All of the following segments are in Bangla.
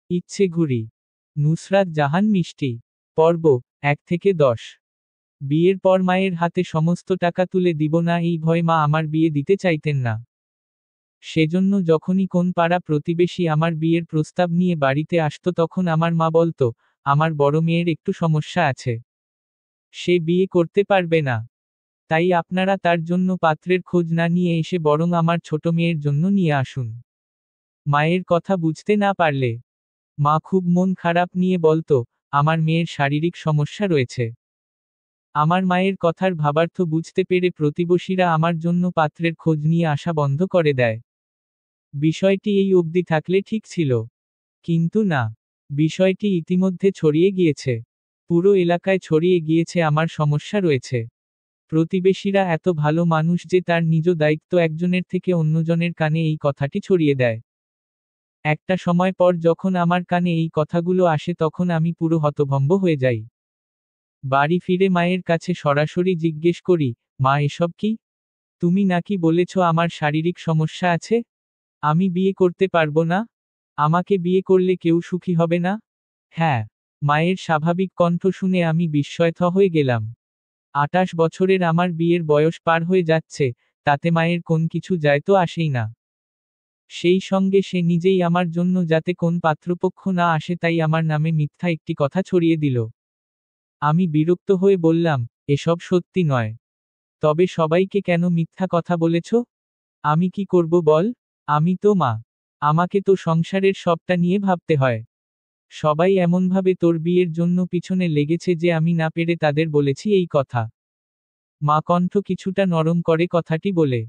ইচ্ছে ঘুরি। নুসরাত জাহান মিষ্টি। পর্ব 1 থেকে 10। বিয়ের পর মায়ের হাতে সমস্ত টাকা তুলে দিব না এই ভয়ে মা আমার বিয়ে দিতে চাইতেন না। সেজন্য যখনই কোন পাড়া প্রতিবেশী আমার বিয়ের প্রস্তাব নিয়ে বাড়িতে আসতো তখন আমার মা বলতো, আমার বড় মেয়ের একটু সমস্যা আছে, সে বিয়ে করতে পারবে না। তাই আপনারা তার জন্য পাত্রের খোঁজ না নিয়ে এসে বরং আমার ছোট মেয়ের জন্য নিয়ে আসুন। মায়ের কথা বুঝতে না পারলে মা খুব মন খারাপ নিয়ে বলতো, আমার মেয়ের শারীরিক সমস্যা রয়েছে। আমার মায়ের কথার ভাবার্থ বুঝতে পেরে প্রতিবেশীরা আমার জন্য পাত্রের খোঁজ নিয়ে আসা বন্ধ করে দেয়। বিষয়টি এই অবধি থাকলে ঠিক ছিল। কিন্তু না, বিষয়টি ইতিমধ্যে ছড়িয়ে গিয়েছে। পুরো এলাকায় ছড়িয়ে গিয়েছে আমার সমস্যা রয়েছে। প্রতিবেশীরা এত ভালো মানুষ যে তার নিজ দায়িত্ব একজনের থেকে অন্যজনের কানে এই কথাটি ছড়িয়ে দেয়। একটা সময় পর যখন আমার কানে এই কথাগুলো আসে তখন আমি পুরো হতভম্ব হয়ে যাই। বাড়ি ফিরে মায়ের কাছে সরাসরি জিজ্ঞেস করি, মা এসব কি? তুমি নাকি বলেছ আমার শারীরিক সমস্যা আছে, আমি বিয়ে করতে পারবো না, আমাকে বিয়ে করলে কেউ সুখী হবে না? হ্যাঁ। মায়ের স্বাভাবিক কণ্ঠ শুনে আমি বিস্ময়থ হয়ে গেলাম। 28 বছরের আমার বিয়ের বয়স পার হয়ে যাচ্ছে, তাতে মায়ের কোন কিছু যায় তো আসেই না। সেই সঙ্গে সে নিজেই আমার জন্য যাতে কোন পাত্রপক্ষ না আসে তাই আমার নামে মিথ্যা একটি কথা ছড়িয়ে দিল। আমি বিরক্ত হয়ে বললাম, এসব সত্যি নয়। তবে সবাইকে কেন মিথ্যা কথা বলেছ? আমি কি করব বল? আমি তো মা। আমাকে তো সংসারের সবটা নিয়ে ভাবতে হয়। সবাই এমনভাবে তোর বিয়ের জন্য পিছনে লেগেছে যে আমি না পেরে তাদের বলেছি এই কথা। মা কণ্ঠ কিছুটা নরম করে কথাটি বলে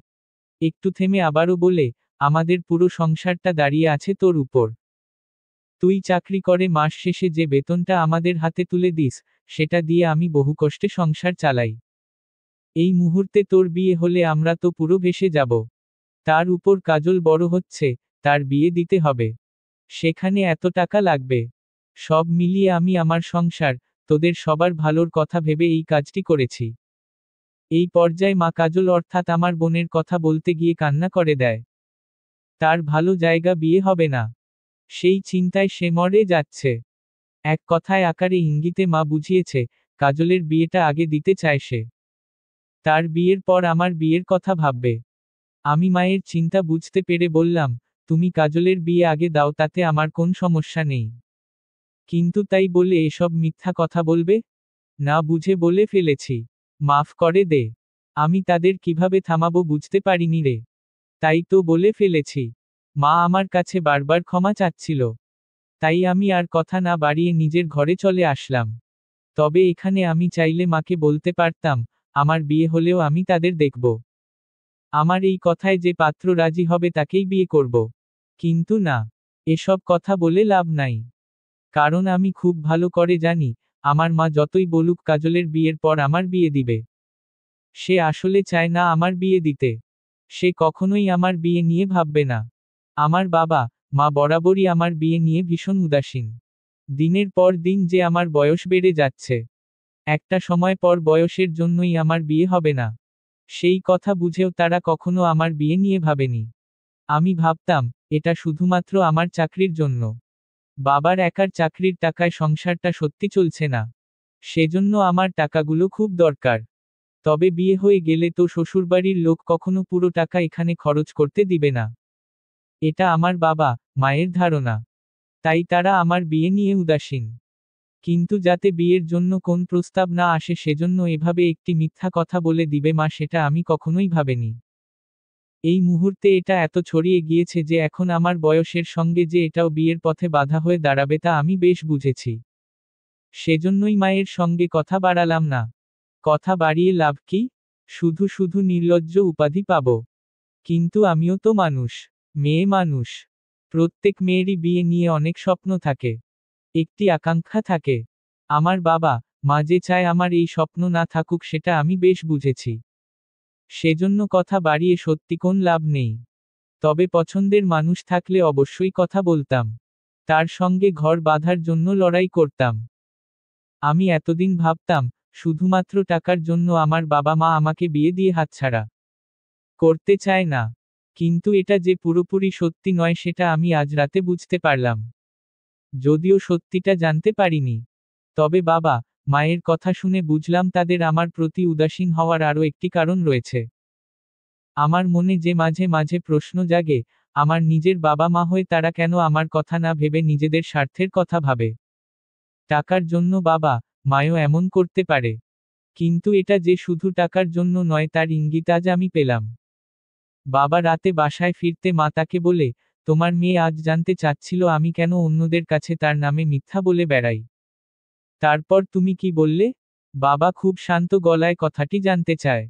একটু থেমে আবারও বলে, আমাদের পুরো সংসারটা দাঁড়িয়ে আছে তোর উপর। তুই চাকরি করে মাস শেষে যে বেতনটা আমাদের হাতে তুলে দিস, সেটা দিয়ে আমি বহু কষ্টে সংসার চালাই। এই মুহূর্তে তোর বিয়ে হলে আমরা তো পুরো ভেসে যাব। তার উপর কাজল বড় হচ্ছে, তার বিয়ে দিতে হবে। সেখানে এত টাকা লাগবে। সব মিলিয়ে আমি আমার সংসার, তোদের সবার ভালোর কথা ভেবে এই কাজটি করেছি। এই পর্যায়ে মা কাজল অর্থাৎ আমার বোনের কথা বলতে গিয়ে কান্না করে দেয়। তার ভালো জায়গা বিয়ে হবে না, সেই চিন্তায় সে মরে যাচ্ছে। এক কথায় আকারে ইঙ্গিতে মা বুঝিয়েছে, কাজলের বিয়েটা আগে দিতে চায় সে। তার বিয়ের পর আমার বিয়ের কথা ভাববে। আমি মায়ের চিন্তা বুঝতে পেরে বললাম, তুমি কাজলের বিয়ে আগে দাও তাতে আমার কোন সমস্যা নেই। কিন্তু তাই বলে এসব মিথ্যা কথা বলবে? না বুঝে বলে ফেলেছি। মাফ করে দে। আমি তাদের কিভাবে থামাবো বুঝতে পারিনি রে। তাই তো বলে ফেলেছি। মা আমার কাছে বারবার ক্ষমা চাচ্ছিল। তাই আমি আর কথা না বাড়িয়ে নিজের ঘরে চলে আসলাম। তবে এখানে আমি চাইলে মাকে বলতে পারতাম, আমার বিয়ে হলেও আমি তাদের দেখব। আমার এই কথায় যে পাত্র রাজি হবে তাকেই বিয়ে করব। কিন্তু না, এসব কথা বলে লাভ নাই। কারণ আমি খুব ভালো করে জানি, আমার মা যতই বলুক কাজলের বিয়ের পর আমার বিয়ে দিবে। সে আসলে চায় না আমার বিয়ে দিতে। সে কখনোই আমার বিয়ে নিয়ে ভাববে না। আমার বাবা, মা বরাবরই আমার বিয়ে নিয়ে ভীষণ উদাসীন। দিনের পর দিন যে আমার বয়স বেড়ে যাচ্ছে। একটা সময় পর বয়সের জন্যই আমার বিয়ে হবে না। সেই কথা বুঝেও তারা কখনো আমার বিয়ে নিয়ে ভাবেনি। আমি ভাবতাম, এটা শুধুমাত্র আমার চাকরির জন্য। বাবার একার চাকরির টাকায় সংসারটা সত্যি চলছে না। সেজন্য আমার টাকাগুলো খুব দরকার। তবে বিয়ে হয়ে গেলে তো শ্বশুরবাড়ির লোক কখনো পুরো টাকা এখানে খরচ করতে দিবে না। এটা আমার বাবা, মায়ের ধারণা। তাই তারা আমার বিয়ে নিয়ে উদাসীন। কিন্তু যাতে বিয়ের জন্য কোন প্রস্তাব না আসে সেজন্য এভাবে একটি মিথ্যা কথা বলে দিবে মা সেটা আমি কখনোই ভাবিনি। এই মুহূর্তে এটা এত ছড়িয়ে গিয়েছে যে এখন আমার বয়সের সঙ্গে যে এটাও বিয়ের পথে বাধা হয়ে দাঁড়াবে তা আমি বেশ বুঝেছি। সেজন্যই মায়ের সঙ্গে কথা বাড়ালাম না। কথা বাড়িয়ে লাভ কি? শুধু শুধু নির্লজ্জ উপাধি পাব। কিন্তু আমিও তো মানুষ। মেয়ে মানুষ। প্রত্যেক মেয়েরই বিয়ে নিয়ে অনেক স্বপ্ন থাকে। একটি আকাঙ্ক্ষা থাকে। আমার বাবা, মা যে চায় আমার এই স্বপ্ন না থাকুক সেটা আমি বেশ বুঝেছি। সেজন্য কথা বাড়িয়ে সত্যি কোন লাভ নেই। তবে পছন্দের মানুষ থাকলে অবশ্যই কথা বলতাম। তার সঙ্গে ঘর বাঁধার জন্য লড়াই করতাম। আমি এতদিন ভাবতাম, শুধুমাত্র টাকার জন্য আমার বাবা মা আমাকে বিয়ে দিয়ে হাতছাড়া করতে চায় না। কিন্তু এটা যে পুরোপুরি সত্যি নয় সেটা আমি আজ রাতে বুঝতে পারলাম। যদিও সত্যিটা জানতে পারিনি। তবে বাবা, মায়ের কথা শুনে বুঝলাম তাদের আমার প্রতি উদাসীন হওয়ার আরও একটি কারণ রয়েছে। আমার মনে যে মাঝে মাঝে প্রশ্ন জাগে, আমার নিজের বাবা মা হয়ে তারা কেন আমার কথা না ভেবে নিজেদের স্বার্থের কথা ভাবে। টাকার জন্য বাবা মায়ও এমন করতে পারে, কিন্তু এটা যে শুধু টাকার জন্য নয় তার ইঙ্গিত আজ আমি পেলাম। বাবা রাতে বাসায় ফিরতে মা তাকে বলে, তোমার মেয়ে আজ জানতে চাচ্ছিল আমি কেন অন্যদের কাছে তার নামে মিথ্যা বলে বেড়াই। তারপর তুমি কি বললে? বাবা খুব শান্ত গলায় কথাটি জানতে চায়।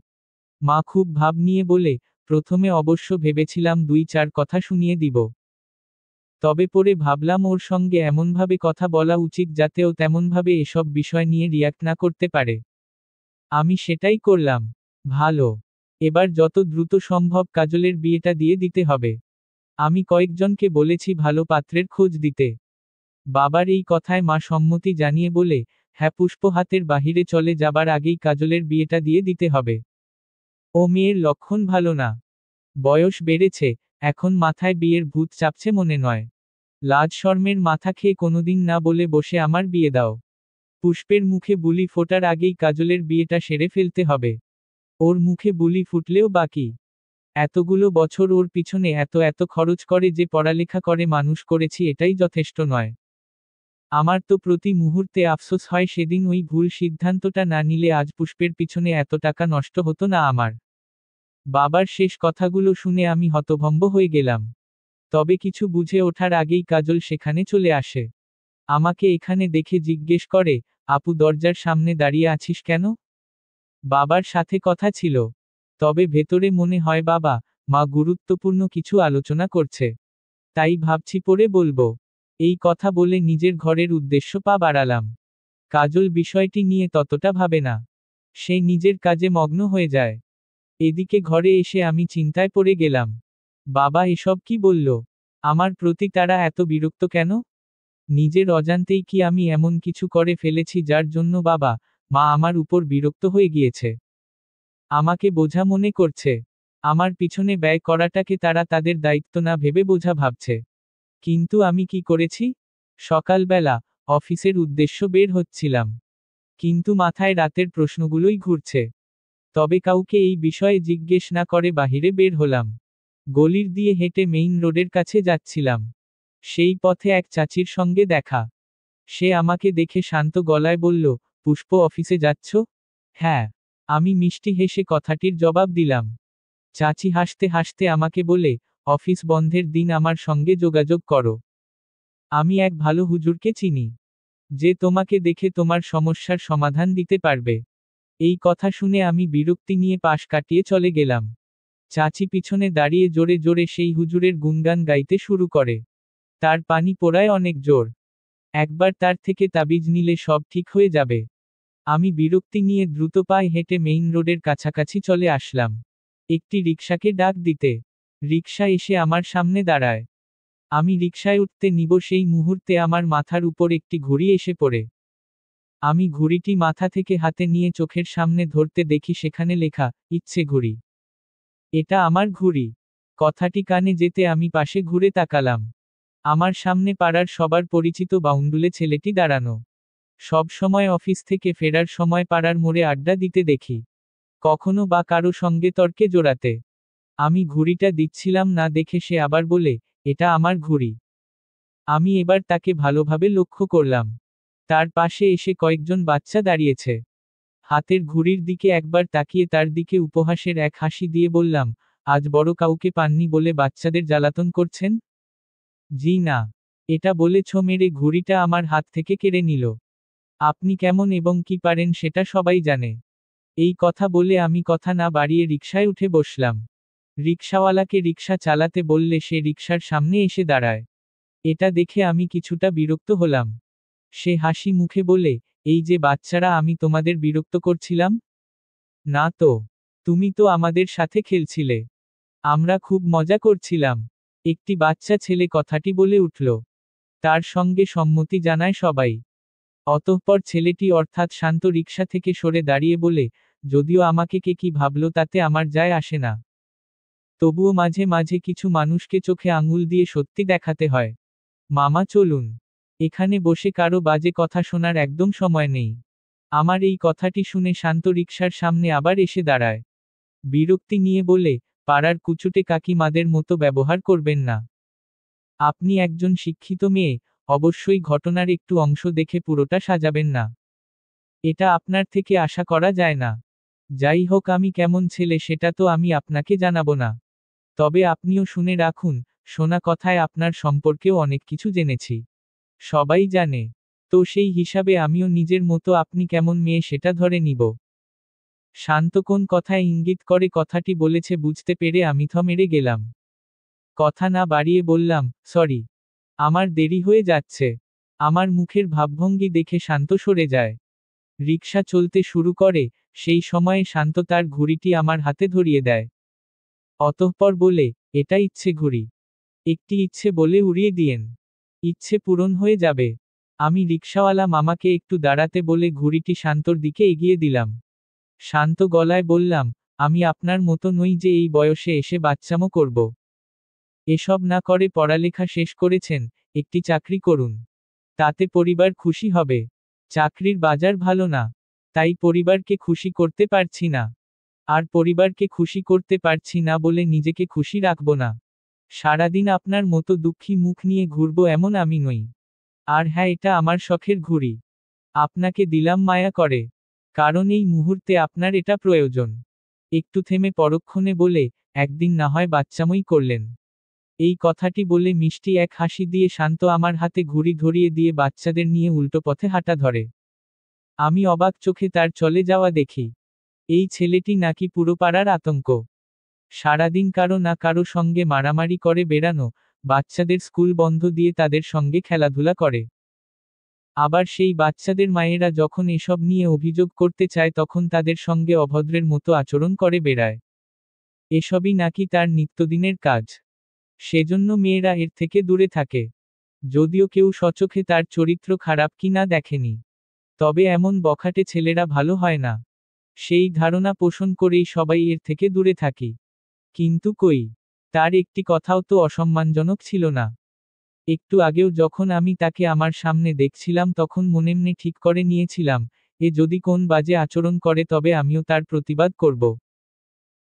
মা খুব ভাব নিয়ে বলে, প্রথমে অবশ্য ভেবেছিলাম 2-4 কথা শুনিয়ে দিব। তবে পরে ভাবলাম ওর সঙ্গে এমনভাবে কথা বলা উচিত যাতে ও তেমনভাবে এসব বিষয় নিয়ে রিয়াক্ট না করতে পারে। আমি সেটাই করলাম। ভালো। এবার যত দ্রুত সম্ভব কাজলের বিয়েটা দিয়ে দিতে হবে। আমি কয়েকজনকে বলেছি ভালো পাত্রের খোঁজ দিতে। বাবার এই কথায় মা সম্মতি জানিয়ে বলে, হ্যাঁ পুষ্প হাতের বাহিরে চলে যাবার আগেই কাজলের বিয়েটা দিয়ে দিতে হবে। ও মেয়ের লক্ষণ ভালো না। বয়স বেড়েছে, এখন মাথায় বিয়ের ভূত চাপছে মনে নয়। লাজ শরমের মাথা খেয়ে কোনোদিন না বলে বসে আমার বিয়ে দাও। পুষ্পের মুখে বুলি ফোটার আগেই কাজলের বিয়েটা সেরে ফেলতে হবে। ওর মুখে বুলি ফুটলেও বাকি। এতগুলো বছর ওর পিছনে এত এত খরচ করে যে পড়ালেখা করে মানুষ করেছি এটাই যথেষ্ট নয়। আমার তো প্রতি মুহূর্তে আফসোস হয় সেদিন ওই ভুল সিদ্ধান্তটা না নিলে আজ পুষ্পের পিছনে এত টাকা নষ্ট হতো না আমার। বাবার শেষ কথাগুলো শুনে আমি হতভম্ব হয়ে গেলাম। তবে কিছু বুঝে ওঠার আগেই কাজল সেখানে চলে আসে। আমাকে এখানে দেখে জিজ্ঞেস করে, আপু দরজার সামনে দাঁড়িয়ে আছিস কেন? বাবার সাথে কথা ছিল। তবে ভেতরে মনে হয় বাবা মা গুরুত্বপূর্ণ কিছু আলোচনা করছে। তাই ভাবছি পরে বলবো। এই কথা বলে নিজের ঘরের উদ্দেশ্য পা বাড়ালাম। কাজল বিষয়টি নিয়ে ততটা ভাবে না। সে নিজের কাজে মগ্ন হয়ে যায়। এদিকে ঘরে এসে আমি চিন্তায় পড়ে গেলাম। বাবা এসব কি বলল? আমার প্রতি তারা এত বিরক্ত কেন? নিজের অজান্তেই কি আমি এমন কিছু করে ফেলেছি যার জন্য বাবা মা আমার উপর বিরক্ত হয়ে গিয়েছে? আমাকে বোঝা মনে করছে। আমার পিছনে ব্যয় করাটাকে তারা তাদের দায়িত্ব না ভেবে বোঝা ভাবছে। কিন্তু আমি কি করেছি? সকালবেলা অফিসের উদ্দেশ্য বের হচ্ছিলাম। কিন্তু মাথায় রাতের প্রশ্নগুলোই ঘুরছে। তবে কাউকে এই বিষয়ে জিজ্ঞেস না করে বাহিরে বের হলাম। গলির দিয়ে হেঁটে মেইন রোডের কাছে যাচ্ছিলাম। সেই পথে এক চাচির সঙ্গে দেখা। সে আমাকে দেখে শান্ত গলায় বলল, পুষ্প অফিসে যাচ্ছ? হ্যাঁ। আমি মিষ্টি হেসে কথাটির জবাব দিলাম। চাচি হাসতে হাসতে আমাকে বলে, অফিস বন্ধের দিন আমার সঙ্গে যোগাযোগ করো। আমি এক ভালো হুজুরকে চিনি, যে তোমাকে দেখে তোমার সমস্যার সমাধান দিতে পারবে। এই কথা শুনে আমি বিরক্তি নিয়ে পাশ কাটিয়ে চলে গেলাম। চাচি পিছনে দাঁড়িয়ে জোরে জোরে সেই হুজুরের গুণগান গাইতে শুরু করে। তার পানি পোড়ায় অনেক জোর। একবার তার থেকে তাবিজ নিলে সব ঠিক হয়ে যাবে। আমি বিরক্তি নিয়ে দ্রুত পায়ে হেঁটে মেইন রোডের কাছাকাছি চলে আসলাম। একটি রিকশাকে ডাক দিতে। রিকশা এসে আমার সামনে দাঁড়ায়। আমি রিকশায় উঠতে নিব সেই মুহূর্তে আমার মাথার উপর একটি ঘুড়ি এসে পড়ে। আমি ঘুড়িটি মাথা থেকে হাতে নিয়ে চোখের সামনে ধরতে দেখি সেখানে লেখা, ইচ্ছে ঘুড়ি। এটা আমার ঘুড়ি। কথাটি কানে যেতে আমি পাশে ঘুরে তাকালাম। আমার সামনে পাড়ার সবার পরিচিত বাউন্ডুলে ছেলেটি দাঁড়ানো। সব সময় অফিস থেকে ফেরার সময় পাড়ার মোড়ে আড্ডা দিতে দেখি। কখনো বা কারো সঙ্গে তর্কে জড়াতে। আমি ঘুড়িটা দিচ্ছিলাম না দেখে সে আবার বলে, এটা আমার ঘুড়ি। আমি এবার তাকে ভালোভাবে লক্ষ্য করলাম। তার পাশে এসে কয়েকজন বাচ্চা দাঁড়িয়েছে। হাতের ঘুড়ির দিকে একবার তাকিয়ে তার দিকে উপহাসের এক হাসি দিয়ে বললাম, আজ বড় কাউকে পাননি বলে বাচ্চাদের জ্বালাতন করছেন? জি না। এটা বলে ছো মেরে ঘুড়িটা আমার হাত থেকে কেড়ে নিল। আপনি কেমন এবং কি পারেন সেটা সবাই জানে। এই কথা বলে আমি কথা না বাড়িয়ে রিকশায় উঠে বসলাম। রিকশাওয়ালাকে রিকশা চালাতে বললে সে রিকশার সামনে এসে দাঁড়ায়। এটা দেখে আমি কিছুটা বিরক্ত হলাম। সে হাসি মুখে বলে, এই যে বাচ্চারা আমি তোমাদের বিরক্ত করছিলাম? না তো। তুমি তো আমাদের সাথে খেলছিলে। আমরা খুব মজা করছিলাম। একটি বাচ্চা ছেলে কথাটি বলে উঠল। তার সঙ্গে সম্মতি জানায় সবাই। অতঃপর ছেলেটি অর্থাৎ শান্ত রিকশা থেকে সরে দাঁড়িয়ে বলে, যদিও আমাকে কে কি ভাবলো তাতে আমার যায় আসে না। তবুও মাঝে মাঝে কিছু মানুষকে চোখে আঙুল দিয়ে সত্যি দেখাতে হয়। মামা চলুন। এখানে বসে কারো বাজে কথা শোনার একদম সময় নেই। আমার এই কথাটি শুনে শান্ত রিকশার সামনে আবার এসে দাঁড়ায়। বিরক্তি নিয়ে বলে, পাড়ার কুচুটে কাকিমাদের মতো ব্যবহার করবেন না। আপনি একজন শিক্ষিত মেয়ে, অবশ্যই ঘটনার একটু অংশ দেখে পুরোটা সাজাবেন না। এটা আপনার থেকে আশা করা যায় না। যাই হোক, আমি কেমন ছেলে সেটা তো আমি আপনাকে জানাবো না। তবে আপনিও শুনে রাখুন, শোনা কথায় আপনার সম্পর্কেও অনেক কিছু জেনেছি। সবাই জানে। তো সেই হিসাবে আমিও নিজের মতো আপনি কেমন মেয়ে সেটা ধরে নিব। শান্ত কোন কথায় ইঙ্গিত করে কথাটি বলেছে বুঝতে পেরে আমি মেরে গেলাম। কথা না বাড়িয়ে বললাম, সরি, আমার দেরি হয়ে যাচ্ছে। আমার মুখের ভাবভঙ্গি দেখে শান্ত সরে যায়। রিকশা চলতে শুরু করে, সেই সময়ে শান্ত তার ঘড়িটি আমার হাতে ধরিয়ে দেয়। অতঃপর বলে, এটা ইচ্ছে ঘুড়ি। একটি ইচ্ছে বলে উড়িয়ে দিয়েন। ইচ্ছে পূরণ হয়ে যাবে। আমি রিকশাওয়ালা মামাকে একটু দাঁড়াতে বলে ঘুড়িটি শান্তর দিকে এগিয়ে দিলাম। শান্ত গলায় বললাম, আমি আপনার মতো নই যে এই বয়সে এসে বাচ্চামো করব। এসব না করে পড়ালেখা শেষ করেছেন, একটি চাকরি করুন। তাতে পরিবার খুশি হবে। চাকরির বাজার ভালো না, তাই পরিবারকে খুশি করতে পারছি না। আর পরিবারকে খুশি করতে পারছি না বলে নিজেকে খুশি রাখব না। সারাদিন আপনার মতো দুঃখী মুখ নিয়ে ঘুরবো এমন আমি নই। আর হ্যাঁ, এটা আমার শখের ঘুড়ি। আপনাকে দিলাম মায়া করে। কারণ এই মুহূর্তে আপনার এটা প্রয়োজন। একটু থেমে পরক্ষণে বলে, একদিন না হয় বাচ্চামোই করলেন। এই কথাটি বলে মিষ্টি এক হাসি দিয়ে শান্ত আমার হাতে ঘুড়ি ধরিয়ে দিয়ে বাচ্চাদের নিয়ে উল্টো পথে হাঁটা ধরে। আমি অবাক চোখে তার চলে যাওয়া দেখি। এই ছেলেটি নাকি পুরো পাড়ার আতঙ্ক। সারাদিন কারো না কারো সঙ্গে মারামারি করে বেড়ানো, বাচ্চাদের স্কুল বন্ধ দিয়ে তাদের সঙ্গে খেলাধুলা করে। আবার সেই বাচ্চাদের মায়েরা যখন এসব নিয়ে অভিযোগ করতে চায় তখন তাদের সঙ্গে অভদ্রের মতো আচরণ করে বেড়ায়। এসবই নাকি তার নিত্যদিনের কাজ। সেজন্য মেয়েরা এর থেকে দূরে থাকে। যদিও কেউ স্বচোখে তার চরিত্র খারাপ কি না দেখেনি। তবে এমন বখাটে ছেলেরা ভালো হয় না। সেই ধারণা পোষণ করেই সবাই এর থেকে দূরে থাকি। কিন্তু কই, তার একটি কথাও তো অসম্মানজনক ছিল না। একটু আগেও যখন আমি তাকে আমার সামনে দেখছিলাম তখন মনেমনে ঠিক করে নিয়েছিলাম, এ যদি কোন বাজে আচরণ করে তবে আমিও তার প্রতিবাদ করব।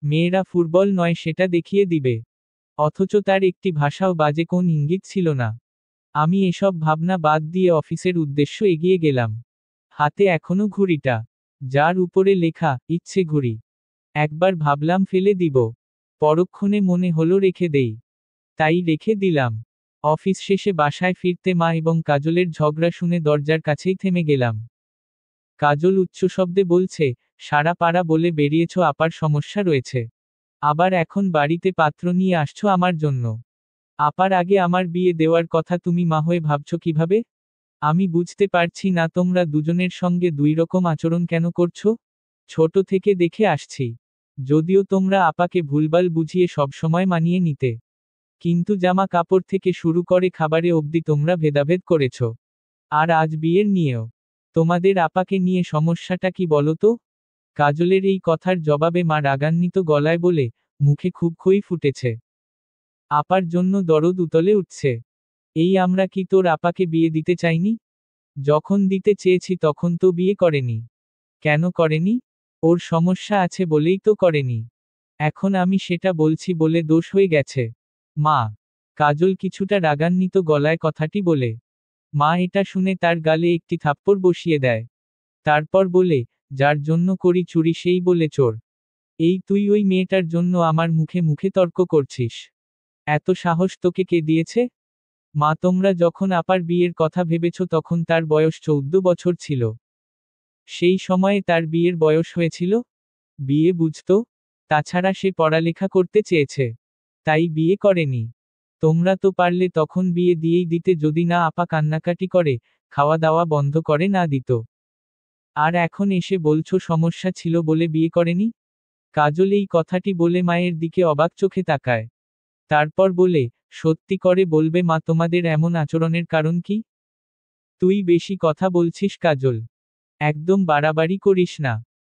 মেয়েরা ফুটবল নয় সেটা দেখিয়ে দিবে। অথচ তার একটি ভাষাও বাজে কোন ইঙ্গিত ছিল না। আমি এসব ভাবনা বাদ দিয়ে অফিসের উদ্দেশ্য এগিয়ে গেলাম। হাতে এখনো ঘুড়িটা, যার উপরে লেখা, ইচ্ছে ঘুড়ি। একবার ভাবলাম ফেলে দিব। পরক্ষণে মনে হলো রেখে দেই। তাই রেখে দিলাম। অফিস শেষে বাসায় ফিরতে মা এবং কাজলের ঝগড়া শুনে দরজার কাছেই থেমে গেলাম। কাজল উচ্চশব্দে বলছে, সারা পাড়া বলে বেরিয়েছ আপার সমস্যা রয়েছে। আবার এখন বাড়িতে পাত্র নিয়ে আসছো আমার জন্য। আপার আগে আমার বিয়ে দেওয়ার কথা তুমি মা হয়ে ভাবছো কিভাবে? আমি বুঝতে পারছি না তোমরা দুজনের সঙ্গে দুই রকম আচরণ কেন করছো? ছোট থেকে দেখে আসছি। যদিও তোমরা আপাকে ভুলভাল বুঝিয়ে সবসময় মানিয়ে নিতে। কিন্তু জামা কাপড় থেকে শুরু করে খাবারে অবধি তোমরা ভেদাভেদ করেছ। আর আজ বিয়ের নিয়েও। তোমাদের আপাকে নিয়ে সমস্যাটা কি বলো তো? কাজলের এই কথার জবাবে মা রাগান্বিত গলায় বলে, মুখে খুব খই ফুটেছে। আপার জন্য দরদ উতলে উঠছে। এই আমরা কি তোর আপাকে বিয়ে দিতে চাইনি? যখন দিতে চেয়েছি তখন তো বিয়ে করেনি। কেন করেনি? ওর সমস্যা আছে বলেই তো করেনি। এখন আমি সেটা বলছি বলে দোষ হয়ে গেছে। মা। কাজল কিছুটা রাগান্বিত গলায় কথাটি বলে। মা এটা শুনে তার গালে একটি থাপ্পড় বসিয়ে দেয়। তারপর বলে, যার জন্য করি চুরি সেই বলে চোর। এই তুই ওই মেয়েটার জন্য আমার মুখে মুখে তর্ক করছিস। এত সাহস তোকে কে দিয়েছে? মা, তোমরা যখন আপার বিয়ের কথা ভেবেছ তখন তার বয়স 14 বছর ছিল। সেই সময়ে তার বিয়ের বয়স হয়েছিল? বিয়ে বুঝতো? তাছাড়া সে পড়ালেখা করতে চেয়েছে। তাই বিয়ে করেনি। তোমরা তো পারলে তখন বিয়ে দিয়েই দিতে যদি না আপা কান্নাকাটি করে, খাওয়া দাওয়া বন্ধ করে না দিত। আর এখন এসে বলছো সমস্যা ছিল বলে বিয়ে করেনি? কাজল এই কথাটি বলে মায়ের দিকে অবাক চোখে তাকায়। তারপর বলে, সত্যি করে বলবে মা তোমাদের এমন আচরণের কারণ কি? তুই বেশি কথা বলছিস কাজল। একদম বাড়াবাড়ি করিস না।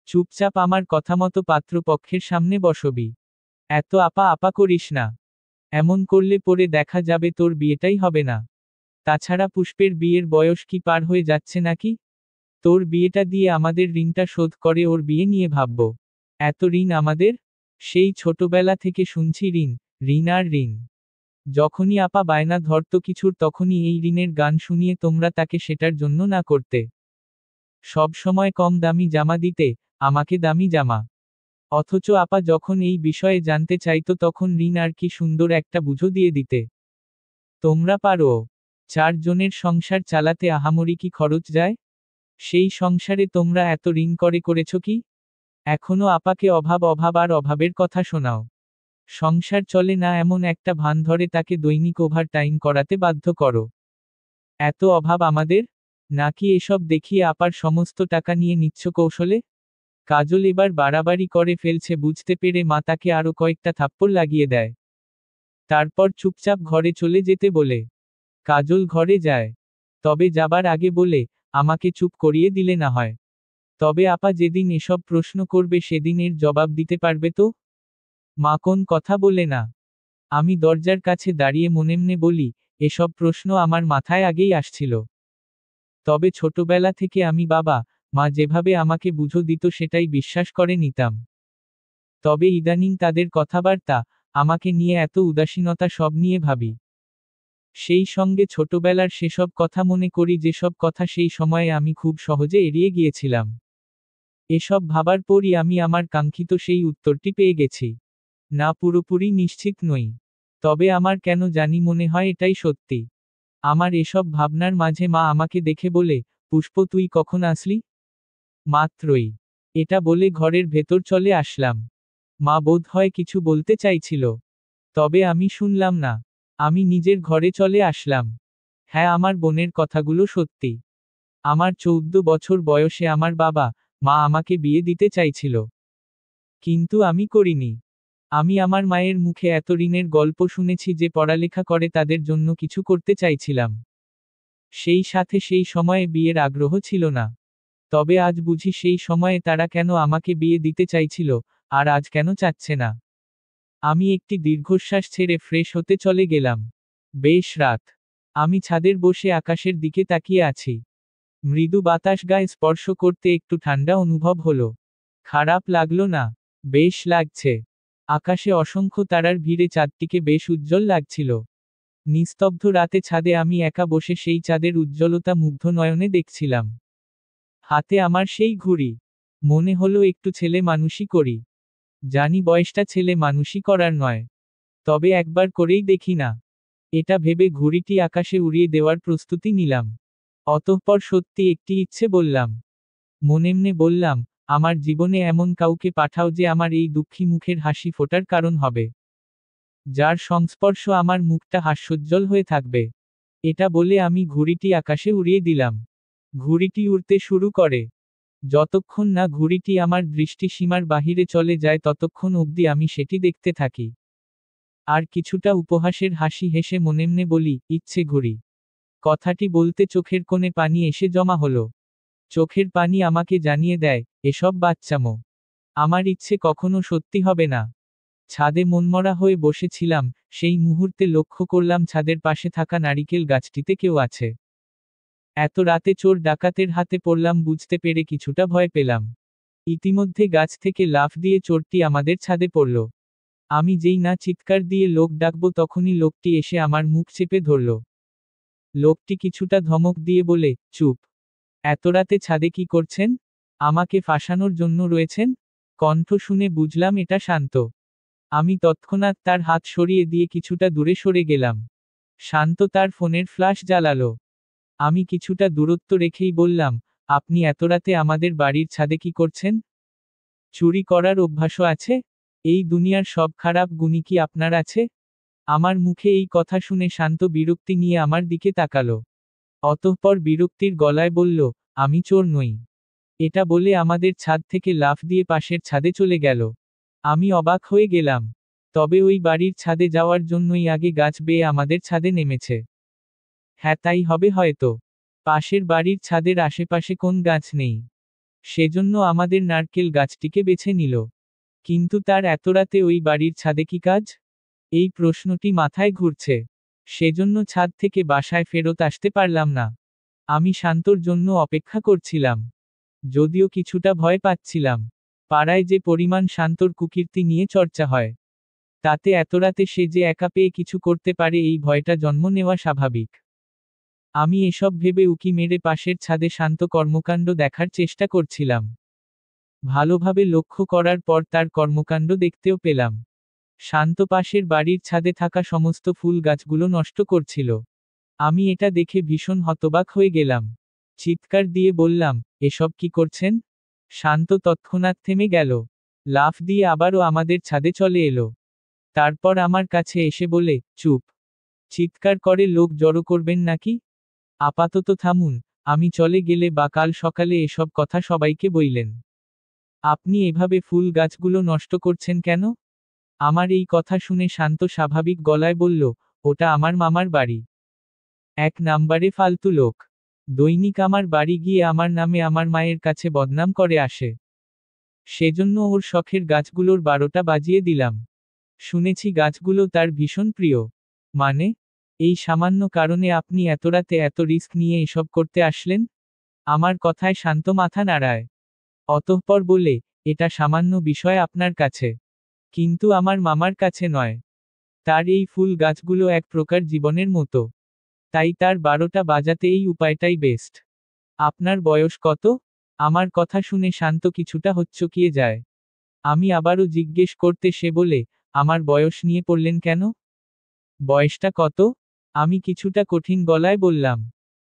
চুপচাপ আমার কথামতো পাত্রপক্ষের সামনে বসবি। এত আপা আপা করিস না। এমন করলে পরে দেখা যাবে তোর বিয়েটাই হবে না। তাছাড়া পুষ্পের বিয়ের বয়স কি পার হয়ে যাচ্ছে নাকি? তোর বিয়েটা দিয়ে আমাদের ঋণটা শোধ করে ওর বিয়ে নিয়ে ভাবব। এত ঋণ আমাদের? সেই ছোটবেলা থেকে শুনছি ঋণ, ঋণ আর ঋণ। যখনই আপা বায়না ধরত কিছুর তখনই এই ঋণের গান শুনিয়ে তোমরা তাকে সেটার জন্য না করতে। সব সময় কম দামি জামা দিতে, আমাকে দামি জামা। অথচ আপা যখন এই বিষয়ে জানতে চাইতো তখন ঋণ আর কি সুন্দর একটা বুঝো দিয়ে দিতে। তোমরা পারো। 4 জনের সংসার চালাতে আহামরি কি খরচ যায়? সেই সংসারে তোমরা এত ঋণ করেছ কি? এখনো আপাকে অভাব অভাব আর অভাবের কথা শোনাও। সংসার চলে না এমন একটা ভান ধরে তাকে দৈনিক ওভার টাইম করাতে বাধ্য করো। এত অভাব আমাদের? নাকি এসব দেখিয়ে আপার সমস্ত টাকা নিয়ে নিচ্ছ কৌশলে? কাজল এবার বাড়াবাড়ি করে ফেলছে বুঝতে পেরে মা তাকে আরো কয়েকটা থাপ্পড় লাগিয়ে দেয়। তারপর চুপচাপ ঘরে চলে যেতে বলে। কাজল ঘরে যায়। তবে যাবার আগে বলে, আমাকে চুপ করিয়ে দিলে না হয়। তবে আপা যেদিন এসব প্রশ্ন করবে সেদিন এর জবাব দিতে পারবে তো? মা কোন কথা বলে না। আমি দরজার কাছে দাঁড়িয়ে মনেমনে বলি, এসব প্রশ্ন আমার মাথায় আগেই আসছিল। তবে ছোটবেলা থেকে আমি বাবা, মা যেভাবে আমাকে বুঝো দিত সেটাই বিশ্বাস করে নিতাম। তবে ইদানিং তাদের কথাবার্তা, আমাকে নিয়ে এত উদাসীনতা সব নিয়ে ভাবি। সেই সঙ্গে ছোটবেলার সেসব কথা মনে করি যেসব কথা সেই সময়ে আমি খুব সহজে এড়িয়ে গিয়েছিলাম। এসব ভাবার পরই আমি আমার কাঙ্ক্ষিত সেই উত্তরটি পেয়ে গেছি। না পুরোপুরি নিশ্চিত নই। তবে আমার কেন জানি মনে হয় এটাই সত্যি। আমার এসব ভাবনার মাঝে মা আমাকে দেখে বলে, পুষ্প তুই কখন আসলি? মাত্রই। এটা বলে ঘরের ভেতর চলে আসলাম। মা বোধ হয় কিছু বলতে চাইছিল। তবে আমি শুনলাম না। আমি নিজের ঘরে চলে আসলাম। হ্যাঁ, আমার বোনের কথাগুলো সত্যি। আমার 14 বছর বয়সে আমার বাবা, মা আমাকে বিয়ে দিতে চাইছিল। কিন্তু আমি করিনি। আমি আমার মায়ের মুখে এত ঋণের গল্প শুনেছি যে পড়ালেখা করে তাদের জন্য কিছু করতে চাইছিলাম। সেই সাথে সেই সময়ে বিয়ের আগ্রহ ছিল না। তবে আজ বুঝি সেই সময়ে তারা কেন আমাকে বিয়ে দিতে চাইছিল, আর আজ কেন চাচ্ছে না। আমি একটি দীর্ঘশ্বাস ছেড়ে ফ্রেশ হতে চলে গেলাম। বেশ রাত। আমি ছাদের বসে আকাশের দিকে তাকিয়ে আছি। মৃদু বাতাস গায়ে স্পর্শ করতে একটু ঠান্ডা অনুভব হলো। খারাপ লাগলো না। বেশ লাগছে। আকাশে অসংখ্য তারার ভিড়ে চাঁদটিকে বেশ উজ্জ্বল লাগছিল। নিস্তব্ধ রাতে ছাদে আমি একা বসে সেই চাঁদের উজ্জ্বলতা মুগ্ধ নয়নে দেখছিলাম। হাতে আমার সেই ঘুড়ি। মনে হলো একটু ছেলে মানুষই করি। জানি বয়সটা ছেলে মানুষই করার নয়। তবে একবার করেই দেখি না। এটা ভেবে ঘুড়িটি আকাশে উড়িয়ে দেওয়ার প্রস্তুতি নিলাম। অতঃপর সত্যি একটি ইচ্ছে বললাম। মনেমনে বললাম, আমার জীবনে এমন কাউকে পাঠাও যে আমার এই দুঃখী মুখের হাসি ফোটার কারণ হবে। যার সংস্পর্শ আমার মুখটা হাস্যোজ্জ্বল হয়ে থাকবে। এটা বলে আমি ঘুড়িটি আকাশে উড়িয়ে দিলাম। ঘুড়িটি উড়তে শুরু করে। যতক্ষণ না ঘুড়িটি আমার দৃষ্টিসীমার বাহিরে চলে যায় ততক্ষণ অবধি আমি সেটি দেখতে থাকি। আর কিছুটা উপহাসের হাসি হেসে মনেমনে বলি, ইচ্ছে ঘুড়ি। কথাটি বলতে চোখের কোণে পানি এসে জমা হলো। চোখের পানি আমাকে জানিয়ে দেয়, এসব বাচ্চামো। আমার ইচ্ছে কখনো সত্যি হবে না। ছাদে মনমরা হয়ে বসেছিলাম, সেই মুহূর্তে লক্ষ্য করলাম ছাদের পাশে থাকা নারিকেল গাছটিতে কেউ আছে। এত রাতে চোর ডাকাতের হাতে পড়লাম বুঝতে পেরে কিছুটা ভয় পেলাম। ইতিমধ্যে গাছ থেকে লাফ দিয়ে চোরটি আমাদের ছাদে পড়ল। আমি যেই না চিৎকার দিয়ে লোক ডাকবো তখনই লোকটি এসে আমার মুখ চেপে ধরল। লোকটি কিছুটা ধমক দিয়ে বলে, চুপ। এত রাতে ছাদে কি করছেন? আমাকে ফাঁসানোর জন্য রয়েছেন? কণ্ঠ শুনে বুঝলাম এটা শান্ত। আমি তৎক্ষণাৎ তার হাত সরিয়ে দিয়ে কিছুটা দূরে সরে গেলাম। শান্ত তার ফোনের ফ্ল্যাশ জ্বালালো। আমি কিছুটা দূরত্ব রেখেই বললাম, আপনি এত রাতে আমাদের বাড়ির ছাদে কি করছেন? চুরি করার অভ্যাসও আছে? এই দুনিয়ার সব খারাপ গুণই কি আপনার আছে? আমার মুখে এই কথা শুনে শান্ত বিরক্তি নিয়ে আমার দিকে তাকালো। অতঃপর বিরক্তির গলায় বলল, আমি চোর নই। এটা বলে আমাদের ছাদ থেকে লাফ দিয়ে পাশের ছাদে চলে গেল। আমি অবাক হয়ে গেলাম। তবে ওই বাড়ির ছাদে যাওয়ার জন্যই আগে গাছ বেয়ে আমাদের ছাদে নেমেছে। হ্যাঁ, তাই হবে হয়তো। পাশের বাড়ির ছাদের আশেপাশে কোন গাছ নেই। সেজন্য আমাদের নারকেল গাছটিকে বেছে নিল। কিন্তু তার এত রাতে ওই বাড়ির ছাদে কি কাজ? এই প্রশ্নটি মাথায় ঘুরছে। সেজন্য ছাদ থেকে বাসায় ফেরত আসতে পারলাম না। আমি শান্তর জন্য অপেক্ষা করছিলাম, যদিও কিছুটা ভয় পাচ্ছিলাম। পাড়ায় যে পরিমাণ শান্তর কুকীর্তি নিয়ে চর্চা হয়, তাতে এত রাতে সে যে একা পেয়ে কিছু করতে পারে এই ভয়টা জন্ম নেওয়া স্বাভাবিক। আমি এসব ভেবে উকি মেরে পাশের ছাদে শান্ত কর্মকাণ্ড দেখার চেষ্টা করছিলাম। ভালোভাবে লক্ষ্য করার পর তার কর্মকাণ্ড দেখতেও পেলাম। শান্ত পাশের বাড়ির ছাদে থাকা সমস্ত ফুল গাছগুলো নষ্ট করছিল। আমি এটা দেখে ভীষণ হতবাক হয়ে গেলাম। চিৎকার দিয়ে বললাম, এসব কি করছেন? শান্ত তৎক্ষণাৎ থেমে গেল, লাফ দিয়ে আবারও আমাদের ছাদে চলে এলো। তারপর আমার কাছে এসে বলে, চুপ! চিৎকার করে লোক জড়ো করবেন নাকি? আপাতত থামুন, আমি চলে গেলে বা কাল সকালে এসব কথা সবাইকে বইলেন। আপনি এভাবে ফুল গাছগুলো নষ্ট করছেন কেন? আমার এই কথা শুনে শান্ত স্বাভাবিক গলায় বলল, ওটা আমার মামার বাড়ি। এক নাম্বারে ফালতু লোক। দৈনিক আমার বাড়ি গিয়ে আমার নামে আমার মায়ের কাছে বদনাম করে আসে। সেজন্য ওর শখের গাছগুলোর 12টা বাজিয়ে দিলাম। শুনেছি গাছগুলো তার ভীষণ প্রিয়। মানে? এই সামান্য কারণে আপনি এত রাতে এত রিস্ক নিয়ে এসব করতে আসলেন? আমার কথায় শান্ত মাথা নাড়ায়। অতঃপর বলে, এটা সামান্য বিষয় আপনার কাছে, কিন্তু আমার মামার কাছে নয়। তার এই ফুল গাছগুলো এক প্রকার জীবনের মতো। তাই তার 12টা বাজাতে এই উপায়টাই বেস্ট। আপনার বয়স কত? আমার কথা শুনে শান্ত কিছুটা হকচকিয়ে যায়। আমি আবারও জিজ্ঞেস করতে সে বলে, আমার বয়স নিয়ে পড়লেন কেন? বয়সটা কত? আমি কিছুটা কঠিন গলায় বললাম।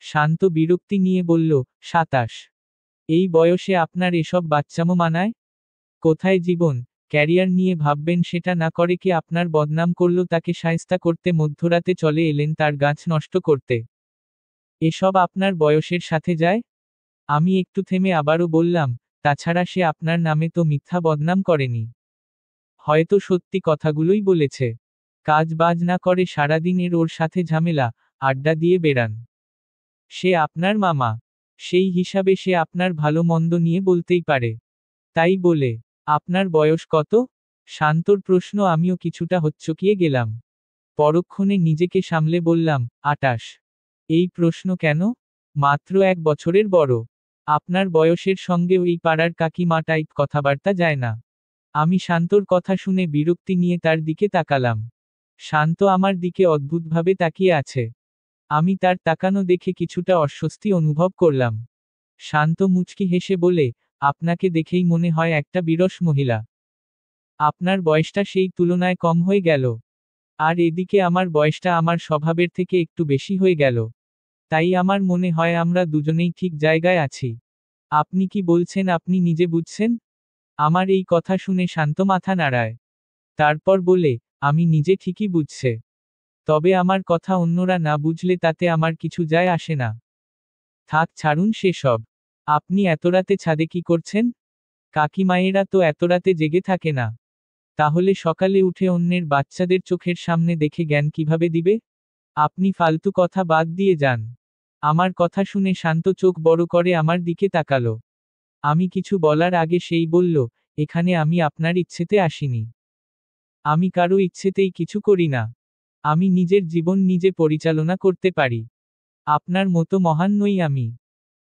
শান্ত বিরক্তি নিয়ে বলল, 27। এই বয়সে আপনার এসব বাচ্চামো মানায়? কোথায় জীবন, ক্যারিয়ার নিয়ে ভাববেন সেটা না করে কি আপনার বদনাম করলো তাকে শায়েস্তা করতে মধ্যরাতে চলে এলেন তার গাছ নষ্ট করতে? এসব আপনার বয়সের সাথে যায়? আমি একটু থেমে আবারও বললাম, তাছাড়া সে আপনার নামে তো মিথ্যা বদনাম করেনি। হয়তো সত্যি কথাগুলোই বলেছে। কাজ বাজ না করে সারাদিনের ওর সাথে ঝামেলা, আড্ডা দিয়ে বেড়ান। সে আপনার মামা, সেই হিসাবে সে আপনার ভালো মন্দ নিয়ে বলতেই পারে। তাই বলে, আপনার বয়স কত? শান্তর প্রশ্ন আমিও কিছুটা হকচকিয়ে গেলাম। পরক্ষণে নিজেকে সামলে বললাম, 28। এই প্রশ্ন কেন? মাত্র 1 বছরের বড়। আপনার বয়সের সঙ্গে ওই পাড়ার কাকিমা টাইপ কথাবার্তা যায় না। আমি শান্তর কথা শুনে বিরক্তি নিয়ে তার দিকে তাকালাম। শান্ত আমার দিকে অদ্ভুতভাবে তাকিয়ে আছে। আমি তার তাকানো দেখে কিছুটা অস্বস্তি অনুভব করলাম। শান্ত মুচকি হেসে বলে, আপনাকে দেখেই মনে হয় একটা বিরস মহিলা। আপনার বয়সটা সেই তুলনায় কম হয়ে গেল। আর এদিকে আমার বয়সটা আমার স্বভাবের থেকে একটু বেশি হয়ে গেল। তাই আমার মনে হয় আমরা দুজনেই ঠিক জায়গায় আছি। আপনি কি বলছেন আপনি নিজে বুঝছেন? আমার এই কথা শুনে শান্ত মাথা নাড়ায়। তারপর বলে, আমি নিজে ঠিকই বুঝছে। তবে আমার কথা অন্যরা না বুঝলে তাতে আমার কিছু যায় আসে না। থাক ছাড়ুন সেসব। আপনি এত রাতে ছাদে কি করছেন? কাকিমায়েরা তো এত রাতে জেগে থাকে না। তাহলে সকালে উঠে অন্যের বাচ্চাদের চোখের সামনে দেখে জ্ঞান কিভাবে দিবে? আপনি ফালতু কথা বাদ দিয়ে যান। আমার কথা শুনে শান্ত চোখ বড় করে আমার দিকে তাকালো। আমি কিছু বলার আগে সেই বলল, এখানে আমি আপনার ইচ্ছেতে আসিনি। আমি কারো ইচ্ছেতেই কিছু করি না। আমি নিজের জীবন নিজে পরিচালনা করতে পারি। আপনার মতো মহান নই আমি।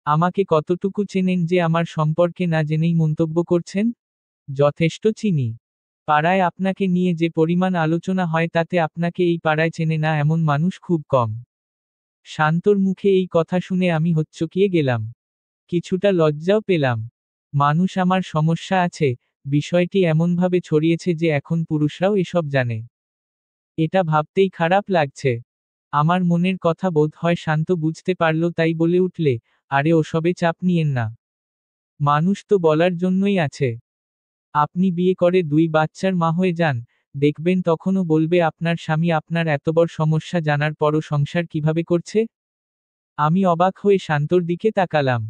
আমাকে কতটুকু চেনেন যে আমার সম্পর্কে না জেনেই মন্তব্য করছেন? যথেষ্ট চিনি। পাড়ায় আপনাকে নিয়ে যে পরিমাণ আলোচনা হয় তাতে আপনাকে এই পাড়ায় চেনে না এমন মানুষ খুব কম। শান্তর মুখে এই কথা শুনে আমি হকচকিয়ে গেলাম। কিছুটা লজ্জাও পেলাম। মানুষ আমার সমস্যা আছে, বিষয়টি এমনভাবে ছড়িয়েছে যে এখন পুরুষরাও এসব জানে। এটা ভাবতেই খারাপ লাগছে। আমার মনের কথা বোধ হয় শান্ত বুঝতে পারল তাই বলে উঠলে, আরে ওসবে চাপ নিয়েন না। মানুষ তো বলার জন্যই আছে। আপনি বিয়ে করে 2 বাচ্চার মা হয়ে যান, দেখবেন তখনও বলবে আপনার স্বামী আপনার এত বড় সমস্যা জানার পরও সংসার কিভাবে করছে? আমি অবাক হয়ে শান্তর দিকে তাকালাম।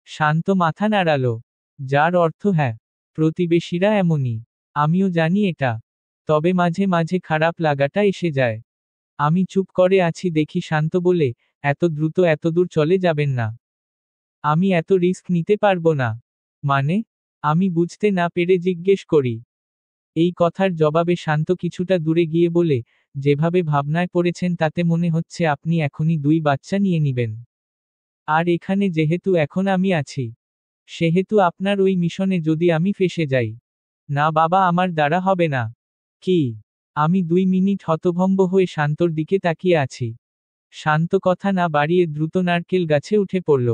শান্ত মাথা নাড়ালো। যার অর্থ হ্যাঁ, প্রতিবেশীরা এমনই। আমিও জানি এটা। তবে মাঝে মাঝে খারাপ লাগাটা এসে যায়। আমি চুপ করে আছি দেখি শান্ত বলে, এত দ্রুত এত দূর চলে যাবেন না। আমি এত রিস্ক নিতে পারবো না। মানে? আমি বুঝতে না পেরে জিজ্ঞেস করি। এই কথার জবাবে শান্ত কিছুটা দূরে গিয়ে বলে, যেভাবে ভাবনায় পড়েছেন তাতে মনে হচ্ছে আপনি এখনই 2 বাচ্চা নিয়ে নিবেন। আর এখানে যেহেতু এখন আমি আছি, সেহেতু আপনার ওই মিশনে যদি আমি ফেঁসে যাই। না বাবা, আমার দ্বারা হবে না। কি? আমি 2 মিনিট হতভম্ব হয়ে শান্তর দিকে তাকিয়ে আছি। শান্ত কথা না বাড়িয়ে দ্রুত নারকেল গাছে উঠে পড়ল।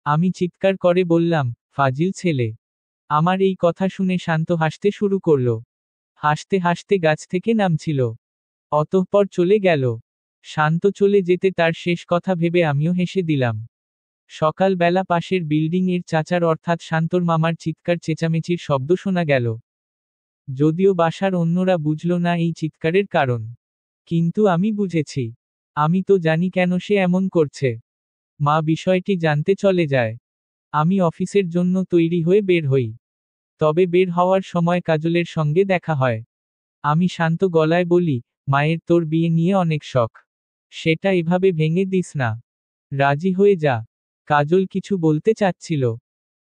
আমি চিৎকার করে বললাম, ফাজিল ছেলে। আমার এই কথা শুনে শান্ত হাসতে শুরু করল। হাসতে হাসতে গাছ থেকে নামছিল। অতঃপর চলে গেল। শান্ত চলে যেতে তার শেষ কথা ভেবে আমিও হেসে দিলাম। সকালবেলা পাশের বিল্ডিং এর চাচার অর্থাৎ শান্তর মামার চিৎকার চেঁচামেচির শব্দ শোনা গেল। যদিও বাসার অন্যরা বুঝল না এই চিৎকারের কারণ। কিন্তু আমি বুঝেছি। আমি তো জানি কেন সে এমন করছে। মা বিষয়টি জানতে চলে যায়। আমি অফিসের জন্য তৈরি হয়ে বের হই। তবে বের হওয়ার সময় কাজলের সঙ্গে দেখা হয়। আমি শান্ত গলায় বলি, মায়ের তোর বিয়ে নিয়ে অনেক শখ। সেটা এভাবে ভেঙে দিস না। রাজি হয়ে যা। কাজল কিছু বলতে চাচ্ছিল।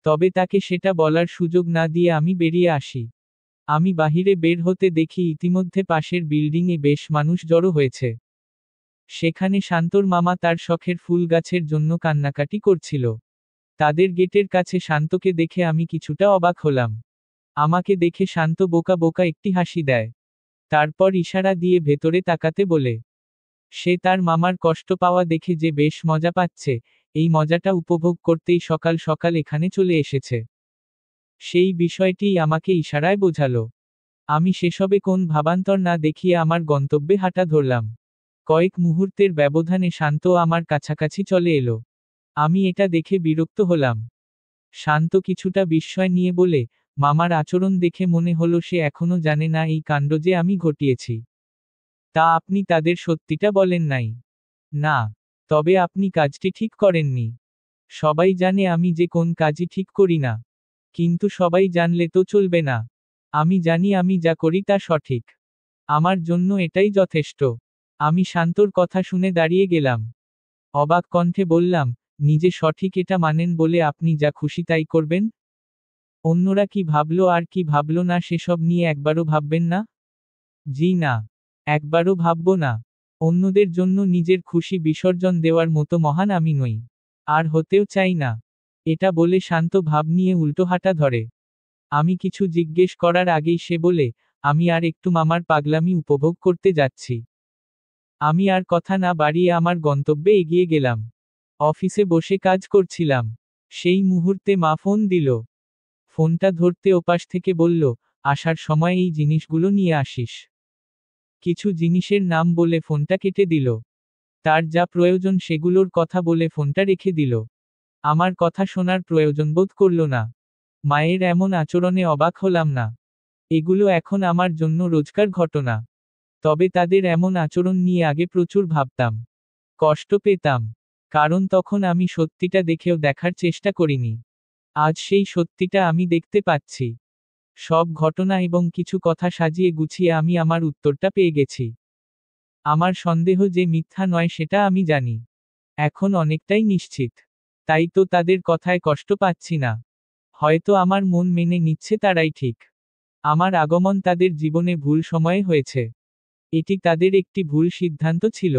তবে তাকে সেটা বলার সুযোগ না দিয়ে আমি বেরিয়ে আসি। আমি বাহিরে বের হতে দেখি ইতিমধ্যে পাশের বিল্ডিংয়ে বেশ মানুষ জড়ো হয়েছে। সেখানে শান্তর মামা তার শখের ফুল গাছের জন্য কান্নাকাটি করছিল। তাদের গেটের কাছে শান্তকে দেখে আমি কিছুটা অবাক হলাম। আমাকে দেখে শান্ত বোকা বোকা একটি হাসি দেয়। তারপর ইশারা দিয়ে ভেতরে তাকাতে বলে। সে তার মামার কষ্ট পাওয়া দেখে যে বেশ মজা পাচ্ছে, এই মজাটা উপভোগ করতেই সকাল সকাল এখানে চলে এসেছে। সেই বিষয়টিই আমাকে ইশারায় বোঝালো। আমি সেসবে কোন ভাবান্তর না দেখিয়ে আমার গন্তব্যে হাঁটা ধরলাম। কয়েক মুহূর্তের ব্যবধানে শান্ত আমার কাছাকাছি চলে এলো। আমি এটা দেখে বিরক্ত হলাম। শান্ত কিছুটা বিস্ময় নিয়ে বলে, মামার আচরণ দেখে মনে হলো সে এখনো জানে না এই কাণ্ড যে আমি ঘটিয়েছি। তা আপনি তাদের সত্যিটা বলেন নাই? না। তবে আপনি কাজটি ঠিক করেননি। সবাই জানে আমি যে কোন কাজই ঠিক করি না। কিন্তু সবাই জানলে তো চলবে না। আমি জানি আমি যা করি তা সঠিক। আমার জন্য এটাই যথেষ্ট। আমি শান্তর কথা শুনে দাঁড়িয়ে গেলাম। অবাক কণ্ঠে বললাম, নিজে সঠিক এটা মানেন বলে আপনি যা খুশি তাই করবেন? অন্যরা কি ভাবলো আর কি ভাবলো না সেসব নিয়ে একবারও ভাববেন না? জি না। একবারও ভাবব না। অন্যদের জন্য নিজের খুশি বিসর্জন দেওয়ার মতো মহান আমি নই। আর হতেও চাই না। এটা বলে শান্ত ভাব নিয়ে উল্টো হাঁটা ধরে। আমি কিছু জিজ্ঞেস করার আগেই সে বলে, আমি আর একটু মামার পাগলামি উপভোগ করতে যাচ্ছি। আমি আর কথা না বাড়িয়ে আমার গন্তব্যে এগিয়ে গেলাম। অফিসে বসে কাজ করছিলাম। সেই মুহূর্তে মা ফোন দিল। ফোনটা ধরতে ওপাশ থেকে বলল, আসার সময় এই জিনিসগুলো নিয়ে আসিস। কিছু জিনিসের নাম বলে ফোনটা কেটে দিল। তার যা প্রয়োজন সেগুলোর কথা বলে ফোনটা রেখে দিল। আমার কথা শোনার প্রয়োজন বোধ করল না। মায়ের এমন আচরণে অবাক হলাম না। এগুলো এখন আমার জন্য রোজকার ঘটনা। তবে তাদের এমন আচরণ নিয়ে আগে প্রচুর ভাবতাম। কষ্ট পেতাম। কারণ তখন আমি সত্যিটা দেখেও দেখার চেষ্টা করিনি। আজ সেই সত্যিটা আমি দেখতে পাচ্ছি। সব ঘটনা এবং কিছু কথা সাজিয়ে গুছিয়ে আমি আমার উত্তরটা পেয়ে গেছি। আমার সন্দেহ যে মিথ্যা নয় সেটা আমি জানি। এখন অনেকটাই নিশ্চিত। তাই তো তাদের কথায় কষ্ট পাচ্ছি না। হয়তো আমার মন মেনে নিচ্ছে তারাই ঠিক। আমার আগমন তাদের জীবনে ভুল সময়ে হয়েছে। এটি তাদের একটি ভুল সিদ্ধান্ত ছিল।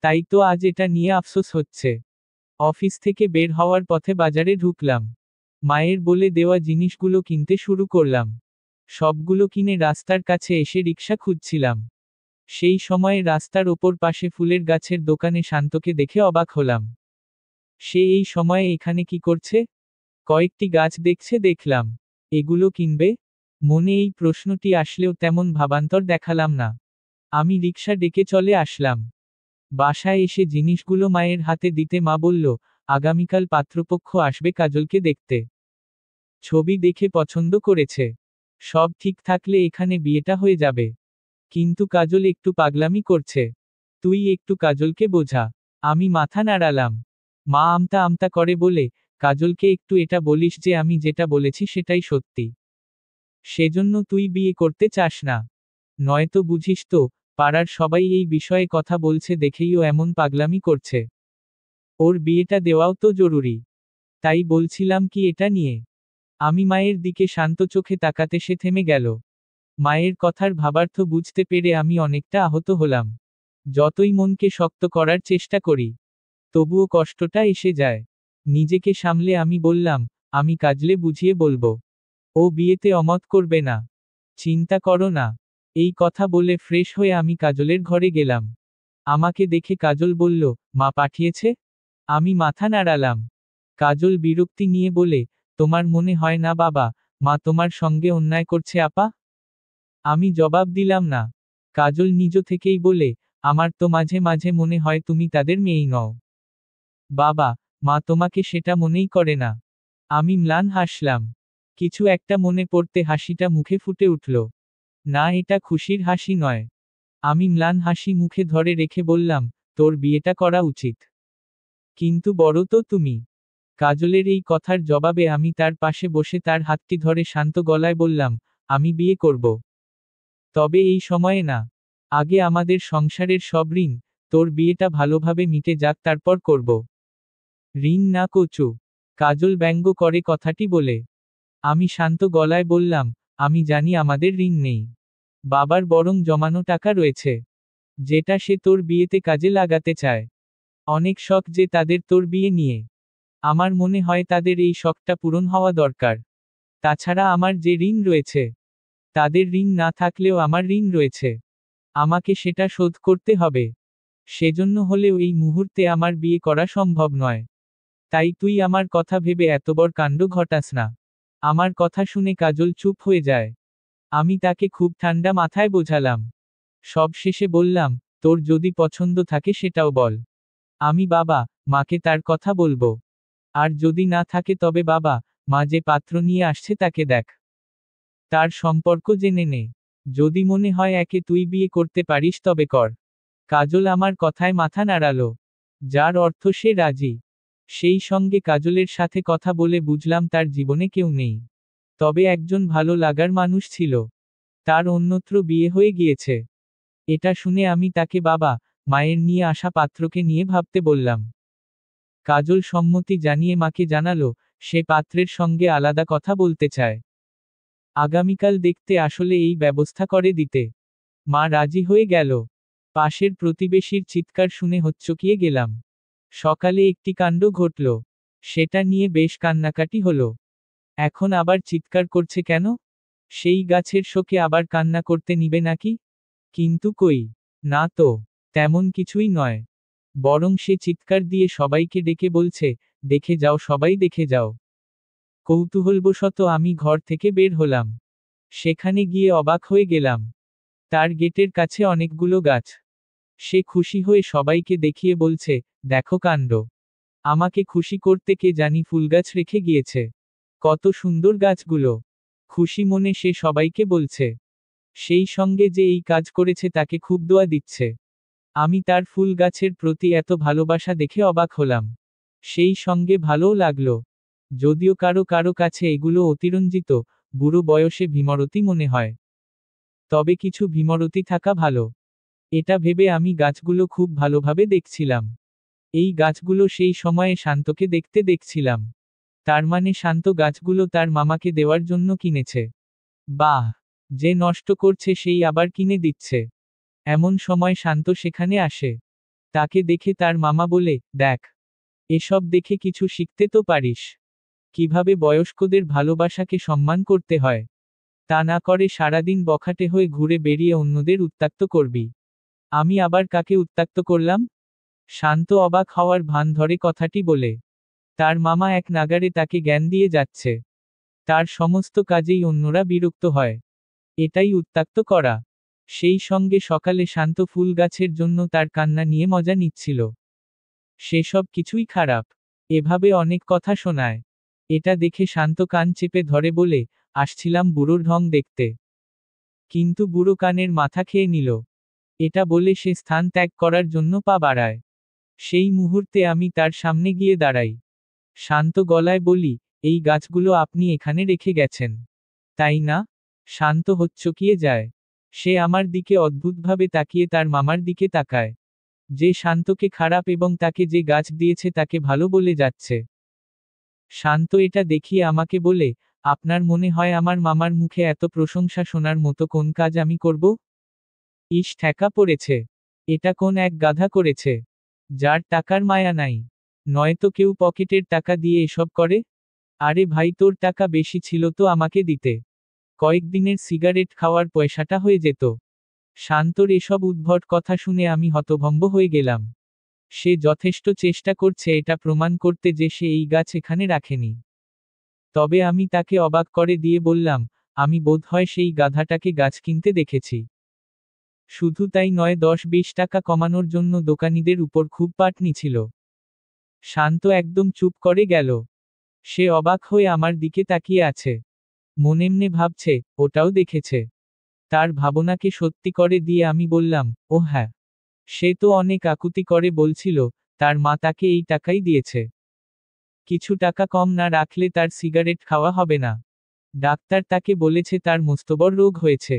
তাই তো আজ এটা নিয়ে আফসোস হচ্ছে। অফিস থেকে বের হওয়ার পথে বাজারে ঢুকলাম। মায়ের বলে দেওয়া জিনিসগুলো কিনতে শুরু করলাম। সবগুলো কিনে রাস্তার কাছে এসে রিক্সা খুঁজছিলাম। সেই সময়ে রাস্তার ওপর পাশে ফুলের গাছের দোকানে শান্তকে দেখে অবাক হলাম। সে এই সময়ে এখানে কি করছে? কয়েকটি গাছ দেখলাম। এগুলো কিনবে? মনে এই প্রশ্নটি আসলেও তেমন ভাবান্তর দেখালাম না। আমি রিক্সা ডেকে চলে আসলাম। বাসায় এসে জিনিসগুলো মায়ের হাতে দিতে মা বলল, আগামীকাল পাত্রপক্ষ আসবে কাজলকে দেখতে। ছবি দেখে পছন্দ করেছে। সব ঠিক থাকলে এখানে বিয়েটা হয়ে যাবে। কিন্তু কাজল একটু পাগলামি করছে। তুই একটু কাজলকে বোঝা। আমি মাথা নাড়ালাম। মা আমতা আমতা করে বলে, কাজলকে একটু এটা বলিস যে আমি যেটা বলেছি সেটাই সত্যি। সেজন্য তুই বিয়ে করতে চাস না। নয়তো বুঝিস তো, পাড়ার সবাই এই বিষয়ে কথা বলছে দেখেই ও এমন পাগলামি করছে। ওর বিয়েটা দেওয়াও তো জরুরি। তাই বলছিলাম কি এটা নিয়ে। আমি মায়ের দিকে শান্ত চোখে তাকাতে সে থেমে গেল। মায়ের কথার ভাবার্থ বুঝতে পেরে আমি অনেকটা আহত হলাম। যতই মনকে শক্ত করার চেষ্টা করি, তবুও কষ্টটা এসে যায়। নিজেকে সামলে আমি বললাম, আমি কাজলে বুঝিয়ে বলবো। ও বিয়েতে অমত করবে না। চিন্তা করো না। এই কথা বলে ফ্রেশ হয়ে আমি কাজলের ঘরে গেলাম। আমাকে দেখে কাজল বলল, মা পাঠিয়েছে? আমি মাথা নাড়ালাম। কাজল বিরক্তি নিয়ে বলে, তোমার মনে হয় না বাবা, মা তোমার সঙ্গে অন্যায় করছে আপা? আমি জবাব দিলাম না। কাজল নিজ থেকেই বলে, আমার তো মাঝে মাঝে মনে হয় তুমি তাদের মেয়েই নও। বাবা, মা তোমাকে সেটা মনেই করে না। আমি ম্লান হাসলাম। কিছু একটা মনে পড়তে হাসিটা মুখে ফুটে উঠল। না, এটা খুশির হাসি নয়। আমি ম্লান হাসি মুখে ধরে রেখে বললাম, তোর বিয়েটা করা উচিত। কিন্তু বড় তো তুমি। কাজলের এই কথার জবাবে আমি তার পাশে বসে তার হাতটি ধরে শান্ত গলায় বললাম, আমি বিয়ে করব। তবে এই সময়ে না। আগে আমাদের সংসারের সব ঋণ, তোর বিয়েটা ভালোভাবে মিটে যাক, তারপর করব। ঋণ না কচু। কাজল ব্যঙ্গ করে কথাটি বলে। আমি শান্ত গলায় বললাম, আমি জানি আমাদের ঋণ নেই। বাবার বরং জমানো টাকা রয়েছে, যেটা সে তোর বিয়েতে কাজে লাগাতে চায়। অনেক শখ যে তাদের তোর বিয়ে নিয়ে। আমার মনে হয় তাদের এই শখটা পূরণ হওয়া দরকার। তাছাড়া আমার যে ঋণ রয়েছে, তাদের ঋণ না থাকলেও আমার ঋণ রয়েছে। আমাকে সেটা শোধ করতে হবে। সেজন্য হলেও এই মুহূর্তে আমার বিয়ে করা সম্ভব নয়। তাই তুই আমার কথা ভেবে এত বড় কাণ্ড ঘটাস না। আমার কথা শুনে কাজল চুপ হয়ে যায়। আমি তাকে খুব ঠান্ডা মাথায় বোঝালাম। সব শেষে বললাম, তোর যদি পছন্দ থাকে সেটাও বল। আমি বাবা, মাকে তার কথা বলবো। আর যদি না থাকে তবে বাবা, মা যে পাত্র নিয়ে আসছে তাকে দেখ। তার সম্পর্ক জেনে নে। যদি মনে হয় একে তুই বিয়ে করতে পারিস তবে কর। কাজল আমার কথায় মাথা নাড়ালো, যার অর্থ সে রাজি। সেই সঙ্গে কাজলের সাথে কথা বলে বুঝলাম তার জীবনে কেউ নেই। তবে একজন ভালো লাগার মানুষ ছিল। তার অন্যত্র বিয়ে হয়ে গিয়েছে। এটা শুনে আমি তাকে বাবা, মায়ের নিয়ে আসা পাত্রকে নিয়ে ভাবতে বললাম। কাজল সম্মতি জানিয়ে মাকে জানালো, সে পাত্রের সঙ্গে আলাদা কথা বলতে চায়। আগামীকাল দেখতে আসলে এই ব্যবস্থা করে দিতে। মা রাজি হয়ে গেল। পাশের প্রতিবেশীর চিৎকার শুনে হচ্চকিয়ে গেলাম। সকালে একটি কাণ্ড ঘটল। সেটা নিয়ে বেশ কান্নাকাটি হলো। এখন আবার চিৎকার করছে কেন? সেই গাছের শোকে আবার কান্না করতে নিবে নাকি? কিন্তু কই, না তো, তেমন কিছুই নয়। বরং সে চিৎকার দিয়ে সবাইকে ডেকে বলছে, দেখে যাও, সবাই দেখে যাও। কৌতূহলবশত আমি ঘর থেকে বের হলাম। সেখানে গিয়ে অবাক হয়ে গেলাম। তার গেটের কাছে অনেকগুলো গাছ। সে খুশি হয়ে সবাইকে দেখিয়ে বলছে, দেখো কাণ্ড। আমাকে খুশি করতে কে জানি ফুলগাছ রেখে গিয়েছে। কত সুন্দর গাছগুলো। খুশি মনে সে সবাইকে বলছে। সেই সঙ্গে যে এই কাজ করেছে তাকে খুব দোয়া দিচ্ছে। আমি তার ফুল গাছের প্রতি এত ভালোবাসা দেখে অবাক হলাম। সেই সঙ্গে ভালোও লাগলো। যদিও কারো কারো কাছে এগুলো অতিরঞ্জিত, বুড়ো বয়সে ভীমরতি মনে হয়। তবে কিছু ভীমরতি থাকা ভালো। এটা ভেবে আমি গাছগুলো খুব ভালোভাবে দেখছিলাম। এই গাছগুলো সেই সময়ে শান্তকে দেখতে দেখছিলাম। তার মানে শান্ত গাছগুলো তার মামাকে দেওয়ার জন্য কিনেছে। বাহ! যে নষ্ট করছে সেই আবার কিনে দিচ্ছে। এমন সময় শান্ত সেখানে আসে। তাকে দেখে তার মামা বলে, দেখ, এসব দেখে কিছু শিখতে তো পারিস। কিভাবে বয়স্কদের ভালোবাসাকে সম্মান করতে হয়। তা না করে সারাদিন বখাটে হয়ে ঘুরে বেরিয়ে অন্যদের উত্ত্যক্ত করবি। আমি আবার কাকে উত্ত্যক্ত করলাম? শান্ত অবাক হওয়ার ভান ধরে কথাটি বলে। তার মামা এক নাগাড়ে তাকে জ্ঞান দিয়ে যাচ্ছে। তার সমস্ত কাজেই অন্যরা বিরক্ত হয়। এটাই উত্ত্যক্ত করা। সেই সঙ্গে সকালে শান্ত ফুল গাছের জন্য তার কান্না নিয়ে মজা নিচ্ছিল। সেসব কিছুই খারাপ। এভাবে অনেক কথা শোনায়। এটা দেখে শান্ত কান চেপে ধরে বলে, আসছিলাম বুড়োর ঢং দেখতে। কিন্তু বুড়ো কানের মাথা খেয়ে নিল। এটা বলে সে স্থান ত্যাগ করার জন্য পা বাড়ায়। সেই মুহূর্তে আমি তার সামনে গিয়ে দাঁড়াই। শান্ত গলায় বলি, এই গাছগুলো আপনি এখানে রেখে গেছেন, তাই না? শান্ত হচ্চকিয়ে যায়। সে আমার দিকে অদ্ভুতভাবে তাকিয়ে তার মামার দিকে তাকায়। যে শান্তকে খারাপ এবং তাকে যে গাছ দিয়েছে তাকে ভালো বলে যাচ্ছে। শান্ত এটা দেখিয়ে আমাকে বলে, আপনার মনে হয় আমার মামার মুখে এত প্রশংসা শোনার মতো কোন কাজ আমি করব? ইস, ঠেকা পড়েছে। এটা কোন এক গাধা করেছে, যার টাকার মায়া নাই। নয়তো কেউ পকেটের টাকা দিয়ে এসব করে? আরে ভাই, তোর টাকা বেশি ছিল তো আমাকে দিতে। কয়েকদিনের সিগারেট খাওয়ার পয়সাটা হয়ে যেত। শান্তর এসব উদ্ভট কথা শুনে আমি হতভম্ব হয়ে গেলাম। সে যথেষ্ট চেষ্টা করছে এটা প্রমাণ করতে যে সে এই গাছ এখানে রাখেনি। তবে আমি তাকে অবাক করে দিয়ে বললাম, আমি বোধহয় সেই গাধাটাকে গাছ কিনতে দেখেছি। শুধু তাই নয়, 10-20 টাকা কমানোর জন্য দোকানীদের উপর খুব পাটনি ছিল। শান্ত একদম চুপ করে গেল। সে অবাক হয়ে আমার দিকে তাকিয়ে আছে। মনেমনে ভাবছে, ওটাও দেখেছে। তার ভাবনাকে সত্যি করে দিয়ে আমি বললাম, ও হ্যাঁ, সে তো অনেক আকুতি করে বলছিল, তার মা তাকে এই টাকাই দিয়েছে। কিছু টাকা কম না রাখলে তার সিগারেট খাওয়া হবে না। ডাক্তার তাকে বলেছে তার মস্তবড় রোগ হয়েছে।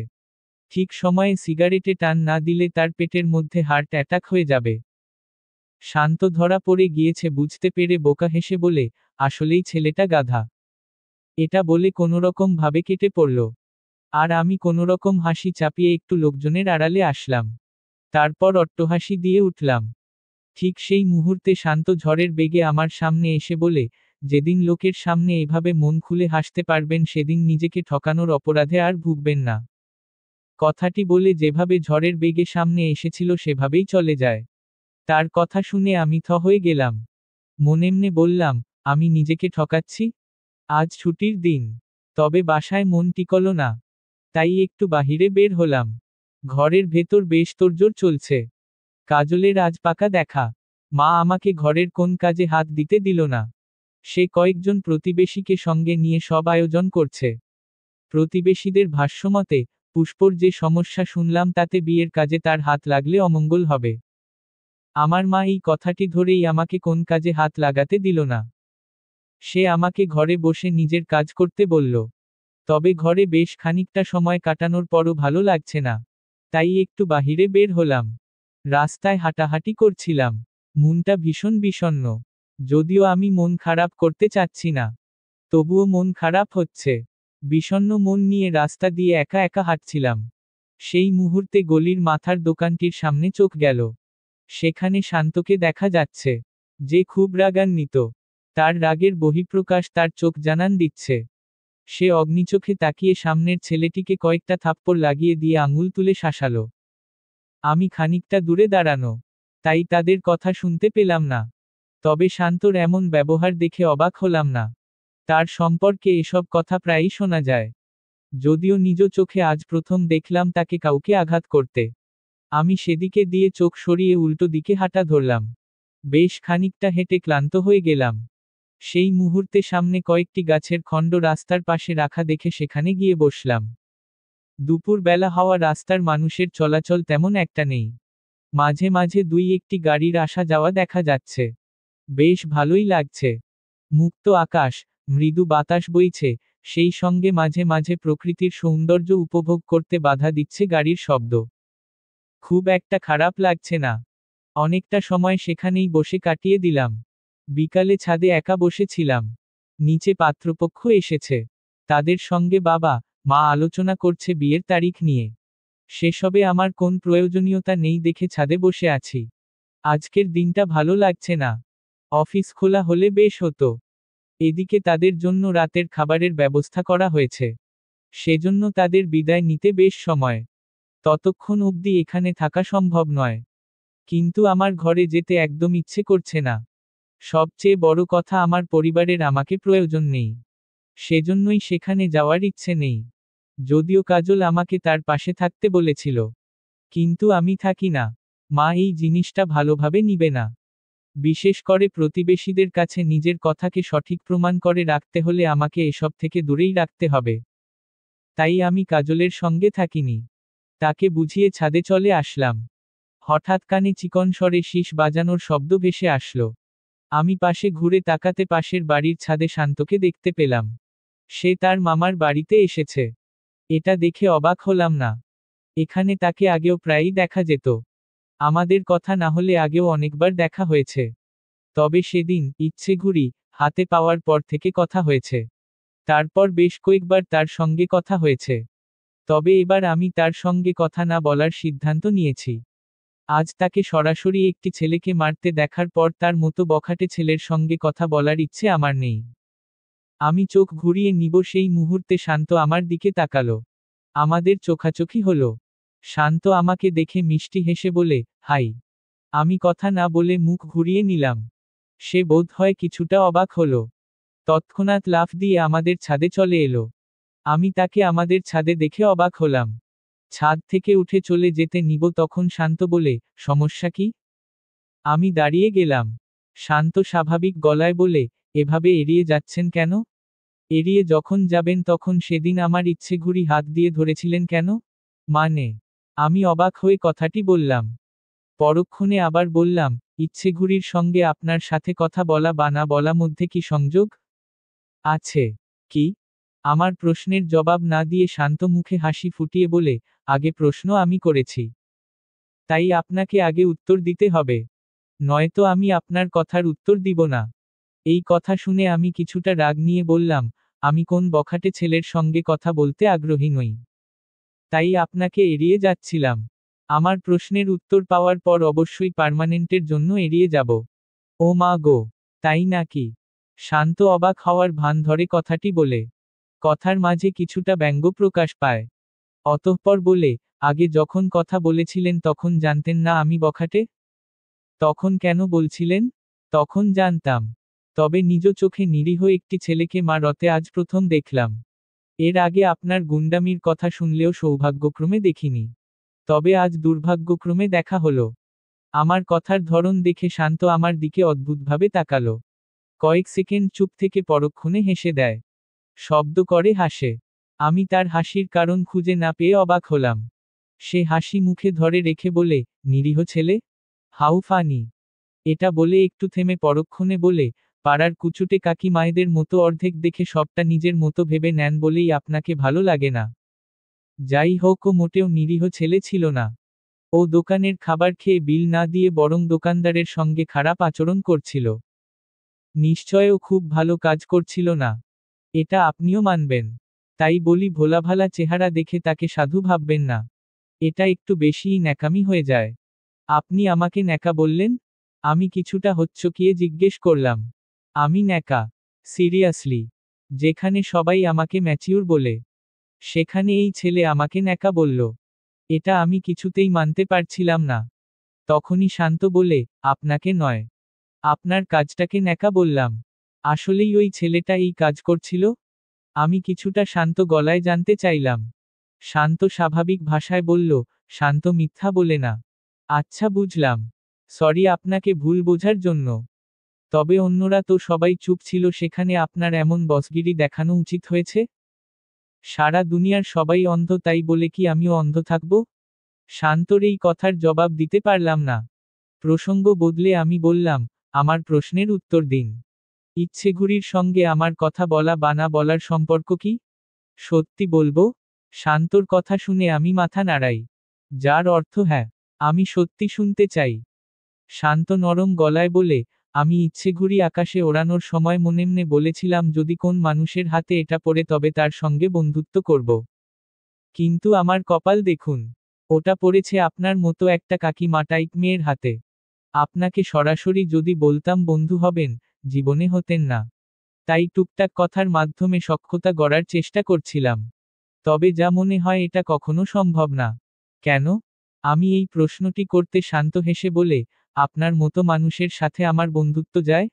ঠিক সময়ে সিগারেটে টান না দিলে তার পেটের মধ্যে হার্ট অ্যাটাক হয়ে যাবে। শান্ত ধরা পড়ে গিয়েছে বুঝতে পেরে বোকা হেসে বলে, আসলেই ছেলেটা গাধা। এটা বলে কোনোরকম ভাবে কেটে পড়ল। আর আমি কোনোরকম হাসি চাপিয়ে একটু লোকজনের আড়ালে আসলাম। তারপর অট্টহাসি দিয়ে উঠলাম। ঠিক সেই মুহূর্তে শান্ত ঝড়ের বেগে আমার সামনে এসে বলে, যেদিন লোকের সামনে এভাবে মন খুলে হাসতে পারবেন সেদিন নিজেকে ঠকানোর অপরাধে আর ভুগবেন না। কথাটি বলে যেভাবে ঝড়ের বেগে সামনে এসেছিল সেভাবেই চলে যায়। তার কথা শুনে আমি থ হয়ে গেলাম। মনেমনে বললাম, আমি নিজেকে ঠকাচ্ছি? আজ ছুটির দিন। তবে বাসায় মন টিকল না। তাই একটু বাহিরে বের হলাম। ঘরের ভেতর বেশ তোড়জোড় চলছে। কাজলের আজ পাকা দেখা। মা আমাকে ঘরের কোন কাজে হাত দিতে দিল না। সে কয়েকজন প্রতিবেশীকে সঙ্গে নিয়ে সব আয়োজন করছে। প্রতিবেশীদের ভাষ্যমতে, পুষ্পর যে সমস্যা শুনলাম তাতে বিয়ের কাজে তার হাত লাগলে অমঙ্গল হবে। আমার মা এই কথাটি ধরেই আমাকে কোন কাজে হাত লাগাতে দিল না। সে আমাকে ঘরে বসে নিজের কাজ করতে বলল। তবে ঘরে বেশ খানিকটা সময় কাটানোর পরও ভালো লাগছে না। তাই একটু বাহিরে বের হলাম। রাস্তায় হাঁটাহাঁটি করছিলাম। মনটা ভীষণ বিষণ্ণ। যদিও আমি মন খারাপ করতে চাচ্ছি না, তবুও মন খারাপ হচ্ছে। বিষণ্ণ মন নিয়ে রাস্তা দিয়ে একা একা হাঁটছিলাম। সেই মুহূর্তে গলির মাথার দোকানটির সামনে চোখ গেল। সেখানে শান্তকে দেখা যাচ্ছে, যে খুব রাগান্বিত। তার রাগের বহিঃপ্রকাশ তার চোখ জানান দিচ্ছে। সে অগ্নিচোখে তাকিয়ে সামনের ছেলেটিকে কয়েকটা থাপ্পড় লাগিয়ে দিয়ে আঙুল তুলে শাসালো। আমি খানিকটা দূরে দাঁড়ানো, তাই তাদের কথা শুনতে পেলাম না। তবে শান্তর এমন ব্যবহার দেখে অবাক হলাম না। তার সম্পর্কে এসব কথা প্রায়ই শোনা যায়। যদিও নিজ চোখে আজ প্রথম দেখলাম তাকে কাউকে আঘাত করতে। আমি সেদিকে দিয়ে চোখ সরিয়ে উল্টো দিকে হাঁটা ধরলাম। বেশ খানিকটা হেঁটে ক্লান্ত হয়ে গেলাম। সেই মুহূর্তে সামনে কয়েকটি গাছের খণ্ড রাস্তার পাশে রাখা দেখে সেখানে গিয়ে বসলাম। দুপুর বেলা হওয়া রাস্তার মানুষের চলাচল তেমন একটা নেই। মাঝে মাঝে দুই একটি গাড়ির আসা যাওয়া দেখা যাচ্ছে। বেশ ভালোই লাগছে। মুক্ত আকাশ, মৃদু বাতাস বইছে, সেই সঙ্গে মাঝে মাঝে প্রকৃতির সৌন্দর্য উপভোগ করতে বাধা দিচ্ছে গাড়ির শব্দ। খুব একটা খারাপ লাগছে না। অনেকটা সময় সেখানেই বসে কাটিয়ে দিলাম। বিকালে ছাদে একা বসেছিলাম। নিচে পাত্রপক্ষ এসেছে। তাদের সঙ্গে বাবা, মা আলোচনা করছে বিয়ের তারিখ নিয়ে। সেসবে আমার কোন প্রয়োজনীয়তা নেই দেখে ছাদে বসে আছি। আজকের দিনটা ভালো লাগছে না। অফিস খোলা হলে বেশ হতো। এদিকে তাদের জন্য রাতের খাবারের ব্যবস্থা করা হয়েছে। সেজন্য তাদের বিদায় নিতে বেশ সময়। ততক্ষণ অবধি এখানে থাকা সম্ভব নয়। কিন্তু আমার ঘরে যেতে একদম ইচ্ছে করছে না। সবচেয়ে বড় কথা, আমার পরিবারের আমাকে প্রয়োজন নেই। সেজন্যই সেখানে যাওয়ার ইচ্ছে নেই। যদিও কাজল আমাকে তার পাশে থাকতে বলেছিল। কিন্তু আমি থাকি না, মা এই জিনিসটা ভালোভাবে নিবে না। বিশেষ করে প্রতিবেশীদের কাছে নিজের কথাকে সঠিক প্রমাণ করে রাখতে হলে আমাকে এসব থেকে দূরেই রাখতে হবে। তাই আমি কাজলের সঙ্গে থাকিনি। তাকে বুঝিয়ে ছাদে চলে আসলাম। হঠাৎ কানে চিকন স্বরে শীষ বাজানোর শব্দ ভেসে আসলো। আমি পাশে ঘুরে তাকাতে পাশের বাড়ির ছাদে শান্তকে দেখতে পেলাম। সে তার মামার বাড়িতে এসেছে। এটা দেখে অবাক হলাম না। এখানে তাকে আগেও প্রায়ই দেখা যেত। আমাদের কথা না হলে আগেও অনেকবার দেখা হয়েছে। তবে সেদিন ইচ্ছেঘুড়ি হাতে পাওয়ার পর থেকে কথা হয়েছে। তারপর বেশ কয়েকবার তার সঙ্গে কথা হয়েছে। তবে এবার আমি তার সঙ্গে কথা না বলার সিদ্ধান্ত নিয়েছি। আজ তাকে সরাসরি একটি ছেলেকে মারতে দেখার পর তার মতো বখাটে ছেলের সঙ্গে কথা বলার ইচ্ছে আমার নেই। আমি চোখ ঘুরিয়ে নিব সেই মুহূর্তে শান্ত আমার দিকে তাকালো। আমাদের চোখাচোখি হলো। শান্ত আমাকে দেখে মিষ্টি হেসে বলে, হাই। আমি কথা না বলে মুখ ঘুরিয়ে নিলাম। সে বোধ হয় কিছুটা অবাক হলো। তৎক্ষণাৎ লাফ দিয়ে আমাদের ছাদে চলে এলো। আমি তাকে আমাদের ছাদে দেখে অবাক হলাম। ছাদ থেকে উঠে চলে যেতে নিব তখন শান্ত বলে, সমস্যা কি? আমি দাঁড়িয়ে গেলাম। শান্ত স্বাভাবিক গলায় বলে, এভাবে এড়িয়ে যাচ্ছেন কেন? এড়িয়ে যখন যাবেন তখন সেদিন আমার ইচ্ছে ঘুড়ি হাত দিয়ে ধরেছিলেন কেন? মানে? আমি অবাক হয়ে কথাটি বললাম। পরক্ষণে আবার বললাম, ইচ্ছে ঘুড়ির সঙ্গে আপনার সাথে কথা বলা বা না বলা মধ্যে কি সংযোগ আছে? কি? আমার প্রশ্নের জবাব না দিয়ে শান্ত মুখে হাসি ফুটিয়ে বলে, আগে প্রশ্ন আমি করেছি। তাই আপনাকে আগে উত্তর দিতে হবে। নয়তো আমি আপনার কথার উত্তর দিব না। এই কথা শুনে আমি কিছুটা রাগ নিয়ে বললাম, আমি কোন বখাটে ছেলের সঙ্গে কথা বলতে আগ্রহী নই। তাই আপনাকে এড়িয়ে যাচ্ছিলাম। আমার প্রশ্নের উত্তর পাওয়ার পর অবশ্যই পার্মানেন্টের জন্য এড়িয়ে যাব। ও মা গো! তাই নাকি? শান্ত অবাক হওয়ার ভান ধরে কথাটি বলে। কথার মাঝে কিছুটা ব্যঙ্গ প্রকাশ পায়। অতঃপর বলে, আগে যখন কথা বলেছিলেন তখন জানতেন না আমি বখাটে? তখন কেন বলছিলেন? তখন জানতাম। তবে নিজ চোখে নিরীহ একটি ছেলেকে মারতে আজ প্রথম দেখলাম। এর আগে আপনার গুন্ডামির কথা শুনলেও সৌভাগ্যক্রমে দেখিনি। তবে আজ দুর্ভাগ্যক্রমে দেখা হলো। আমার কথার ধরন দেখে শান্ত আমার দিকে অদ্ভুতভাবে তাকালো। কয়েক সেকেন্ড চুপ থেকে পরক্ষণে হেসে দেয়। শব্দ করে হাসে। আমি তার হাসির কারণ খুঁজে না পেয়ে অবাক হলাম। সে হাসি মুখে ধরে রেখে বলে, নিরীহ ছেলে? How funny. এটা বলে একটু থেমে পরক্ষণে বলে, পাড়ার কুচুটে কাকি মায়েদের মতো অর্ধেক দেখে সবটা নিজের মতো ভেবে নেন বলেই আপনাকে ভালো লাগে না। যাই হোক, ও মোটেও নিরীহ ছেলে ছিল না। ও দোকানের খাবার খেয়ে বিল না দিয়ে বরং দোকানদারের সঙ্গে খারাপ আচরণ করছিল। নিশ্চয় ও খুব ভালো কাজ করছিল না। এটা আপনিও মানবেন। তাই বলি ভোলাভালা চেহারা দেখে তাকে সাধু ভাববেন না। এটা একটু বেশিই ন্যাকামি হয়ে যায়। আপনি আমাকে ন্যাকা বললেন? আমি কিছুটা হচ্চকিয়ে জিজ্ঞেস করলাম। আমি ন্যাকা? সিরিয়াসলি? যেখানে সবাই আমাকে ম্যাচিউর বলে, সেখানে এই ছেলে আমাকে ন্যাকা বলল। এটা আমি কিছুতেই মানতে পারছিলাম না। তখনই শান্ত বলে, আপনাকে নয়, আপনার কাজটাকে ন্যাকা বললাম। আসলেই ওই ছেলেটা এই কাজ করছিল? আমি কিছুটা শান্ত গলায় জানতে চাইলাম। শান্ত স্বাভাবিক ভাষায় বলল, শান্ত মিথ্যা বলে না। আচ্ছা বুঝলাম। সরি আপনাকে ভুল বোঝার জন্য। তবে অন্যরা তো সবাই চুপ ছিল, সেখানে আপনার এমন বসগিরি দেখানো উচিত হয়েছে? সারা দুনিয়ার সবাই অন্ধ তাই বলে কি আমিও অন্ধ থাকব? শান্তর এই কথার জবাব দিতে পারলাম না। প্রসঙ্গ বদলে আমি বললাম, আমার প্রশ্নের উত্তর দিন। ইচ্ছেঘুড়ির সঙ্গে আমার কথা বলা বা না বলার সম্পর্ক কি? সত্যি বলবো? শান্তর কথা শুনে আমি মাথা নাড়াই। যার অর্থ হ্যাঁ, আমি সত্যি শুনতে চাই। শান্ত নরম গলায় বলে, আমি ইচ্ছেঘুড়ি আকাশে ওড়ানোর সময় মনেমনে বলেছিলাম যদি কোন মানুষের হাতে এটা পড়ে তবে তার সঙ্গে বন্ধুত্ব করব। কিন্তু আমার কপাল দেখুন। ওটা পড়েছে আপনার মতো একটা কাকিমা টাইপ মেয়ের হাতে। আপনাকে সরাসরি যদি বলতাম বন্ধু হবেন, জীবনে হতেন না। তাই টুকটাক কথার মাধ্যমে সখ্যতা গড়ার চেষ্টা করছিলাম। তবে যা মনে হয় এটা কখনো সম্ভব না। কেন? আমি এই প্রশ্নটি করতে শান্ত হেসে বলে, আপনার মতো মানুষের সাথে আমার বন্ধুত্ব যায়?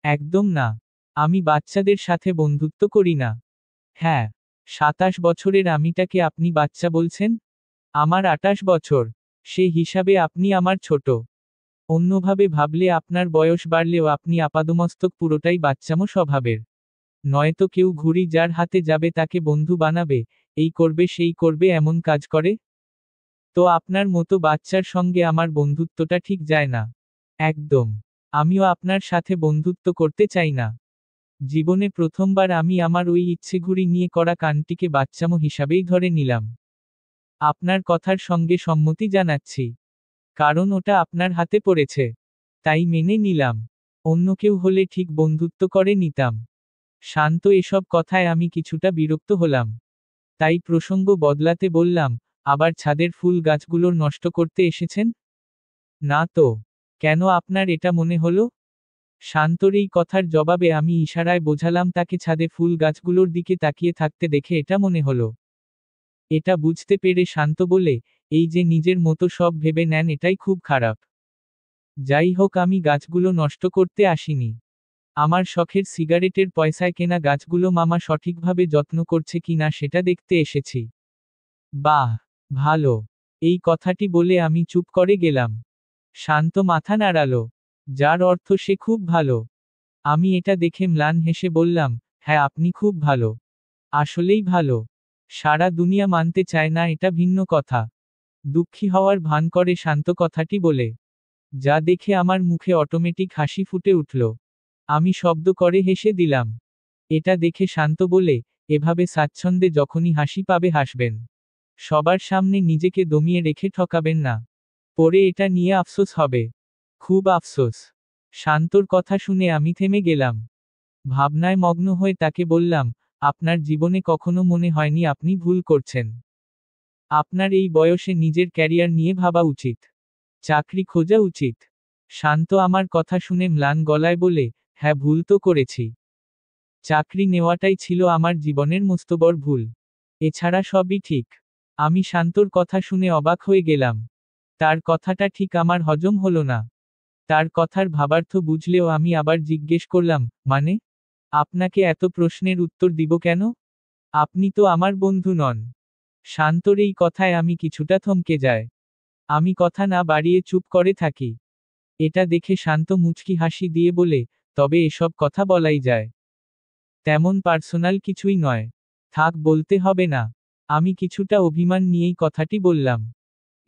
একদম না। আমি বাচ্চাদের সাথে বন্ধুত্ব করি না। হ্যাঁ। 27 বছরের আমিটাকে আপনি বাচ্চা বলছেন? আমার 28 বছর। সে হিসাবে আপনি আমার ছোট। অন্যভাবে ভাবলে আপনার বয়স বাড়লেও আপনি আপাদমস্তক পুরোটাই বাচ্চামো স্বভাবের। নয়তো কেউ ঘুড়ি যার হাতে যাবে তাকে বন্ধু বানাবে, এই করবে সেই করবে এমন কাজ করে? তো আপনার মতো বাচ্চার সঙ্গে আমার বন্ধুত্বটা ঠিক যায় না। একদম। আমিও আপনার সাথে বন্ধুত্ব করতে চাই না। জীবনে প্রথমবার আমি আমার ওই ইচ্ছেঘুড়ি নিয়ে করা কাণ্ডটিকে বাচ্চামো হিসাবেই ধরে নিলাম। আপনার কথার সঙ্গে সম্মতি জানাচ্ছি। কারণ ওটা আপনার হাতে পড়েছে। তাই মেনে নিলাম। অন্য কেউ হলে ঠিক বন্ধুত্ব করে নিতাম। শান্ত এসব কথায় আমি কিছুটা বিরক্ত হলাম। তাই প্রসঙ্গ বদলাতে বললাম, আবার ছাদের ফুল গাছগুলোর নষ্ট করতে এসেছেন? না তো। কেন আপনার এটা মনে হলো? শান্তর এই কথার জবাবে আমি ইশারায় বোঝালাম তাকে ছাদে ফুল গাছগুলোর দিকে তাকিয়ে থাকতে দেখে এটা মনে হলো। এটা বুঝতে পেরে শান্ত বলে, এই যে নিজের মতো সব ভেবে নেন এটাই খুব খারাপ। যাই হোক আমি গাছগুলো নষ্ট করতে আসিনি। আমার শখের সিগারেটের পয়সায় কেনা গাছগুলো মামা সঠিকভাবে যত্ন করছে কিনা সেটা দেখতে এসেছি। বাহ! ভালো। এই কথাটি বলে আমি চুপ করে গেলাম। শান্ত মাথা নাড়ালো। যার অর্থ সে খুব ভালো। আমি এটা দেখে ম্লান হেসে বললাম, হ্যাঁ আপনি খুব ভালো। আসলেই ভালো। সারা দুনিয়া মানতে চায় না এটা ভিন্ন কথা। দুঃখী হওয়ার ভান করে শান্ত কথাটি বলে। যা দেখে আমার মুখে অটোমেটিক হাসি ফুটে উঠল। আমি শব্দ করে হেসে দিলাম। এটা দেখে শান্ত বলে, এভাবে স্বাচ্ছন্দ্যে যখনই হাসি পাবে হাসবেন। সবার সামনে নিজেকে দমিয়ে রেখে ঠকাবেন না। পরে এটা নিয়ে আফসোস হবে। খুব আফসোস। শান্তর কথা শুনে আমি থেমে গেলাম। ভাবনায় মগ্ন হয়ে তাকে বললাম, আপনার জীবনে কখনো মনে হয়নি আপনি ভুল করছেন? আপনার এই বয়সে নিজের ক্যারিয়ার নিয়ে ভাবা উচিত। চাকরি খোঁজা উচিত। শান্ত আমার কথা শুনে ম্লান গলায় বলে, হ্যাঁ ভুল তো করেছি। চাকরি নেওয়াটাই ছিল আমার জীবনের মস্তবড় ভুল। এছাড়া সবই ঠিক। আমি শান্তর কথা শুনে অবাক হয়ে গেলাম। তার কথাটা ঠিক আমার হজম হলো না। তার কথার ভাবার্থ বুঝলেও আমি আবার জিজ্ঞেস করলাম, মানে? আপনাকে এত প্রশ্নের উত্তর দিব কেন? আপনি তো আমার বন্ধু নন। শান্তর এই কথায় আমি কিছুটা থমকে যায়। আমি কথা না বাড়িয়ে চুপ করে থাকি। এটা দেখে শান্ত মুচকি হাসি দিয়ে বলে, তবে এসব কথা বলাই যায়। তেমন পার্সোনাল কিছুই নয়। থাক বলতে হবে না। আমি কিছুটা অভিমান নিয়েই কথাটি বললাম।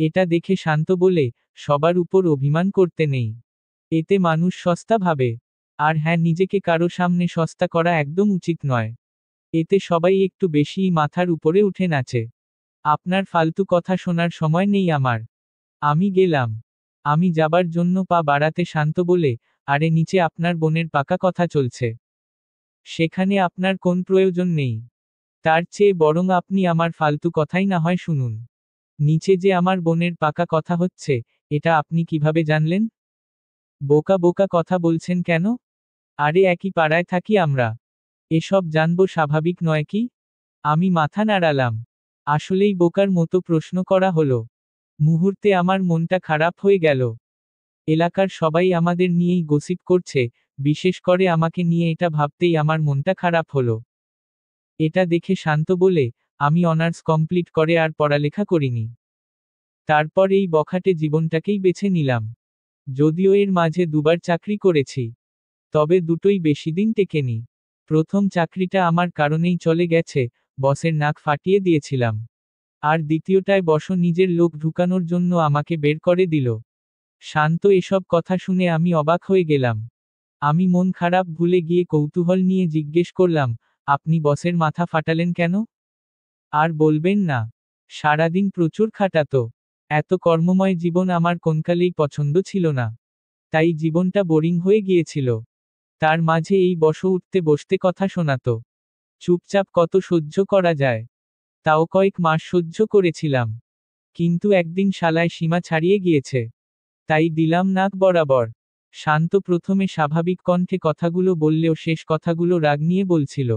এটা দেখে শান্ত বলে, সবার উপর অভিমান করতে নেই। এতে মানুষ সস্তা ভাবে। আর হ্যাঁ নিজেকে কারো সামনে সস্তা করা একদম উচিত নয়। এতে সবাই একটু বেশিই মাথার উপরে উঠে নাচে। আপনার ফালতু কথা শোনার সময় নেই আমার। আমি গেলাম। আমি যাবার জন্য পা বাড়াতে শান্ত বলে, আরে নিচে আপনার বোনের পাকা কথা চলছে। সেখানে আপনার কোন প্রয়োজন নেই। তার চেয়ে বরং আপনি আমার ফালতু কথাই না হয় শুনুন। নিচে যে আমার বোনের পাকা কথা হচ্ছে, এটা আপনি কিভাবে জানলেন? বোকা বোকা কথা বলছেন কেন? আরে একই পাড়ায় থাকি আমরা। এসব জানবো স্বাভাবিক নয় কি? আমি মাথা নাড়ালাম। আসলেই বোকার মতো প্রশ্ন করা হলো। মুহূর্তে আমার মনটা খারাপ হয়ে গেল। এলাকার সবাই আমাদের নিয়েই গসিপ করছে, বিশেষ করে আমাকে নিয়ে এটা ভাবতেই আমার মনটা খারাপ হলো। এটা দেখে শান্ত বলে, আমি অনার্স কমপ্লিট করে আর পড়ালেখা করিনি। তারপর এই বখাটে জীবনটাকেই বেছে নিলাম। যদিও এর মাঝে দুবার চাকরি করেছি। তবে দুটোই বেশিদিন টেকেনি। প্রথম চাকরিটা আমার কারণেই চলে গেছে, বসের নাক ফাটিয়ে দিয়েছিলাম। আর দ্বিতীয়টায় বস নিজের লোক ঢুকানোর জন্য আমাকে বের করে দিল। শান্ত এসব কথা শুনে আমি অবাক হয়ে গেলাম। আমি মন খারাপ ভুলে গিয়ে কৌতূহল নিয়ে জিজ্ঞেস করলাম, আপনি বসের মাথা ফাটালেন কেন? আর বলবেন না। সারাদিন প্রচুর খাটাতো। এত কর্মময় জীবন আমার কোনকালেই পছন্দ ছিল না। তাই জীবনটা বোরিং হয়ে গিয়েছিল। তার মাঝে এই বস উঠতে বসতে কথা শোনাতো। চুপচাপ কত সহ্য করা যায়। তাও কয়েক মাস সহ্য করেছিলাম। কিন্তু একদিন শালায় সীমা ছাড়িয়ে গিয়েছে। তাই দিলাম নাক বরাবর। শান্ত প্রথমে স্বাভাবিক কণ্ঠে কথাগুলো বললেও শেষ কথাগুলো রাগ নিয়ে বলছিল।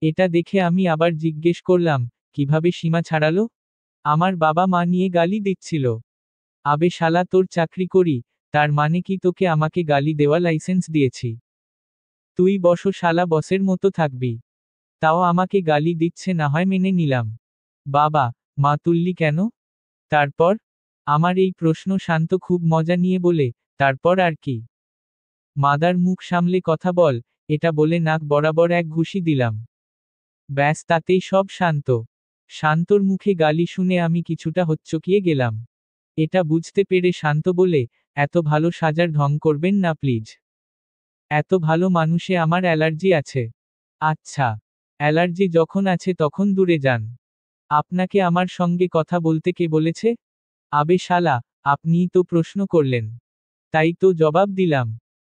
এটা দেখে আমি আবার জিজ্ঞেস করলাম, কিভাবে সীমা ছাড়ালো? আমার বাবা মা নিয়ে গালি দিচ্ছিল। আবে শালা তোর চাকরি করি, তার মানে কি তোকে আমাকে গালি দেওয়া লাইসেন্স দিয়েছি? তুই বসো শালা বসের মতো থাকবি। তাও আমাকে গালি দিচ্ছে না হয় মেনে নিলাম। বাবা, মা তুললি কেন? তারপর? আমার এই প্রশ্ন শান্ত খুব মজা নিয়ে বলে, তারপর আর কি? মাদার মুখ সামলে কথা বল, এটা বলে নাক বরাবর এক ঘুষি দিলাম। ব্যাস তাতেই সব শান্ত। শান্তর মুখে গালি শুনে আমি কিছুটা হচ্চকিয়ে গেলাম। এটা বুঝতে পেরে শান্ত বলে, এত ভালো সাজার ঢং করবেন না প্লিজ। এত ভালো মানুষে আমার অ্যালার্জি আছে। আচ্ছা। অ্যালার্জি যখন আছে তখন দূরে যান। আপনাকে আমার সঙ্গে কথা বলতে কে বলেছে? আবে শালা, আপনিই তো প্রশ্ন করলেন। তাই তো জবাব দিলাম।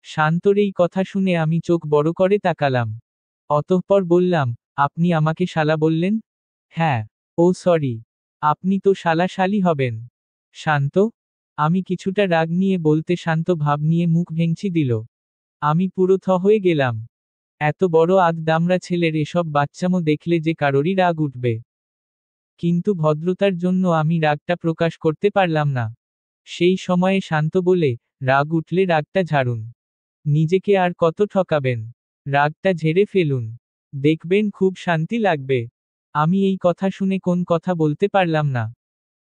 শান্তর এই কথা শুনে আমি চোখ বড় করে তাকালাম। অতঃপর বললাম, আপনি আমাকে শালা বললেন? হ্যাঁ। ও সরি। আপনি তো শালা শালি হবেন। শান্ত? আমি কিছুটা রাগ নিয়ে বলতে শান্ত ভাব নিয়ে মুখ ভেঙচি দিল। আমি পুরো থ হয়ে গেলাম। এত বড় আধদামড়া ছেলের এসব বাচ্চামো দেখলে যে কারোরই রাগ উঠবে। কিন্তু ভদ্রতার জন্য আমি রাগটা প্রকাশ করতে পারলাম না। সেই সময়ে শান্ত বলে, রাগ উঠলে রাগটা ঝাড়ুন। নিজেকে আর কত ঠকাবেন? রাগটা ঝেড়ে ফেলুন। দেখবেন খুব শান্তি লাগবে। আমি এই কথা শুনে কোন কথা বলতে পারলাম না।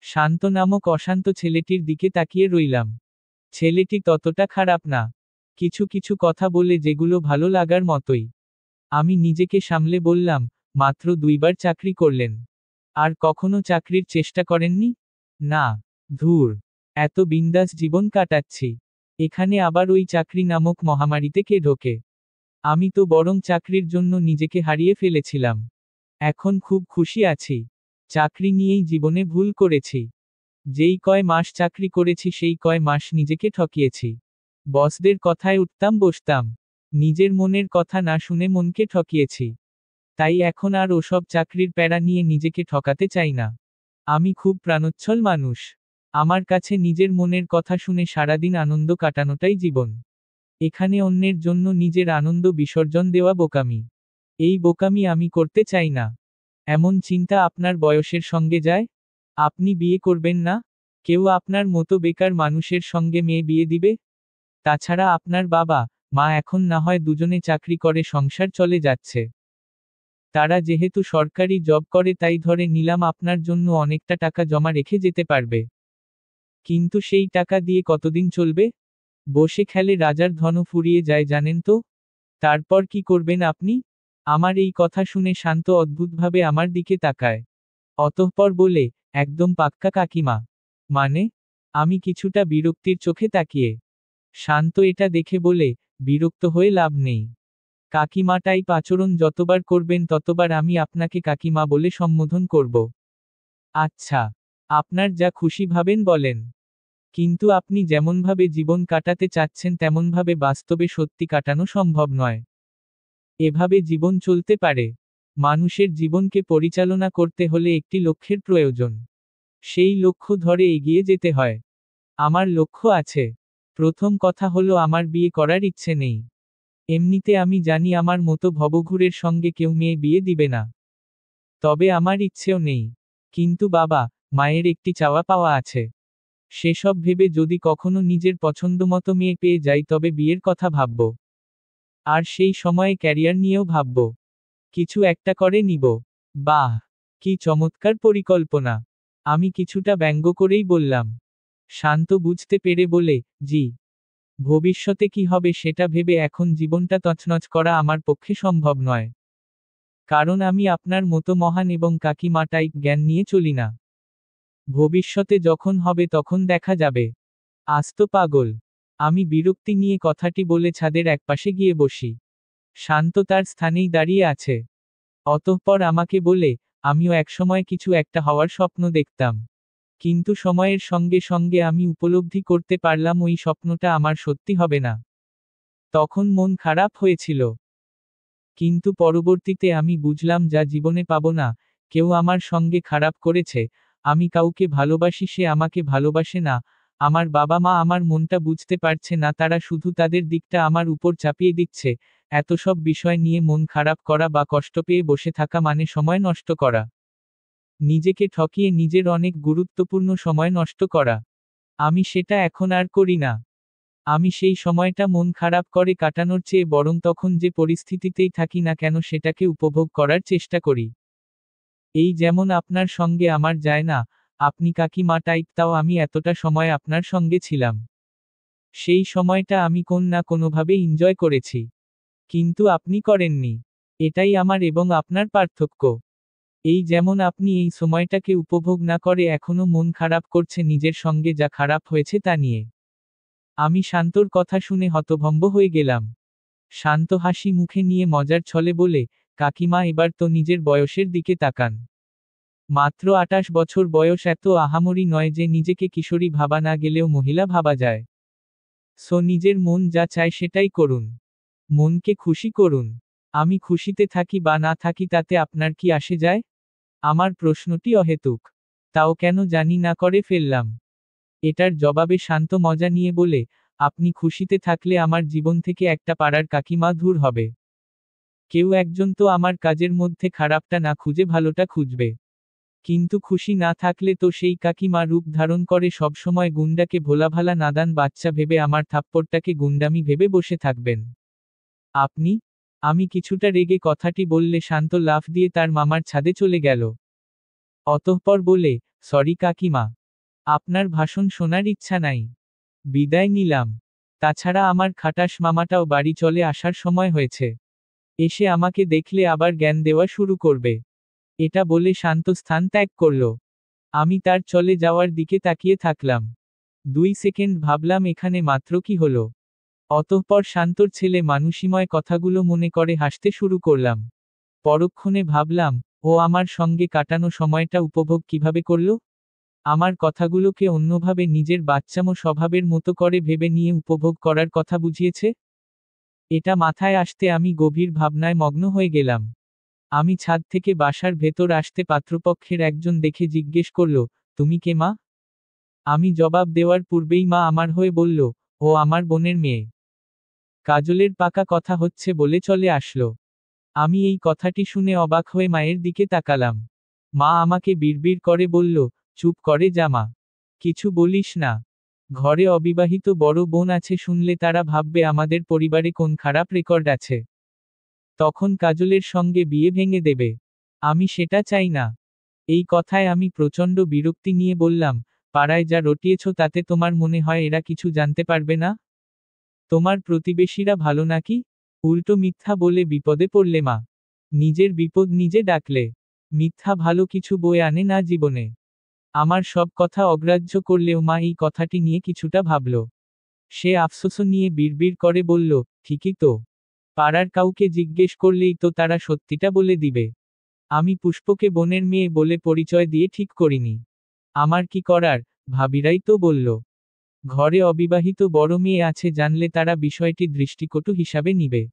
শান্ত নামক অশান্ত ছেলেটির দিকে তাকিয়ে রইলাম। ছেলেটি ততটা খারাপ না। কিছু কিছু কথা বলে যেগুলো ভালো লাগার মতোই। আমি নিজেকে সামলে বললাম, মাত্র 2বার চাকরি করলেন। আর কখনো চাকরির চেষ্টা করেননি? না। ধুর। এত বিন্দাস জীবন কাটাচ্ছি। এখানে আবার ওই চাকরি নামক মহামারীতে কে ঢোকে? আমি তো বরং চাকরির জন্য নিজেকে হারিয়ে ফেলেছিলাম। এখন খুব খুশি আছি। চাকরি নিয়েই জীবনে ভুল করেছি। যেই কয় মাস চাকরি করেছি সেই কয় মাস নিজেকে ঠকিয়েছি। বসদের কথায় উঠতাম বসতাম। নিজের মনের কথা না শুনে মনকে ঠকিয়েছি। তাই এখন আর ওসব চাকরির প্যারা নিয়ে নিজেকে ঠকাতে চাই না। আমি খুব প্রাণোচ্ছল মানুষ। আমার কাছে নিজের মনের কথা শুনে সারাদিন আনন্দ কাটানোটাই জীবন। এখানে অন্যের জন্য নিজের আনন্দ বিসর্জন দেওয়া বোকামি। এই বোকামি আমি করতে চাই না। এমন চিন্তা আপনার বয়সের সঙ্গে যায়? আপনি বিয়ে করবেন না? কেউ আপনার মতো বেকার মানুষের সঙ্গে মেয়ে বিয়ে দিবে? তাছাড়া আপনার বাবা, মা এখন না হয় দুজনে চাকরি করে সংসার চলে যাচ্ছে। তারা যেহেতু সরকারি জব করে তাই ধরে নিলাম আপনার জন্য অনেকটা টাকা জমা রেখে যেতে পারবে। কিন্তু সেই টাকা দিয়ে কতদিন চলবে? বসে খেলে রাজার ধনও ফুরিয়ে যায় জানেন তো? তারপর কি করবেন আপনি? আমার এই কথা শুনে শান্ত অদ্ভুতভাবে আমার দিকে তাকায়। অতঃপর বলে, একদম পাক্কা কাকিমা। মানে? আমি কিছুটা বিরক্তির চোখে তাকিয়ে। শান্ত এটা দেখে বলে, বিরক্ত হয়ে লাভ নেই। কাকিমা টাইপ আচরণ যতবার করবেন ততবার আমি আপনাকে কাকিমা বলে সম্বোধন করব। আচ্ছা। আপনার যা খুশি ভাবেন বলেন। কিন্তু আপনি যেমনভাবে জীবন কাটাতে চাচ্ছেন তেমনভাবে বাস্তবে সত্যি কাটানো সম্ভব নয়। এভাবে জীবন চলতে পারে? মানুষের জীবনকে পরিচালনা করতে হলে একটি লক্ষ্যের প্রয়োজন। সেই লক্ষ্য ধরে এগিয়ে যেতে হয়। আমার লক্ষ্য আছে। প্রথম কথা হলো আমার বিয়ে করার ইচ্ছে নেই। এমনিতে আমি জানি আমার মতো ভবঘুরের সঙ্গে কেউ মেয়ে বিয়ে দিবে না। তবে আমার ইচ্ছেও নেই। কিন্তু বাবা, মায়ের একটি চাওয়া পাওয়া আছে। সেসব ভেবে যদি কখনো নিজের পছন্দমতো মেয়ে পেয়ে যাই তবে বিয়ের কথা ভাবব। আর সেই সময়ে ক্যারিয়ার নিয়েও ভাবব। কিছু একটা করে নিব। বাহ! কি চমৎকার পরিকল্পনা! আমি কিছুটা ব্যঙ্গ করেই বললাম। শান্ত বুঝতে পেরে বলে, জি। ভবিষ্যতে কি হবে সেটা ভেবে এখন জীবনটা তছনছ করা আমার পক্ষে সম্ভব নয়। কারণ আমি আপনার মতো মহান এবং কাকিমা টাইপ জ্ঞান নিয়ে চলি না। ভবিষ্যতে যখন হবে তখন দেখা যাবে। আস্ত পাগল। আমি বিরক্তি নিয়ে কথাটি বলে ছাদের একপাশে গিয়ে বসি। শান্ত তার স্থানেই দাঁড়িয়ে আছে। অতঃপর আমাকে বলে, আমিও একসময় কিছু একটা হওয়ার স্বপ্ন দেখতাম। কিন্তু সময়ের সঙ্গে সঙ্গে আমি উপলব্ধি করতে পারলাম ওই স্বপ্নটা আমার সত্যি হবে না। তখন মন খারাপ হয়েছিল। কিন্তু পরবর্তীতে আমি বুঝলাম যা জীবনে পাবো না, কেউ আমার সঙ্গে খারাপ করেছে, আমি কাউকে ভালোবাসি সে আমাকে ভালোবাসে না, আমার বাবা মা আমার মনটা বুঝতে পারছে না তারা শুধু তাদের দিকটা আমার উপর চাপিয়ে দিচ্ছে, এত সব বিষয় নিয়ে মন খারাপ করা বা কষ্ট পেয়ে বসে থাকা মানে সময় নষ্ট করা। নিজেকে ঠকিয়ে নিজের অনেক গুরুত্বপূর্ণ সময় নষ্ট করা। আমি সেটা এখন আর করি না। আমি সেই সময়টা মন খারাপ করে কাটানোর চেয়ে বরং তখন যে পরিস্থিতিতেই থাকি না কেন সেটাকে উপভোগ করার চেষ্টা করি। এই যেমন আপনার সঙ্গে আমার যায় না, আপনি কাকিমা টাইপ তাও আমি এতটা সময় আপনার সঙ্গে ছিলাম। সেই সময়টা আমি কোন না কোনোভাবে এনজয় করেছি। কিন্তু আপনি করেননি। এটাই আমার এবং আপনার পার্থক্য। এই যেমন আপনি এই সময়টাকে উপভোগ না করে এখনো মন খারাপ করছে নিজের সঙ্গে যা খারাপ হয়েছে তা নিয়ে। আমি শান্তর কথা শুনে হতভম্ব হয়ে গেলাম। শান্ত হাসি মুখে নিয়ে মজার ছলে বলে, কাকিমা এবার তো নিজের বয়সের দিকে তাকান। মাত্র 28 বছর বয়স এত আহামরি নয় যে নিজেকে কিশোরী ভাবা না গেলেও মহিলা ভাবা যায়। সো নিজের মন যা চায় সেটাই করুন। মনকে খুশি করুন। আমি খুশিতে থাকি বা না থাকি তাতে আপনার কি আসে যায়? আমার প্রশ্নটি অহেতুক। তাও কেন জানি না করে ফেললাম। এটার জবাবে শান্ত মজা নিয়ে বলে, আপনি খুশিতে থাকলে আমার জীবন থেকে একটা পাড়ার কাকিমা দূর হবে। কেউ একজন তো আমার কাজের মধ্যে খারাপটা না খুঁজে ভালোটা খুঁজবে। কিন্তু খুশি না থাকলে তো সেই কাকিমা রূপ ধারণ করে সবসময় গুন্ডাকে ভোলাভালা নাদান বাচ্চা ভেবে আমার থাপ্পড়টাকে গুন্ডামি ভেবে বসে থাকবেন। আপনি? আমি কিছুটা রেগে কথাটি বললে শান্ত লাফ দিয়ে তার মামার ছাদে চলে গেল। অতঃপর বলে, সরি কাকিমা। আপনার ভাষণ শোনার ইচ্ছা নাই। বিদায় নিলাম। তাছাড়া আমার খাটাস মামাটাও বাড়ি চলে আসার সময় হয়েছে। এসে আমাকে দেখলে আবার জ্ঞান দেওয়া শুরু করবে। এটা বলে শান্ত স্থান ত্যাগ করল। আমি তার চলে যাওয়ার দিকে তাকিয়ে থাকলাম। 2 সেকেন্ড ভাবলাম এখানে মাত্র কি হলো। অতঃপর শান্তর ছেলে মানুষিময় কথাগুলো মনে করে হাসতে শুরু করলাম। পরক্ষণে ভাবলাম, ও আমার সঙ্গে কাটানো সময়টা উপভোগ কিভাবে করল? আমার কথাগুলোকে অন্যভাবে নিজের বাচ্চামো স্বভাবের মতো করে ভেবে নিয়ে উপভোগ করার কথা বুঝিয়েছে। এটা মাথায় আসতে আমি গভীর ভাবনায় মগ্ন হয়ে গেলাম। আমি ছাদ থেকে বাসার ভেতর আসতে পাত্রপক্ষের একজন দেখে জিজ্ঞেস করল, তুমি কে মা? আমি জবাব দেওয়ার পূর্বেই মা আমার হয়ে বলল, ও আমার বোনের মেয়ে। কাজলের পাকা কথা হচ্ছে বলে চলে আসলো। আমি এই কথাটি শুনে অবাক হয়ে মায়ের দিকে তাকালাম। মা আমাকে বিড়বিড় করে বলল, চুপ করে জামা। কিছু বলিস না। ঘরে অবিবাহিত বড় বোন আছে শুনলে তারা ভাববে আমাদের পরিবারে কোন খারাপ রেকর্ড আছে। তখন কাজলের সঙ্গে বিয়ে ভেঙে দেবে। আমি সেটা চাই না। এই কথায় আমি প্রচণ্ড বিরক্তি নিয়ে বললাম, পাড়ায় যা রটিয়েছ তাতে তোমার মনে হয় এরা কিছু জানতে পারবে না? তোমার প্রতিবেশীরা ভালো নাকি? উল্টো মিথ্যা বলে বিপদে পড়লে মা। নিজের বিপদ নিজে ডাকলে। মিথ্যা ভালো কিছু বয়ে আনে না জীবনে। আমার সব কথা অগ্রাহ্য করলেও মা এই কথাটি নিয়ে কিছুটা ভাবল। সে আফসোস নিয়ে বিড়বিড় করে বলল, ঠিকই তো। পাড়ার কাউকে জিজ্ঞেস করলেই তো তারা সত্যিটা বলে দিবে। আমি পুষ্পকে বোনের মেয়ে বলে পরিচয় দিয়ে ঠিক করিনি। আমার কি করার, ভাবিরাই তো বলল। ঘরে অবিবাহিত বড় মেয়ে আছে জানলে তারা বিষয়টি দৃষ্টিকটু হিসাবে নিবে।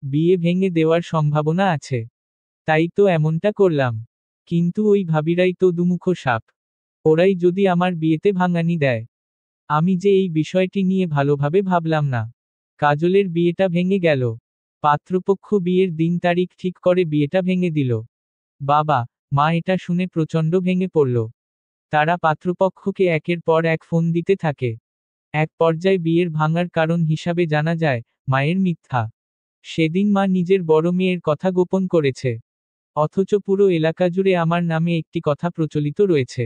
বিয়ে ভেঙে দেওয়ার সম্ভাবনা আছে। তাই তো এমনটা করলাম। কিন্তু ওই ভাবিরাই তো দুমুখো সাপ। ওরাই যদি আমার বিয়েতে ভাঙানি দেয়। আমি যে এই বিষয়টি নিয়ে ভালোভাবে ভাবলাম না। কাজলের বিয়েটা ভেঙে গেল। পাত্রপক্ষ বিয়ের দিন তারিখ ঠিক করে বিয়েটা ভেঙে দিল। বাবা, মা এটা শুনে প্রচণ্ড ভেঙে পড়ল। তারা পাত্রপক্ষকে একের পর এক ফোন দিতে থাকে। এক পর্যায়ে বিয়ের ভাঙার কারণ হিসাবে জানা যায়, মায়ের মিথ্যা। সেদিন মা নিজের বড় মেয়ের কথা গোপন করেছে। অথচ পুরো এলাকা জুড়ে আমার নামে একটি কথা প্রচলিত রয়েছে।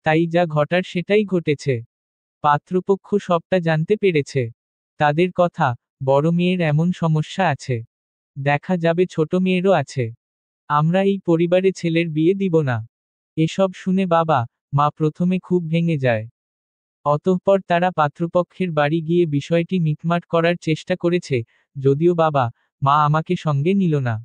তাই যা ঘটার সেটাই ঘটেছে। পাত্রপক্ষ সবটা জানতে পেরেছে। তাদের কথা, বড় মেয়ের এমন সমস্যা আছে। দেখা যাবে ছোট মেয়েরও আছে। আমরা এই পরিবারে ছেলের বিয়ে দিব না। এসব শুনে বাবা, মা প্রথমে খুব ভেঙে যায়। অতঃপর তারা পাত্রপক্ষের বাড়ি গিয়ে বিষয়টি মিটমাট করার চেষ্টা করেছে, যদিও বাবা, মা আমাকে সঙ্গে নিল না।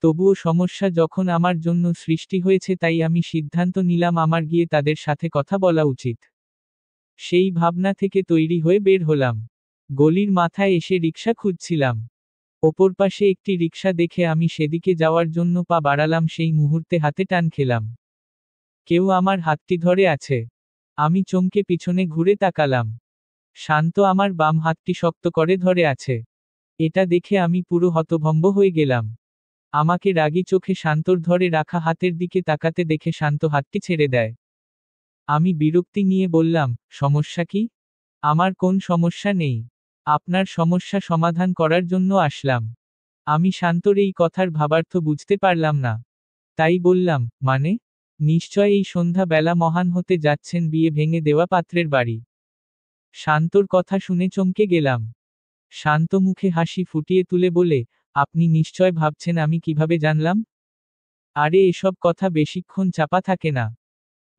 তবুও সমস্যা যখন আমার জন্য সৃষ্টি হয়েছে তাই আমি সিদ্ধান্ত নিলাম আমার গিয়ে তাদের সাথে কথা বলা উচিত। সেই ভাবনা থেকে তৈরি হয়ে বের হলাম। গলির মাথায় এসে রিকশা খুঁজছিলাম। অপর পাশে একটি রিকশা দেখে আমি সেদিকে যাওয়ার জন্য পা বাড়ালাম সেই মুহূর্তে হাতে টান খেলাম। কেউ আমার হাতটি ধরে আছে। আমি চমকে পিছনে ঘুরে তাকালাম। শান্ত আমার বাম হাতটি শক্ত করে ধরে আছে। এটা দেখে আমি পুরো হতভম্ব হয়ে গেলাম। আমাকে রাগী চোখে শান্তর ধরে রাখা হাতের দিকে তাকাতে দেখে শান্ত হাতটি ছেড়ে দেয়। আমি বিরক্তি নিয়ে বললাম, সমস্যা কি? আমার কোন সমস্যা নেই। আপনার সমস্যা সমাধান করার জন্য আসলাম। আমি শান্তর এই কথার ভাবার্থ বুঝতে পারলাম না। তাই বললাম, মানে? নিশ্চয় এই সন্ধ্যা বেলা মহান হতে যাচ্ছেন বিয়ে ভেঙে দেওয়া পাত্রের বাড়ি। শান্তর কথা শুনে চমকে গেলাম। শান্ত মুখে হাসি ফুটিয়ে তুলে বলে, আপনি নিশ্চয় ভাবছেন আমি কিভাবে জানলাম? আরে এসব কথা বেশিক্ষণ চাপা থাকে না।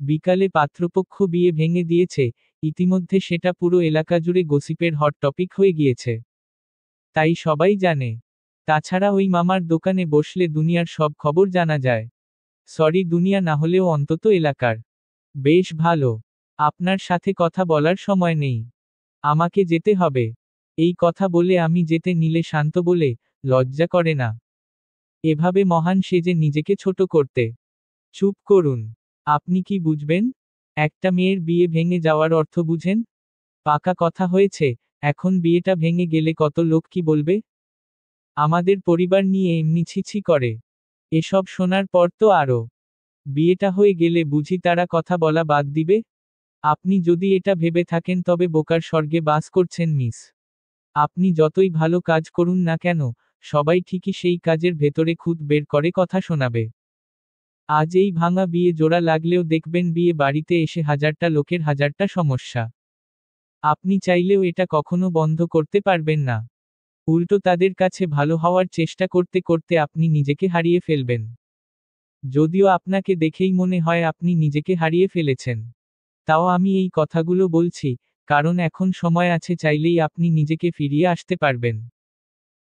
বিকালে পাত্রপক্ষ বিয়ে ভেঙে দিয়েছে, ইতিমধ্যে সেটা পুরো এলাকা জুড়ে গসিপের হট টপিক হয়ে গিয়েছে। তাই সবাই জানে। তাছাড়া ওই মামার দোকানে বসলে দুনিয়ার সব খবর জানা যায়। সরি দুনিয়া না হলেও অন্তত এলাকার। বেশ ভালো। আপনার সাথে কথা বলার সময় নেই। আমাকে যেতে হবে। এই কথা বলে আমি যেতে নিলে শান্ত বলে, লজ্জা করে না এভাবে মহান সেজে নিজেকে ছোট করতে? চুপ করুন। আপনি কি বুঝবেন? একটা মেয়ের বিয়ে ভেঙে যাওয়ার অর্থ বুঝেন? পাকা কথা হয়েছে, এখন বিয়েটা ভেঙে গেলে কত লোক কি বলবে? আমাদের পরিবার নিয়ে এমনি ছিছি করে। এসব শোনার পর তো আরো। বিয়েটা হয়ে গেলে বুঝি তারা কথা বলা বাদ দিবে? আপনি যদি এটা ভেবে থাকেন তবে বোকার স্বর্গে বাস করছেন মিস। আপনি যতই ভালো কাজ করুন না কেন, সবাই ঠিকই সেই কাজের ভেতরে খুঁত বের করে কথা শোনাবে। আজ এই ভাঙা বিয়ে জোড়া লাগলেও দেখবেন বিয়ে বাড়িতে এসে হাজারটা লোকের হাজারটা সমস্যা। আপনি চাইলেও এটা কখনো বন্ধ করতে পারবেন না। উল্টো তাদের কাছে ভালো হওয়ার চেষ্টা করতে করতে আপনি নিজেকে হারিয়ে ফেলবেন। যদিও আপনাকে দেখেই মনে হয় আপনি নিজেকে হারিয়ে ফেলেছেন। তাও আমি এই কথাগুলো বলছি, কারণ এখন সময় আছে, চাইলেই আপনি নিজেকে ফিরিয়ে আসতে পারবেন।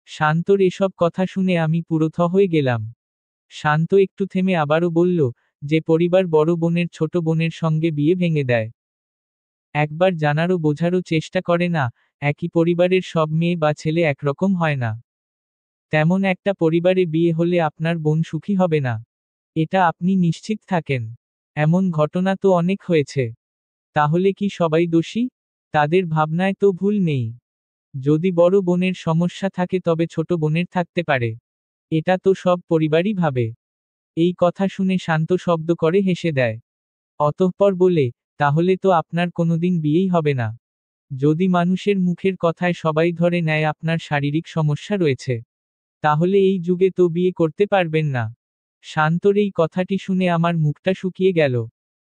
শান্তর এসব কথা শুনে আমি পুরো থ হয়ে গেলাম। শান্ত একটু থেমে আবারও বলল, যে পরিবার বড় বোনের ছোট বোনের সঙ্গে বিয়ে ভেঙে দেয়, একবার জানারও বোঝারও চেষ্টা করে না, একই পরিবারের সব মেয়ে বা ছেলে একরকম হয় না। তেমন একটা পরিবারে বিয়ে হলে আপনার বোন সুখী হবে না, এটা আপনি নিশ্চিত থাকেন। এমন ঘটনা তো অনেক হয়েছে। তাহলে কি সবাই দোষী? তাদের ভাবনায় তো ভুল নেই। যদি বড় বোনের সমস্যা থাকে তবে ছোট বোনের থাকতে পারে। এটা তো সব পরিবারই ভাবে। এই কথা শুনে শান্ত শব্দ করে হেসে দেয়। অতঃপর বলে, তাহলে তো আপনার কোনোদিন বিয়েই হবে না। যদি মানুষের মুখের কথায় সবাই ধরে নেয় আপনার শারীরিক সমস্যা রয়েছে, তাহলে এই যুগে তো বিয়ে করতে পারবেন না। শান্তর এই কথাটি শুনে আমার মুখটা শুকিয়ে গেল।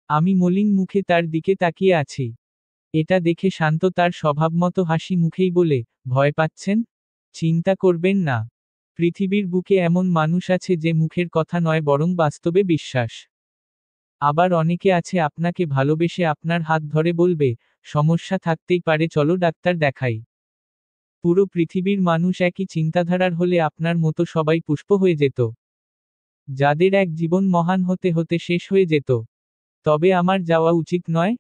আমি মলিন মুখে তার দিকে তাকিয়ে আছি। এটা দেখে শান্ত তার স্বভাবমতো হাসি মুখেই বলে, ভয় পাচ্ছেন? চিন্তা করবেন না। পৃথিবীর বুকে এমন মানুষ আছে যে মুখের কথা নয় বরং বাস্তবে বিশ্বাস। আবার অনেকে আছে আপনাকে ভালোবেসে আপনার হাত ধরে বলবে, সমস্যা থাকতেই পারে, চলো ডাক্তার দেখাই। পুরো পৃথিবীর মানুষ একই চিন্তাধারার হলে আপনার মতো সবাই পুষ্প হয়ে যেত, যাদের এক জীবন মহান হতে হতে শেষ হয়ে যেত। তবে আমার যাওয়া উচিত নয়?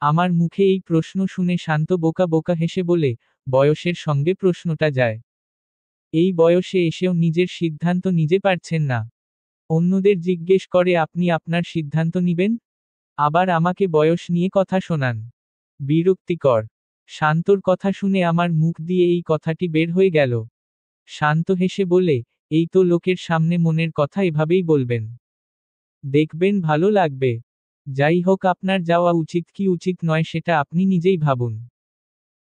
আমার মুখে এই প্রশ্ন শুনে শান্ত বোকা বোকা হেসে বলে, বয়সের সঙ্গে প্রশ্নটা যায়। এই বয়সে এসেও নিজের সিদ্ধান্ত নিজে পারছেন না, অন্যদের জিজ্ঞেস করে আপনি আপনার সিদ্ধান্ত নিবেন? আবার আমাকে বয়স নিয়ে কথা শোনান। বিরক্তিকর। শান্তর কথা শুনে আমার মুখ দিয়ে এই কথাটি বের হয়ে গেল। শান্ত হেসে বলে, এই তো লোকের সামনে মনের কথা এভাবেই বলবেন, দেখবেন ভালো লাগবে। যাই হোক, আপনার যাওয়া উচিত কি উচিত নয় সেটা আপনি নিজেই ভাবুন।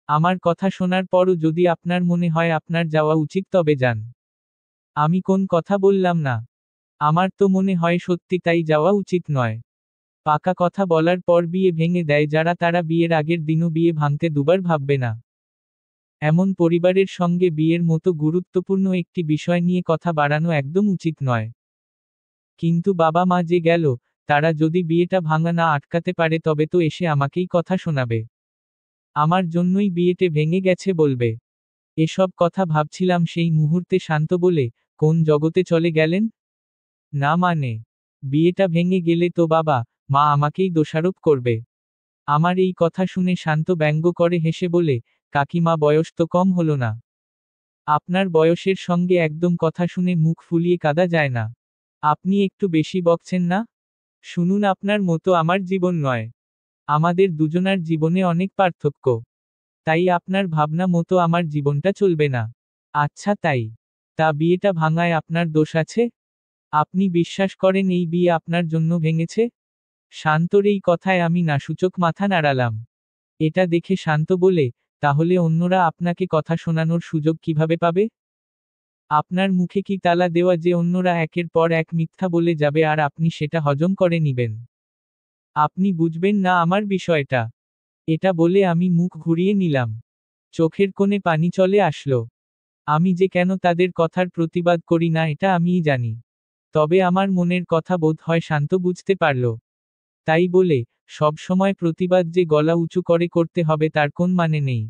আমার কথা শোনার পরও যদি আপনার মনে হয় আপনার যাওয়া উচিত তবে যান। আমি কোন কথা বললাম না। আমার তো মনে হয় সত্যি তাই যাওয়া উচিত নয়। পাকা কথা বলার পর বিয়ে ভেঙে দেয় যারা, তারা বিয়ের আগের দিনও বিয়ে ভাঙতে দুবার ভাববে না। এমন পরিবারের সঙ্গে বিয়ের মতো গুরুত্বপূর্ণ একটি বিষয় নিয়ে কথা বাড়ানো একদম উচিত নয়। কিন্তু বাবা মা যে গেল, তারা যদি বিয়েটা ভাঙা না আটকাতে পারে তবে তো এসে আমাকেই কথা শোনাবে। আমার জন্যই বিয়েটে ভেঙে গেছে বলবে। এসব কথা ভাবছিলাম সেই মুহূর্তে শান্ত বলে, কোন জগতে চলে গেলেন? না মানে, বিয়েটা ভেঙে গেলে তো বাবা মা আমাকেই দোষারোপ করবে। আমার এই কথা শুনে শান্ত ব্যঙ্গ করে হেসে বলে, কাকিমা বয়স তো কম হলো না। আপনার বয়সের সঙ্গে একদম কথা শুনে মুখ ফুলিয়ে কাঁদা যায় না। আপনি একটু বেশি বকছেন না? শুনুন, আপনার মতো আমার জীবন নয়। আমাদের দুজনার জীবনে অনেক পার্থক্য। তাই আপনার ভাবনা মতো আমার জীবনটা চলবে না। আচ্ছা তাই। তা বিয়েটা ভাঙায় আপনার দোষ আছে? আপনি বিশ্বাস করেন এই বিয়ে আপনার জন্য ভেঙেছে? শান্তর এই কথায় আমি নাসূচক মাথা নাড়ালাম। এটা দেখে শান্ত বলে, তাহলে অন্যরা আপনাকে কথা শোনানোর সুযোগ কিভাবে পাবে? আপনার মুখে কি তালা দেওয়া যে অন্যরা একের পর এক মিথ্যা বলে যাবে আর আপনি সেটা হজম করে নিবেন? আপনি বুঝবেন না আমার বিষয়টা। এটা বলে আমি মুখ ঘুরিয়ে নিলাম। চোখের কোণে পানি চলে আসলো। আমি যে কেন তাদের কথার প্রতিবাদ করি না এটা আমিই জানি। তবে আমার মনের কথা বোধ হয় শান্ত বুঝতে পারল। তাই বলে, সব সময় প্রতিবাদ যে গলা উঁচু করে করতে হবে তার কোন মানে নেই।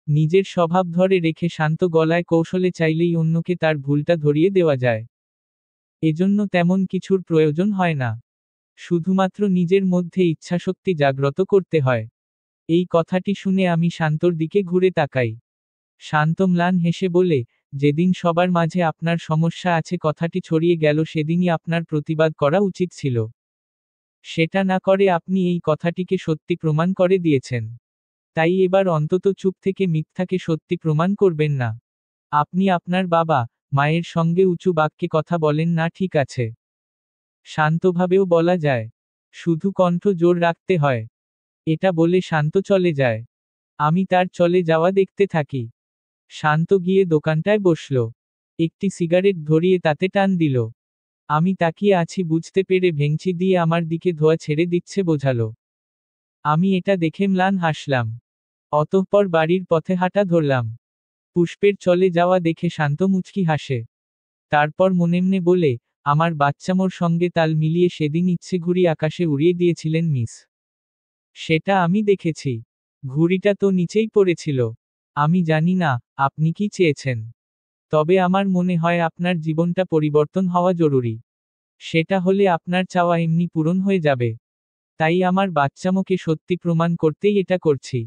নিজের স্বভাব ধরে রেখে শান্ত গলায় কৌশলে চাইলেই অন্যকে তার ভুলটা ধরিয়ে দেওয়া যায়। এজন্য তেমন কিছুর প্রয়োজন হয় না। শুধুমাত্র নিজের মধ্যে ইচ্ছাশক্তি জাগ্রত করতে হয়। এই কথাটি শুনে আমি শান্তর দিকে ঘুরে তাকাই। শান্ত ম্লান হেসে বলে, যেদিন সবার মাঝে আপনার সমস্যা আছে কথাটি ছড়িয়ে গেল সেদিনই আপনার প্রতিবাদ করা উচিত ছিল। সেটা না করে আপনি এই কথাটিকে সত্যি প্রমাণ করে দিয়েছেন। তাই এবার অন্তত চুপ থেকে মিথ্যাকে সত্যি প্রমাণ করবেন না। আপনি আপনার বাবা মায়ের সঙ্গে উঁচু বাক্যে কথা বলেন না, ঠিক আছে। শান্তভাবেও বলা যায়। শুধু কণ্ঠ জোর রাখতে হয়। এটা বলে শান্ত চলে যায়। আমি তার চলে যাওয়া দেখতে থাকি। শান্ত গিয়ে দোকানটায় বসল। একটি সিগারেট ধরিয়ে তাতে টান দিল। আমি তাকিয়ে আছি বুঝতে পেরে ভেংচি দিয়ে আমার দিকে ধোঁয়া ছেড়ে দিচ্ছে বোঝালো। আমি এটা দেখে ম্লান হাসলাম। অতঃপর বাড়ির পথে হাঁটা ধরলাম। পুষ্পের চলে যাওয়া দেখে শান্ত মুচকি হাসে। তারপর মনেমনে বলে, আমার বাচ্চামোর সঙ্গে তাল মিলিয়ে সেদিন ইচ্ছে ঘুড়ি আকাশে উড়িয়ে দিয়েছিলেন মিস। সেটা আমি দেখেছি। ঘুড়িটা তো নিচেই পড়েছিল। আমি জানি না আপনি কি চেয়েছেন। তবে আমার মনে হয় আপনার জীবনটা পরিবর্তন হওয়া জরুরি। সেটা হলে আপনার চাওয়া এমনি পূরণ হয়ে যাবে। তাই আমার বাচ্চামোকে সত্যি প্রমাণ করতেই এটা করছি।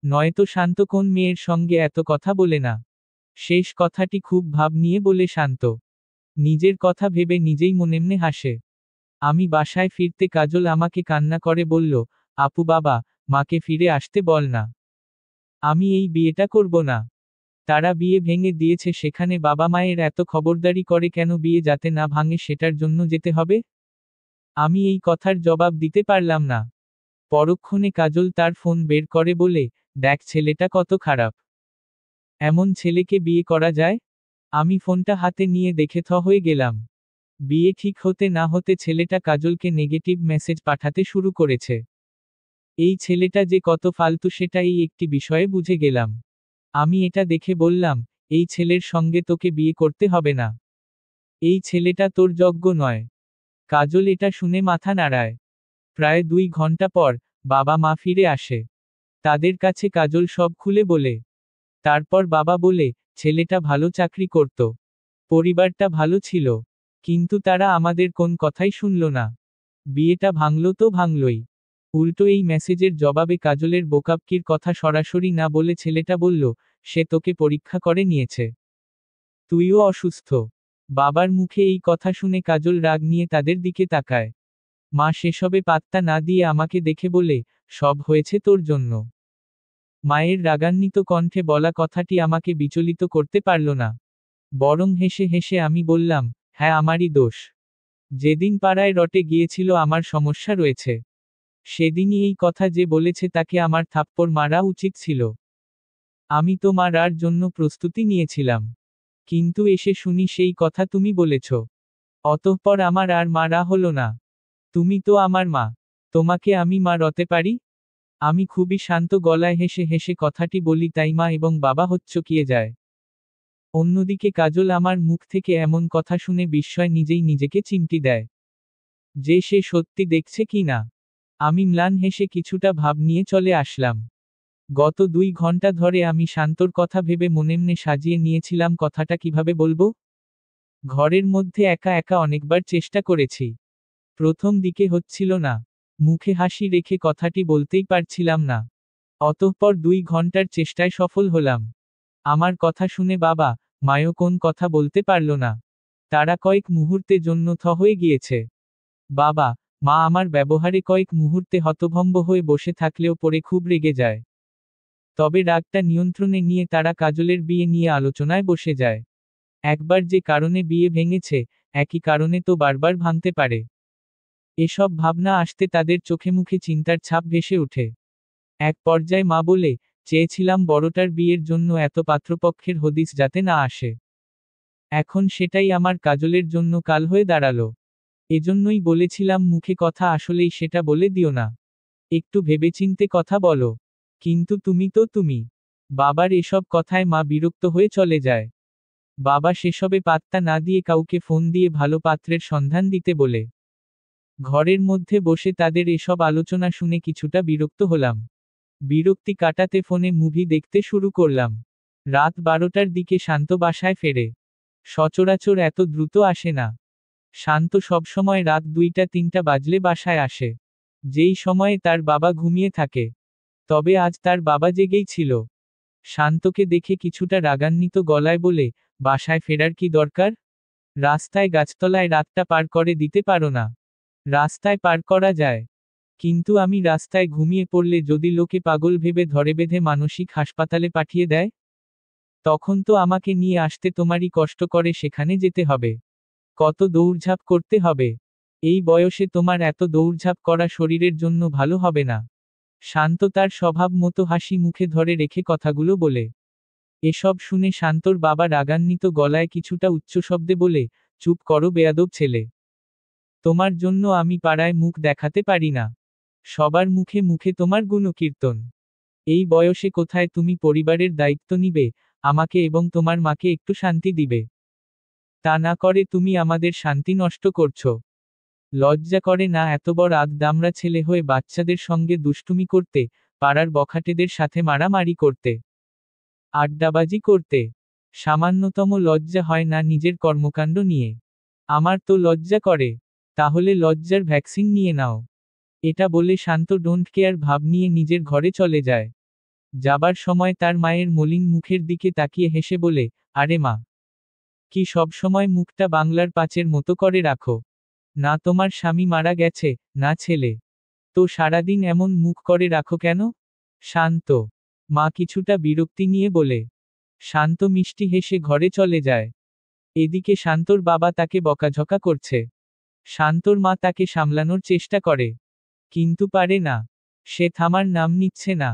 নয়তো শান্ত কোন মেয়ের সঙ্গে এত কথা বলে না। শেষ কথাটি খুব ভাব নিয়ে বলে শান্ত। নিজের কথা ভেবে নিজেই মনেমনে হাসে। আমি বাসায় ফিরতে কাজল আমাকে কান্না করে বলল, আপু বাবা মাকে ফিরে আসতে বল না। আমি এই বিয়েটা করব না। তারা বিয়ে ভেঙে দিয়েছে, সেখানে বাবা মায়ের এত খবরদারি করে কেন বিয়ে যাতে না ভাঙে সেটার জন্য যেতে হবে? আমি এই কথার জবাব দিতে পারলাম না। পরক্ষণে কাজল তার ফোন বের করে বলে, দেখ ছেলেটা কত খারাপ। এমন ছেলেকে বিয়ে করা যায়? আমি ফোনটা হাতে নিয়ে দেখে থ হয়ে গেলাম। বিয়ে ঠিক হতে না হতে ছেলেটা কাজলকে নেগেটিভ মেসেজ পাঠাতে শুরু করেছে। এই ছেলেটা যে কত ফালতু সেটা এই একটি বিষয়ে বুঝে গেলাম। আমি এটা দেখে বললাম, এই ছেলের সঙ্গে তোকে বিয়ে করতে হবে না। এই ছেলেটা তোর যোগ্য নয়। কাজল এটা শুনে মাথা নাড়ায়। প্রায় 2 ঘন্টা পর বাবা মা ফিরে আসে। তাদের কাছে কাজল সব খুলে বলে। তারপর বাবা বলে, ছেলেটা ভালো চাকরি করত। পরিবারটা ভালো ছিল। কিন্তু তারা আমাদের কোন কথাই শুনল না। বিয়েটা ভাঙল তো ভাঙলই। উল্টো এই মেসেজের জবাবে কাজলের বোকাবকির কথা সরাসরি না বলে ছেলেটা বলল, সে তোকে পরীক্ষা করে নিয়েছে। তুইও অসুস্থ। বাবার মুখে এই কথা শুনে কাজল রাগ নিয়ে তাদের দিকে তাকায়। মা সেসবে পাত্তা না দিয়ে আমাকে দেখে বলে, সব হয়েছে তোর জন্য। মায়ের রাগান্বিত কণ্ঠে বলা কথাটি আমাকে বিচলিত করতে পারল না। বরং হেসে হেসে আমি বললাম, হ্যাঁ আমারই দোষ। যেদিন পাড়ায় রটে গিয়েছিল আমার সমস্যা রয়েছে। সেদিনই এই কথা যে বলেছে তাকে আমার থাপ্পড় মারা উচিত ছিল। আমি তো মারার জন্য প্রস্তুতি নিয়েছিলাম। কিন্তু এসে শুনি সেই কথা তুমি বলেছ। অতঃপর আমার আর মারা হলো না। তুমি তো আমার মা। তোমাকে আমি মা রতে পারি? আমি খুবই শান্ত গলায় হেসে হেসে কথাটি বলি, তাই মা এবং বাবা হচ্চকিয়ে যায়। অন্যদিকে কাজল আমার মুখ থেকে এমন কথা শুনে বিস্ময় নিজেই নিজেকে চিমটি দেয়। যে সে সত্যি দেখছে কি না। আমি ম্লান হেসে কিছুটা ভাব নিয়ে চলে আসলাম। গত 2 ঘন্টা ধরে আমি শান্তর কথা ভেবে মনেমনে সাজিয়ে নিয়েছিলাম কথাটা কিভাবে বলবো। ঘরের মধ্যে একা একা অনেকবার চেষ্টা করেছি। প্রথম দিকে হচ্ছিল না। মুখে হাসি রেখে কথাটি বলতেই পারছিলাম না। অতঃপর 2 ঘন্টার চেষ্টায় সফল হলাম। আমার কথা শুনে বাবা মায়ও কোন কথা বলতে পারল না। তারা কয়েক মুহূর্তে জন্য থ হয়ে গিয়েছে। বাবা মা আমার ব্যবহারে কয়েক মুহূর্তে হতভম্ব হয়ে বসে থাকলেও পরে খুব রেগে যায়। তবে রাগটা নিয়ন্ত্রণে নিয়ে তারা কাজলের বিয়ে নিয়ে আলোচনায় বসে যায়। একবার যে কারণে বিয়ে ভেঙেছে, একই কারণে তো বারবার ভাঙতে পারে। এসব ভাবনা আসতে তাদের চোখে মুখে চিন্তার ছাপ ভেসে ওঠে। এক পর্যায়ে মা বলে, চেয়েছিলাম বড়টার বিয়ের জন্য এত পাত্রপক্ষের হদিস যাতে না আসে। এখন সেটাই আমার কাজলের জন্য কাল হয়ে দাঁড়ালো। এজন্যই বলেছিলাম মুখে কথা আসলেই সেটা বলে দিও না। একটু ভেবেচিন্তে কথা বলো। কিন্তু তুমি তো তুমি। বাবার এসব কথায় মা বিরক্ত হয়ে চলে যায়। বাবা সেসবে পাত্তা না দিয়ে কাউকে ফোন দিয়ে ভালো পাত্রের সন্ধান দিতে বলে। ঘরের মধ্যে বসে তাদের এসব আলোচনা শুনে কিছুটা বিরক্ত হলাম। বিরক্তি কাটাতে ফোনে মুভি দেখতে শুরু করলাম। রাত 12টার দিকে শান্ত বাসায় ফেরে। সচরাচর এত দ্রুত আসে না। শান্ত সবসময় রাত 2টা-3টা বাজলে বাসায় আসে। যেই সময়ে তার বাবা ঘুমিয়ে থাকে। তবে আজ তার বাবা জেগেই ছিল। শান্তকে দেখে কিছুটা রাগান্বিত গলায় বলে, বাসায় ফেরার কি দরকার? রাস্তায় গাছতলায় রাতটা পার করে দিতে পারো না? রাস্তায় পার করা যায়, কিন্তু আমি রাস্তায় ঘুমিয়ে পড়লে যদি লোকে পাগল ভেবে ধরে বেঁধে মানসিক হাসপাতালে পাঠিয়ে দেয়, তখন তো আমাকে নিয়ে আসতে তোমারই কষ্ট করে সেখানে যেতে হবে। কত দৌড়ঝাঁপ করতে হবে। এই বয়সে তোমার এত দৌড়ঝাঁপ করা শরীরের জন্য ভালো হবে না। শান্ত তার স্বভাব মতো হাসি মুখে ধরে রেখে কথাগুলো বলে। এসব শুনে শান্তর বাবা রাগান্বিত গলায় কিছুটা উচ্চশব্দে বলে, চুপ করো বেয়াদব ছেলে। তোমার জন্য আমি পাড়ায় মুখ দেখাতে পারি না। সবার মুখে মুখে তোমার গুণকীর্তন। এই বয়সে কোথায় তুমি পরিবারের দায়িত্ব নিবে, আমাকে এবং তোমার মাকে একটু শান্তি দিবে? তা না করে তুমি আমাদের শান্তি নষ্ট করছো। লজ্জা করে না এত বড় আধদামড়া ছেলে হয়ে বাচ্চাদের সঙ্গে দুষ্টুমি করতে, পাড়ার বখাটেদের সাথে মারামারি করতে, আড্ডাবাজি করতে? সামান্যতম লজ্জা হয় না নিজের কর্মকাণ্ড নিয়ে? আমার তো লজ্জা করে। তাহলে লজ্জার ভ্যাকসিন নিয়ে নাও। এটা বলে শান্ত ডোন্ট কেয়ার ভাব নিয়ে নিজের ঘরে চলে যায়। যাবার সময় তার মায়ের মলিন মুখের দিকে তাকিয়ে হেসে বলে, আরে মা, কি সব সময় মুখটা বাংলার পাঁচের মতো করে রাখো? না তোমার স্বামী মারা গেছে, না ছেলে, তো সারাদিন এমন মুখ করে রাখো কেন? শান্ত, মা কিছুটা বিরক্তি নিয়ে বলে। শান্ত মিষ্টি হেসে ঘরে চলে যায়। এদিকে শান্তর বাবা তাকে বকাঝকা করছে। শান্তর মা তাকে সামলানোর চেষ্টা করে, কিন্তু পারে না। সে থামার নাম নিচ্ছে না।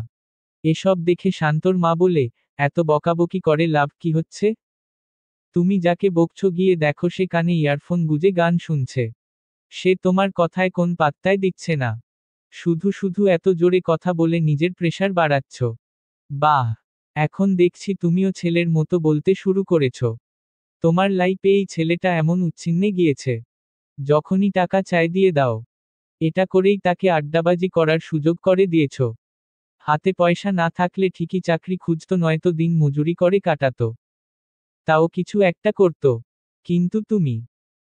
এসব দেখে শান্তর মা বলে, এত বকাবকি করে লাভ কি হচ্ছে? তুমি যাকে বকছো গিয়ে দেখো সে কানে ইয়ারফোন গুজে গান শুনছে। সে তোমার কথায় কোন পাত্তাই দিচ্ছে না। শুধু শুধু এত জোরে কথা বলে নিজের প্রেশার বাড়াচ্ছ। বাহ, এখন দেখছি তুমিও ছেলের মতো বলতে শুরু করেছ। তোমার লাইফে এই ছেলেটা এমন উচ্ছিন্নে গিয়েছে, যখনই টাকা চাই দিয়ে দাও। এটা করেই তাকে আড্ডাবাজি করার সুযোগ করে দিয়েছ। হাতে পয়সা না থাকলে ঠিকই চাকরি খুঁজতো, নয়তো দিন মজুরি করে কাটাতো। তাও কিছু একটা করত। কিন্তু তুমি?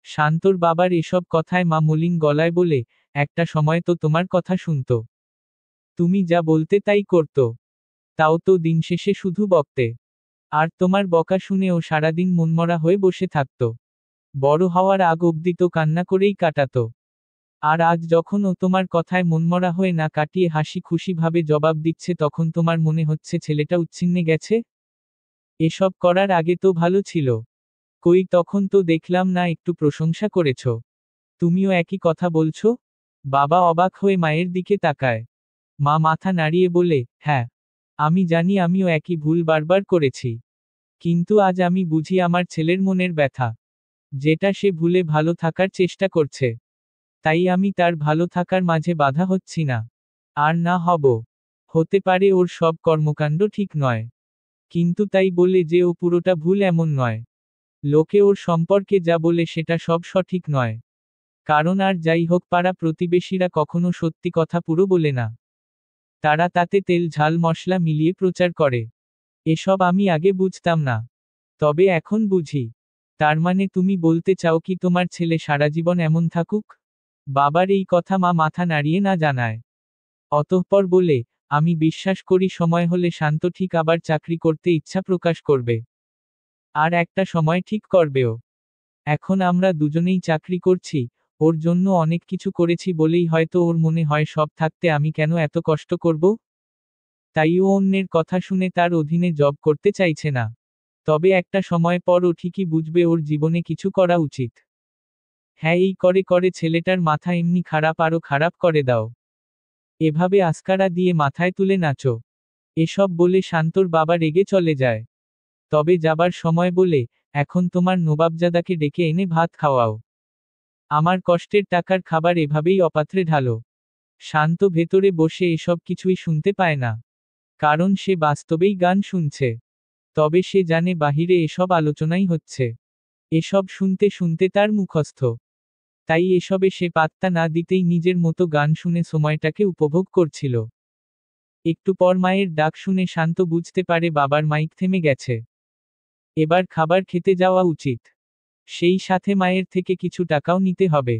শান্তর বাবার এসব কথায় মা মলিন গলায় বলে, একটা সময় তো তোমার কথা শুনতো। তুমি যা বলতে তাই করত। তাও তো দিন শেষে শুধু বকতে। আর তোমার বকা শুনেও সারাদিন মনমরা হয়ে বসে থাকত। বড় হওয়ার আগ অবধি তো কান্না করেই কাটাতো। আর আজ যখন ও তোমার কথায় মনমরা হয়ে না কাটিয়ে হাসি খুশি ভাবে জবাব দিচ্ছে, তখন তোমার মনে হচ্ছে ছেলেটা উচ্ছিন্নে গেছে? এসব করার আগে তো ভালো ছিল। কই, তখন তো দেখলাম না একটু প্রশংসা করেছ। তুমিও একই কথা বলছো? বাবা অবাক হয়ে মায়ের দিকে তাকায়। মা মাথা নাড়িয়ে বলে, হ্যাঁ, আমি জানি আমিও একই ভুল বারবার করেছি। কিন্তু আজ আমি বুঝি আমার ছেলের মনের ব্যথা, যেটা সে ভুলে ভালো থাকার চেষ্টা করছে। তাই আমি তার ভালো থাকার মাঝে বাধা হচ্ছি না। আর না হব। হতে পারে ওর সব কর্মকাণ্ড ঠিক নয়, কিন্তু তাই বলে যে ও পুরোটা ভুল এমন নয়। লোকে ওর সম্পর্কে যা বলে সেটা সব সঠিক নয়। কারণ আর যাই হোক, পাড়া প্রতিবেশীরা কখনো সত্যি কথা পুরো বলে না। তারা তাতে তেল ঝাল মশলা মিলিয়ে প্রচার করে। এসব আমি আগে বুঝতাম না, তবে এখন বুঝি। তার মানে তুমি বলতে চাও কি তোমার ছেলে সারা জীবন এমন থাকুক? বাবার এই কথা মা মাথা নাড়িয়ে না জানায়। অতঃপর বলে, আমি বিশ্বাস করি সময় হলে শান্ত ঠিক আবার চাকরি করতে ইচ্ছা প্রকাশ করবে। আর একটা সময় ঠিক করবেও। এখন আমরা দুজনেই চাকরি করছি, ওর জন্য অনেক কিছু করেছি বলেই হয়তো ওর মনে হয় সব থাকতে আমি কেন এত কষ্ট করব। তাই ও অন্যের কথা শুনে তার অধীনে জব করতে চাইছে না। তবে একটা সময় পর ও ঠিকই বুঝবে ওর জীবনে কিছু করা উচিত। হ্যাঁ, এই করে করে ছেলেটার মাথা এমনি খারাপ, আরো খারাপ করে দাও। এভাবে আস্কারা দিয়ে মাথায় তুলে নাচো। এসব বলে শান্তর বাবা রেগে চলে যায়। তবে যাবার সময় বলে, এখন তোমার নবাবজাদাকে ডেকে এনে ভাত খাওয়াও। আমার কষ্টের টাকার খাবার এভাবেই অপাত্রে ঢালো। শান্ত ভেতরে বসে এসব কিছুই শুনতে পায় না, কারণ সে বাস্তবেই গান শুনছে। তবে সে জানে বাহিরে এসব আলোচনাই হচ্ছে। এসব শুনতে শুনতে তার মুখস্থ। তাই এসবে সে পাত্তা না দিতেই নিজের মতো গান শুনে সময়টাকে উপভোগ করছিল। একটু পর মায়ের ডাক শুনে শান্ত বুঝতে পারে বাবার মাইক থেমে গেছে। এবার খাবার খেতে যাওয়া উচিত। সেই সাথে মায়ের থেকে কিছু টাকাও নিতে হবে।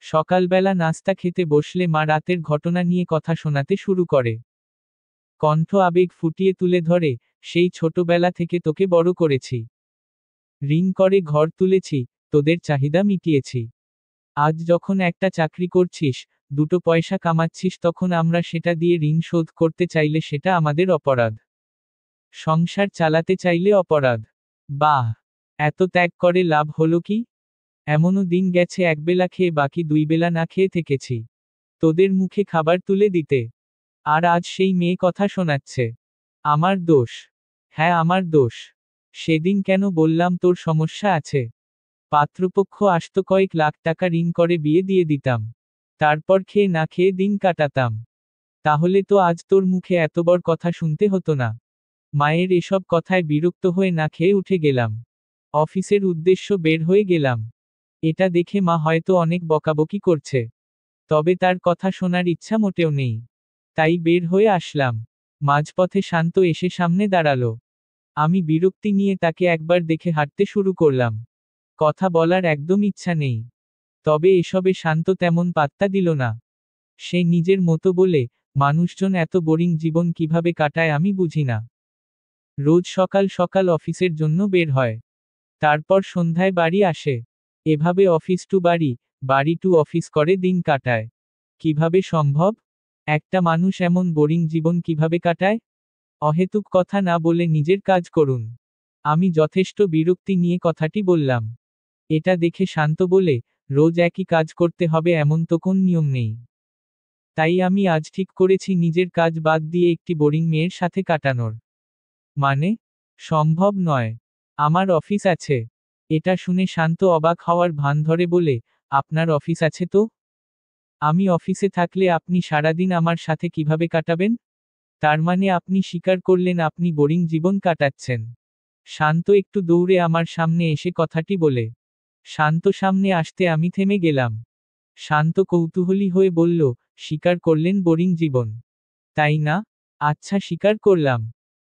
সকালবেলা নাস্তা খেতে বসলে মা রাতের ঘটনা নিয়ে কথা শোনাতে শুরু করে। কণ্ঠ আবেগ ফুটিয়ে তুলে ধরে, সেই ছোটবেলা থেকে তোকে বড় করেছি। ঋণ করে ঘর তুলেছি, তোদের চাহিদা মিটিয়েছি। আজ যখন একটা চাকরি করছিস, দুটো পয়সা কামাচ্ছিস, তখন আমরা সেটা দিয়ে ঋণ শোধ করতে চাইলে সেটা আমাদের অপরাধ। সংসার চালাতে চাইলে অপরাধ। বাহ! এত ত্যাগ করে লাভ হলো কি? এমনও দিন গেছে একবেলা খেয়ে বাকি 2 বেলা না খেয়ে থেকেছি তোদের মুখে খাবার তুলে দিতে। আর আজ সেই মেয়ে কথা শোনাচ্ছে। আমার দোষ। হ্যাঁ, আমার দোষ। সেদিন কেন বললাম তোর সমস্যা আছে? পাত্রপক্ষ আসতো, কয়েক লাখ টাকা ঋণ করে বিয়ে দিয়ে দিতাম। তারপর খেয়ে না খেয়ে দিন কাটাতাম। তাহলে তো আজ তোর মুখে এত বড় কথা শুনতে হতো না। মায়ের এসব কথায় বিরক্ত হয়ে না খেয়ে উঠে গেলাম। অফিসের উদ্দেশ্য বের হয়ে গেলাম। এটা দেখে মা হয়তো অনেক বকাবকি করছে। তবে তার কথা শোনার ইচ্ছা মোটেও নেই। তাই বের হয়ে আসলাম। মাঝপথে শান্ত এসে সামনে দাঁড়ালো। আমি বিরক্তি নিয়ে তাকে একবার দেখে হাঁটতে শুরু করলাম। কথা বলার একদম ইচ্ছা নেই। তবে এসবে শান্ত তেমন পাত্তা দিল না। সে নিজের মতো বলে, মানুষজন এত বোরিং জীবন কিভাবে কাটায় আমি বুঝি না। রোজ সকাল সকাল অফিসের জন্য বের হয়। তারপর সন্ধ্যায় বাড়ি আসে। এভাবে অফিস টু বাড়ি, বাড়ি টু অফিস করে দিন কাটায়। কিভাবে সম্ভব? একটা মানুষ এমন বোরিং জীবন কিভাবে কাটায়? অহেতুক কথা না বলে নিজের কাজ করুন। আমি যথেষ্ট বিরক্তি নিয়ে কথাটি বললাম। এটা দেখে শান্ত বলে, রোজ একই কাজ করতে হবে এমন তো কোন নিয়ম নেই। তাই আমি আজ ঠিক করেছি নিজের কাজ বাদ দিয়ে একটি বোরিং মেয়ের সাথে কাটানোর। মানে? সম্ভব নয়। আমার অফিস আছে। এটা শুনে শান্ত অবাক হওয়ার ভান ধরে বলে, আপনার অফিস আছে তো? আমি অফিসে থাকলে আপনি সারাদিন আমার সাথে কিভাবে কাটাবেন? তার মানে আপনি স্বীকার করলেন আপনি বোরিং জীবন কাটাচ্ছেন। শান্ত একটু দৌড়ে আমার সামনে এসে কথাটি বলে। শান্ত সামনে আসতে আমি থেমে গেলাম। শান্ত কৌতূহলী হয়ে বলল, স্বীকার করলেন বোরিং জীবন, তাই না? আচ্ছা, স্বীকার করলাম।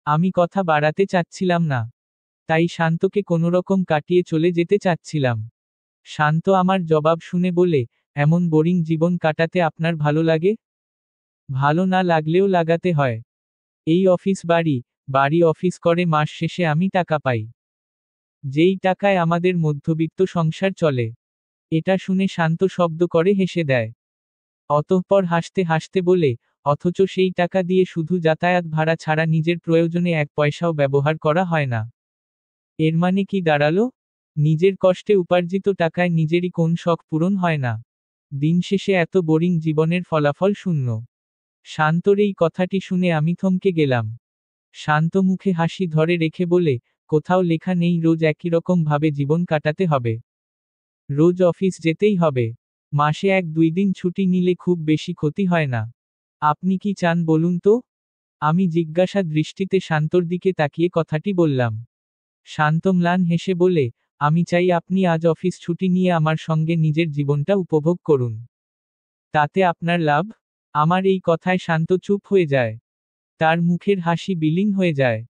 আমি কথা বাড়াতে চাচ্ছিলাম না। তাই শান্তকে কোনোরকম কাটিয়ে চলে যেতে চাচ্ছিলাম। শান্ত আমার জবাব শুনে বলে, এমন বোরিং জীবন কাটাতে আপনার ভালো লাগে? ভালো না লাগলেও লাগাতে হয়। এই অফিস বাড়ি, বাড়ি অফিস করে মাস শেষে আমি টাকা পাই। যেই টাকায় আমাদের মধ্যবিত্ত সংসার চলে। এটা শুনে শান্ত শব্দ করে হেসে দেয়। অতঃপর হাসতে হাসতে বলে, অথচ সেই টাকা দিয়ে শুধু যাতায়াত ভাড়া ছাড়া নিজের প্রয়োজনে 1 পয়সাও ব্যবহার করা হয় না। এর মানে কি দাঁড়ালো? নিজের কষ্টে উপার্জিত টাকায় নিজেরই কোন শখ পূরণ হয় না। দিন শেষে এত বোরিং জীবনের ফলাফল শূন্য। শান্তর এই কথাটি শুনে আমি থমকে গেলাম। শান্ত মুখে হাসি ধরে রেখে বলে, কোথাও লেখা নেই রোজ একই রকম ভাবে জীবন কাটাতে হবে। রোজ অফিস যেতেই হবে। মাসে 1-2 দিন ছুটি নিলে খুব বেশি ক্ষতি হয় না। আপনি কি চান বলুন তো? আমি জিজ্ঞাসা দৃষ্টিতে শান্তর দিকে তাকিয়ে কথাটি বললাম। শান্ত ম্লান হেসে বলে, আমি চাই আপনি আজ অফিস ছুটি নিয়ে আমার সঙ্গে নিজের জীবনটা উপভোগ করুন। তাতে আপনার লাভ? আমার এই কথায় শান্ত চুপ হয়ে যায়। তার মুখের হাসি বিলীন হয়ে যায়।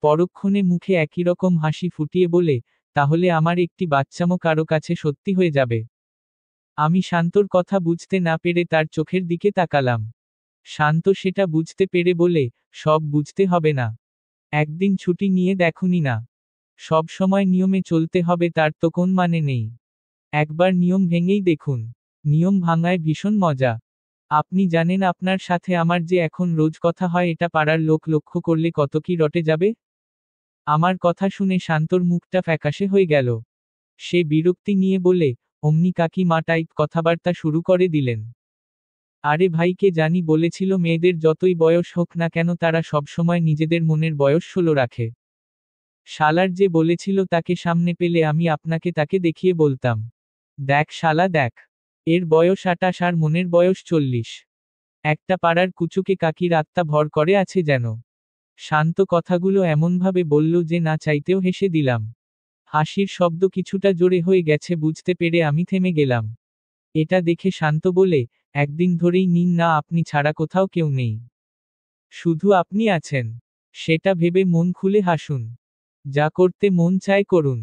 পরক্ষণে মুখে একই রকম হাসি ফুটিয়ে বলে, তাহলে আমার একটি বাচ্চামো কারো কাছে সত্যি হয়ে যাবে। আমি শান্তর কথা বুঝতে না পেরে তার চোখের দিকে তাকালাম। শান্ত সেটা বুঝতে পেরে বলে, সব বুঝতে হবে না। একদিন ছুটি নিয়ে দেখুনি না। সব সময় নিয়মে চলতে হবে তার তো কোন মানে নেই। একবার নিয়ম ভেঙেই দেখুন। নিয়ম ভাঙায় ভীষণ মজা। আপনি জানেন আপনার সাথে আমার যে এখন রোজ কথা হয় এটা পাড়ার লোক লক্ষ্য করলে কত কি রটে যাবে? আমার কথা শুনে শান্তর মুখটা ফ্যাকাশে হয়ে গেল। সে বিরক্তি নিয়ে বলে, অমনি কাকিমা টাইপ কথাবার্তা শুরু করে দিলেন। আরে ভাই, কে জানি বলেছিল মেয়েদের যতই বয়স হোক না কেন তারা সবসময় নিজেদের মনের বয়স 16 রাখে। শালার যে বলেছিল তাকে সামনে পেলে আমি আপনাকে তাকে দেখিয়ে বলতাম, দেখ শালা দেখ, এর বয়স 28 আর মনের বয়স 40। একটা পাড়ার কুচুকে কাকির আত্মা ভর করে আছে যেন। শান্ত কথাগুলো এমনভাবে বলল যে না চাইতেও হেসে দিলাম। হাসির শব্দ কিছুটা জোরে হয়ে গেছে বুঝতে পেরে আমি থেমে গেলাম। এটা দেখে শান্ত বলে, একদিন ধরেই নিন না আপনি ছাড়া কোথাও কেউ নেই। শুধু আপনি আছেন। সেটা ভেবে মন খুলে হাসুন। যা করতে মন চায় করুন।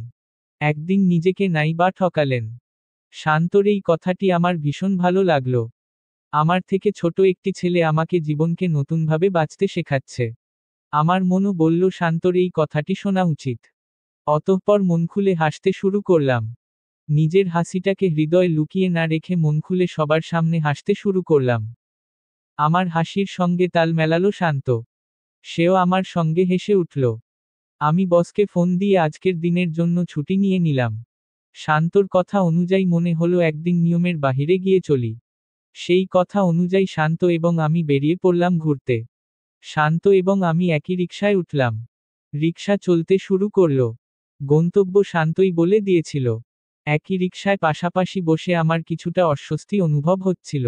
একদিন নিজেকে নাই বা ঠকালেন। শান্তর এই কথাটি আমার ভীষণ ভালো লাগলো। আমার থেকে ছোট একটি ছেলে আমাকে জীবনকে নতুনভাবে বাঁচতে শেখাচ্ছে। আমার মনও বলল শান্তর এই কথাটি শোনা উচিত। অতঃপর মন খুলে হাসতে শুরু করলাম। নিজের হাসিটাকে হৃদয়ে লুকিয়ে না রেখে মন খুলে সবার সামনে হাসতে শুরু করলাম। আমার হাসির সঙ্গে তাল মেলালো শান্ত। সেও আমার সঙ্গে হেসে উঠল। আমি বসকে ফোন দিয়ে আজকের দিনের জন্য ছুটি নিয়ে নিলাম। শান্তর কথা অনুযায়ী মনে হলো একদিন নিয়মের বাহিরে গিয়ে চলি। সেই কথা অনুযায়ী শান্ত এবং আমি বেরিয়ে পড়লাম ঘুরতে। শান্ত এবং আমি একই রিকশায় উঠলাম। রিকশা চলতে শুরু করল। গন্তব্য শান্তই বলে দিয়েছিল। একই রিকশায় পাশাপাশি বসে আমার কিছুটা অস্বস্তি অনুভব হচ্ছিল।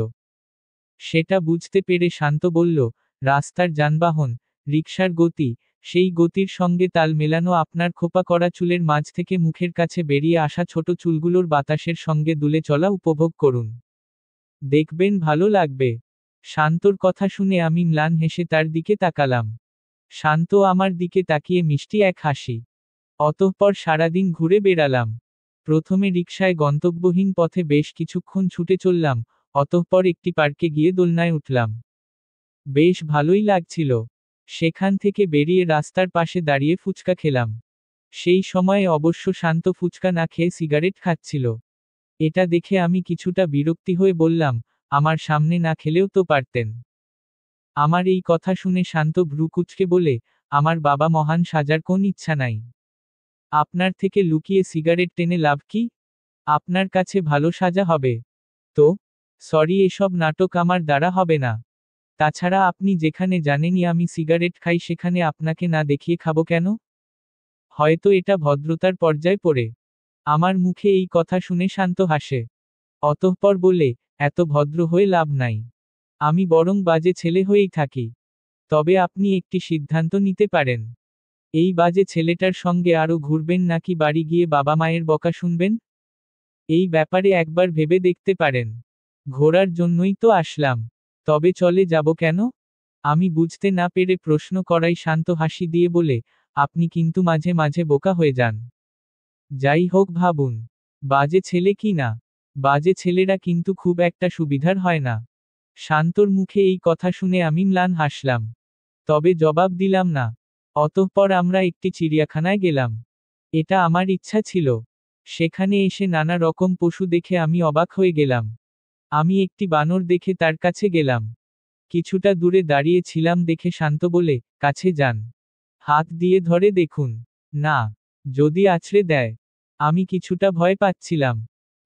সেটা বুঝতে পেরে শান্ত বলল, রাস্তার যানবাহন, রিকশার গতি, সেই গতির সঙ্গে তাল মেলানো আপনার খোপা করা চুলের মাঝ থেকে মুখের কাছে বেরিয়ে আসা ছোট চুলগুলোর বাতাসের সঙ্গে দুলে চলা উপভোগ করুন। দেখবেন ভালো লাগবে। শান্তর কথা শুনে আমি ম্লান হেসে তার দিকে তাকালাম। শান্ত আমার দিকে তাকিয়ে মিষ্টি এক হাসি। অতঃপর সারাদিন ঘুরে বেড়ালাম। প্রথমে রিকশায় গন্তব্যহীন পথে বেশ কিছুক্ষণ ছুটে চললাম, অতঃপর একটি পার্কে গিয়ে দোলনায় উঠলাম। বেশ ভালোই লাগছিল। সেখান থেকে বেরিয়ে রাস্তার পাশে দাঁড়িয়ে ফুচকা খেলাম। সেই সময়ে অবশ্য শান্ত ফুচকা না খেয়ে সিগারেট খাচ্ছিল। এটা দেখে আমি কিছুটা বিরক্তি হয়ে বললাম, আমার সামনে না খেলেও তো পারতেন। আমার এই কথা শুনে শান্ত ভ্রু কুঁচকে বলে, আমার বাবা মহান সাজার কোন ইচ্ছা নাই। আপনার থেকে লুকিয়ে সিগারেট টেনে লাভ কি? আপনার কাছে ভালো সাজা হবে তো? সরি, এসব নাটক আমার দ্বারা হবে না। তাছাড়া আপনি যেখানে জানেনই আমি সিগারেট খাই সেখানে আপনাকে না দেখিয়ে খাবো কেন? হয়তো এটা ভদ্রতার পর্যায়ে পড়ে। আমার মুখে এই কথা শুনে শান্ত হাসে। অতঃপর বলে, এত ভদ্র হয়ে লাভ নাই। আমি বরং বাজে ছেলে হয়েই থাকি। তবে আপনি একটি সিদ্ধান্ত নিতে পারেন। এই বাজে ছেলেটার সঙ্গে আরও ঘুরবেন নাকি বাড়ি গিয়ে বাবা মায়ের বকা শুনবেন? এই ব্যাপারে একবার ভেবে দেখতে পারেন। ঘোরার জন্যই তো আসলাম। তবে চলে যাব কেন? আমি বুঝতে না পেরে প্রশ্ন করাই শান্ত হাসি দিয়ে বলে, আপনি কিন্তু মাঝে মাঝে বোকা হয়ে যান। যাই হোক, ভাবুন। বাজে ছেলে কি না? বাজে ছেলেরা কিন্তু খুব একটা সুবিধার হয় না। শান্তর মুখে এই কথা শুনে আমি ম্লান হাসলাম। তবে জবাব দিলাম না। অতঃপর আমরা একটি চিড়িয়াখানায় গেলাম। এটা আমার ইচ্ছা ছিল। সেখানে এসে নানা রকম পশু দেখে আমি অবাক হয়ে গেলাম। আমি একটি বানর দেখে তার কাছে গেলাম। কিছুটা দূরে দাঁড়িয়ে ছিলাম দেখে শান্ত বলে, কাছে যান। হাত দিয়ে ধরে দেখুন। না, যদি আছড়ে দেয়। আমি কিছুটা ভয় পাচ্ছিলাম।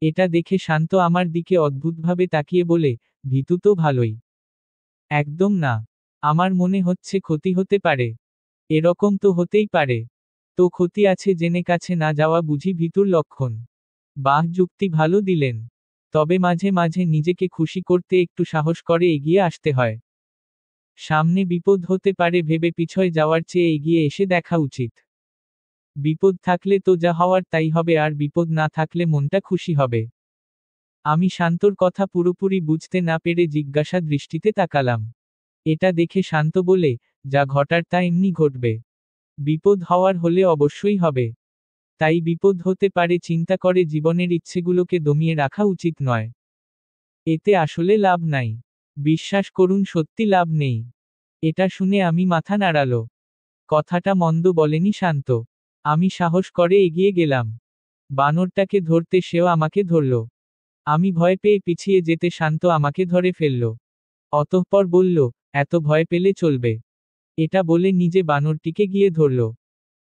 এটা দেখে শান্ত আমার দিকে অদ্ভুতভাবে তাকিয়ে বলে, ভীতু তো ভালোই। একদম না। আমার মনে হচ্ছে ক্ষতি হতে পারে। এরকম তো হতেই পারে। তো ক্ষতি আছে জেনে কাছে না যাওয়া বুঝি ভীতুর লক্ষণ? বাহ, যুক্তি ভালো দিলেন। তবে মাঝে মাঝে নিজেকে খুশি করতে একটু সাহস করে এগিয়ে আসতে হয়। সামনে বিপদ হতে পারে ভেবে পিছয় যাওয়ার চেয়ে এগিয়ে এসে দেখা উচিত। বিপদ থাকলে তো যা হওয়ার তাই হবে, আর বিপদ না থাকলে মনটা খুশি হবে। আমি শান্তর কথা পুরোপুরি বুঝতে না পেরে জিজ্ঞাসা দৃষ্টিতে তাকালাম। এটা দেখে শান্ত বলে, যা ঘটার তা এমনি ঘটবে। বিপদ হওয়ার হলে অবশ্যই হবে। তাই বিপদ হতে পারে চিন্তা করে জীবনের ইচ্ছেগুলোকে দমিয়ে রাখা উচিত নয়। এতে আসলে লাভ নাই। বিশ্বাস করুন, সত্যি লাভ নেই। এটা শুনে আমি মাথা নাড়ালো। কথাটা মন্দ বলেনি শান্ত। আমি সাহস করে এগিয়ে গেলাম। বানরটাকে ধরতে সেও আমাকে ধরল। আমি ভয় পেয়ে পিছিয়ে যেতে শান্ত আমাকে ধরে ফেলল। অতঃপর বলল, এত ভয় পেলে চলবে। এটা বলে নিজে বানরটিকে গিয়ে ধরল।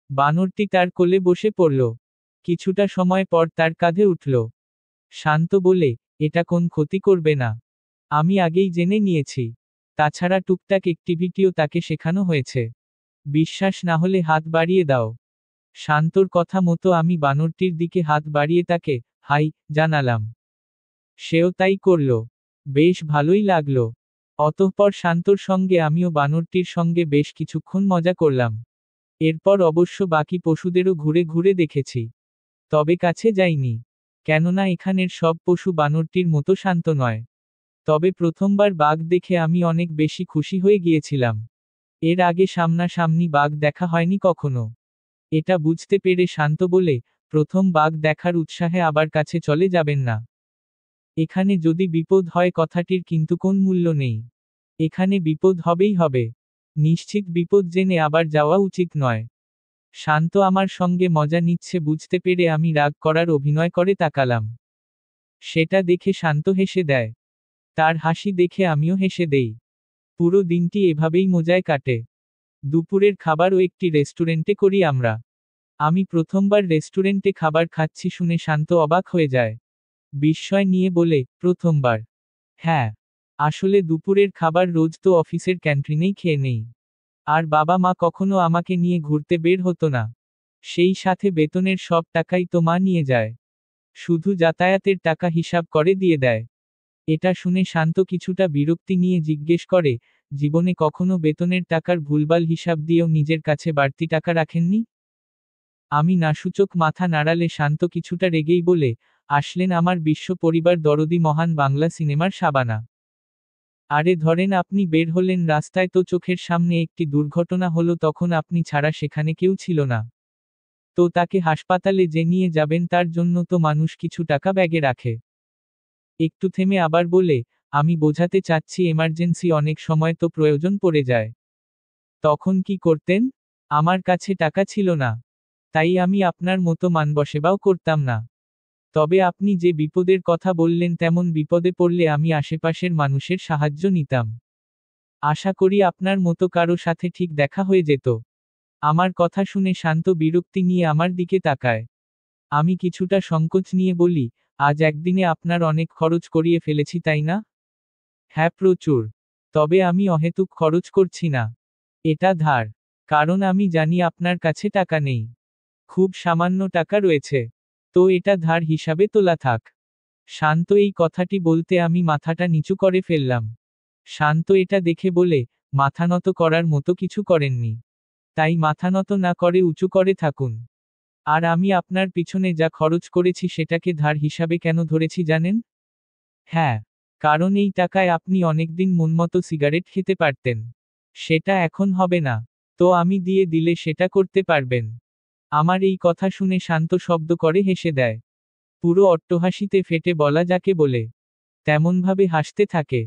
বানরটি তার কোলে বসে পড়ল। কিছুটা সময় পর তার কাঁধে উঠল। শান্ত বলে, এটা কোন ক্ষতি করবে না। আমি আগেই জেনে নিয়েছি। তাছাড়া টুকটাক অ্যাক্টিভিটিও তাকে শেখানো হয়েছে। বিশ্বাস না হলে হাত বাড়িয়ে দাও। শান্তর কথা মতো আমি বানরটির দিকে হাত বাড়িয়ে তাকে হাই জানালাম। সেও তাই করল। বেশ ভালোই লাগলো। অতঃপর শান্তর সঙ্গে আমিও বানরটির সঙ্গে বেশ কিছুক্ষণ মজা করলাম। এরপর অবশ্য বাকি পশুদেরও ঘুরে ঘুরে দেখেছি। তবে কাছে যাইনি। কেননা এখানের সব পশু বানরটির মতো শান্ত নয়। তবে প্রথমবার বাঘ দেখে আমি অনেক বেশি খুশি হয়ে গিয়েছিলাম। এর আগে সামনাসামনি বাঘ দেখা হয়নি কখনো। এটা বুঝতে পেরে শান্ত বলে, প্রথম বাঘ দেখার উৎসাহে আবার কাছে চলে যাবেন না। এখানে যদি বিপদ হয় কথাটির কিন্তু কোন মূল্য নেই। এখানে বিপদ হবেই হবে। নিশ্চিত বিপদ জেনে আবার যাওয়া উচিত নয়। শান্ত আমার সঙ্গে মজা নিচ্ছে বুঝতে পেরে আমি রাগ করার অভিনয় করে তাকালাম। সেটা দেখে শান্ত হেসে দেয়। তার হাসি দেখে আমিও হেসে দেই। পুরো দিনটি এভাবেই মজায় কাটে। দুপুরের খাবারও একটি রেস্টুরেন্টে করি আমরা। আমি প্রথমবার রেস্টুরেন্টে খাবার খাচ্ছি শুনে শান্ত অবাক হয়ে যায়। বিস্ময় নিয়ে বলে, প্রথমবার? হ্যাঁ। আসলে দুপুরের খাবার রোজ তো অফিসের ক্যান্টিনেই খেয়ে নেই। আর বাবা মা কখনো আমাকে নিয়ে ঘুরতে বের হতো না। সেই সাথে বেতনের সব টাকাই তো মা নিয়ে যায়। শুধু যাতায়াতের টাকা হিসাব করে দিয়ে দেয়। এটা শুনে শান্ত কিছুটা বিরক্তি নিয়ে জিজ্ঞেস করে, জীবনে কখনো বেতনের টাকার ভুলভাল হিসাব দিয়েও নিজের কাছে বাড়তি টাকা রাখেননি? আমি নাসূচক মাথা নাড়ালে শান্ত কিছুটা রেগেই বলে, আসলেন আমার বিশ্ব পরিবার দরদি মহান বাংলা সিনেমার শাবানা। আরে ধরেন আপনি বের হলেন রাস্তায় তো চোখের সামনে একটি দুর্ঘটনা হলো তখন আপনি ছাড়া সেখানে কেউ ছিল না। তো তাকে হাসপাতালে যে নিয়ে যাবেন তার জন্য তো মানুষ কিছু টাকা ব্যাগে রাখে। একটু থেমে আবার বলে, আমি বোঝাতে চাচ্ছি এমার্জেন্সি অনেক সময় তো প্রয়োজন পড়ে যায়। তখন কি করতেন? আমার কাছে টাকা ছিল না। তাই আমি আপনার মতো মানবসেবাও করতাম না। তবে আপনি যে বিপদের কথা বললেন তেমন বিপদে পড়লে আমি আশেপাশের মানুষের সাহায্য নিতাম। আশা করি আপনার মতো কারো সাথে ঠিক দেখা হয়ে যেত। আমার কথা শুনে শান্ত বিরক্তি নিয়ে আমার দিকে তাকায়। আমি কিছুটা সংকোচ নিয়ে বলি, আজ একদিনে আপনার অনেক খরচ করিয়ে ফেলেছি তাই না? হ্যাঁ প্রচুর। তবে আমি অহেতুক খরচ করছি না। এটা ধার। কারণ আমি জানি আপনার কাছে টাকা নেই। খুব সামান্য টাকা রয়েছে। তো এটা ধার হিসাবে তোলা থাক। শান্ত এই কথাটি বলতে আমি মাথাটা নিচু করে ফেললাম। শান্ত এটা দেখে বলে, মাথা নত করার মতো কিছু করেননি। তাই মাথা নত না করে উঁচু করে থাকুন। আর আমি আপনার পিছনে যা খরচ করেছি সেটাকে ধার হিসাবে কেন ধরেছি জানেন? হ্যাঁ। কারণ এই টাকায় আপনি অনেকদিন মনমতো সিগারেট খেতে পারতেন। সেটা এখন হবে না। তো আমি দিয়ে দিলে সেটা করতে পারবেন। আমার এই কথা শুনে শান্ত শব্দ করে হেসে দেয়। পুরো অট্টহাসিতে ফেটে বলা যাকে বলে। তেমনভাবে হাসতে থাকে।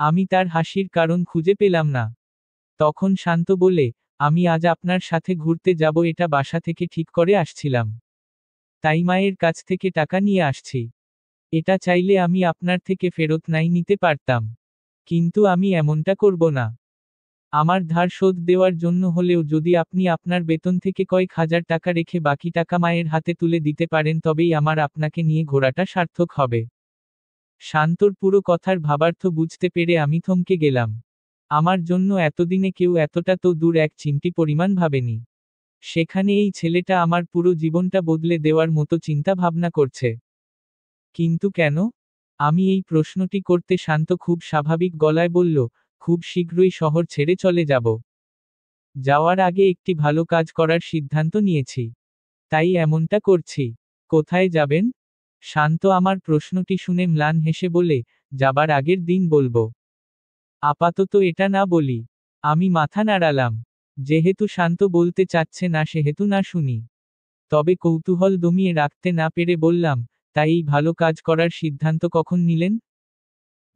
আমি তার হাসির কারণ খুঁজে পেলাম না। তখন শান্ত বলে, আমি আজ আপনার সাথে ঘুরতে যাব এটা বাসা থেকে ঠিক করে আসছিলাম। তাই মায়ের কাছ থেকে টাকা নিয়ে আসছি। এটা চাইলে আমি আপনার থেকে ফেরত নাই নিতে পারতাম। কিন্তু আমি এমনটা করব না। আমার ধার শোধ দেওয়ার জন্য হলেও যদি আপনি আপনার বেতন থেকে কয়েক হাজার টাকা রেখে বাকি টাকা মায়ের হাতে তুলে দিতে পারেন তবেই আমার আপনাকে নিয়ে ঘোরাটা সার্থক হবে। শান্তর পুরো কথার ভাবার্থ বুঝতে পেরে আমি থমকে গেলাম। আমার জন্য এতদিনে কেউ এতটা তো দূর এক চিমটি পরিমাণ ভাবেনি। সেখানে এই ছেলেটা আমার পুরো জীবনটা বদলে দেওয়ার মতো চিন্তা ভাবনা করছে। কিন্তু কেন? আমি এই প্রশ্নটি করতে শান্ত খুব স্বাভাবিক গলায় বলল, খুব শীঘ্রই শহর ছেড়ে চলে যাব। যাওয়ার আগে একটি ভালো কাজ করার সিদ্ধান্ত নিয়েছি। তাই এমনটা করছি। কোথায় যাবেন? শান্ত আমার প্রশ্নটি শুনে ম্লান হেসে বলে, যাবার আগের দিন বলবো। আপাতত এটা না বলি। আমি মাথা নাড়ালাম। যেহেতু শান্ত বলতে চাচ্ছে না সেহেতু না শুনি। তবে কৌতূহল দমিয়ে রাখতে না পেরে বললাম, তাই এই ভালো কাজ করার সিদ্ধান্ত কখন নিলেন?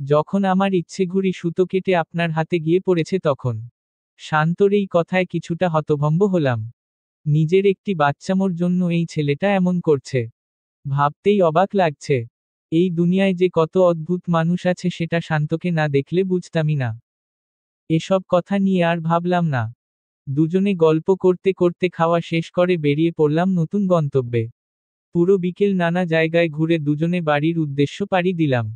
যখন আমার ইচ্ছেঘুড়ি সুতো কেটে আপনার হাতে গিয়ে পড়েছে তখন। শান্তর এই কথায় কিছুটা হতভম্ব হলাম। নিজের একটি বাচ্চামোর জন্য এই ছেলেটা এমন করছে। ভাবতেই অবাক লাগছে। এই দুনিয়ায় যে কত অদ্ভুত মানুষ আছে সেটা শান্তকে না দেখলে বুঝতামই না। এসব কথা নিয়ে আর ভাবলাম না। দুজনে গল্প করতে করতে খাওয়া শেষ করে বেরিয়ে পড়লাম নতুন গন্তব্যে। পুরো বিকেল নানা জায়গায় ঘুরে দুজনে বাড়ির উদ্দেশ্য পাড়ি দিলাম।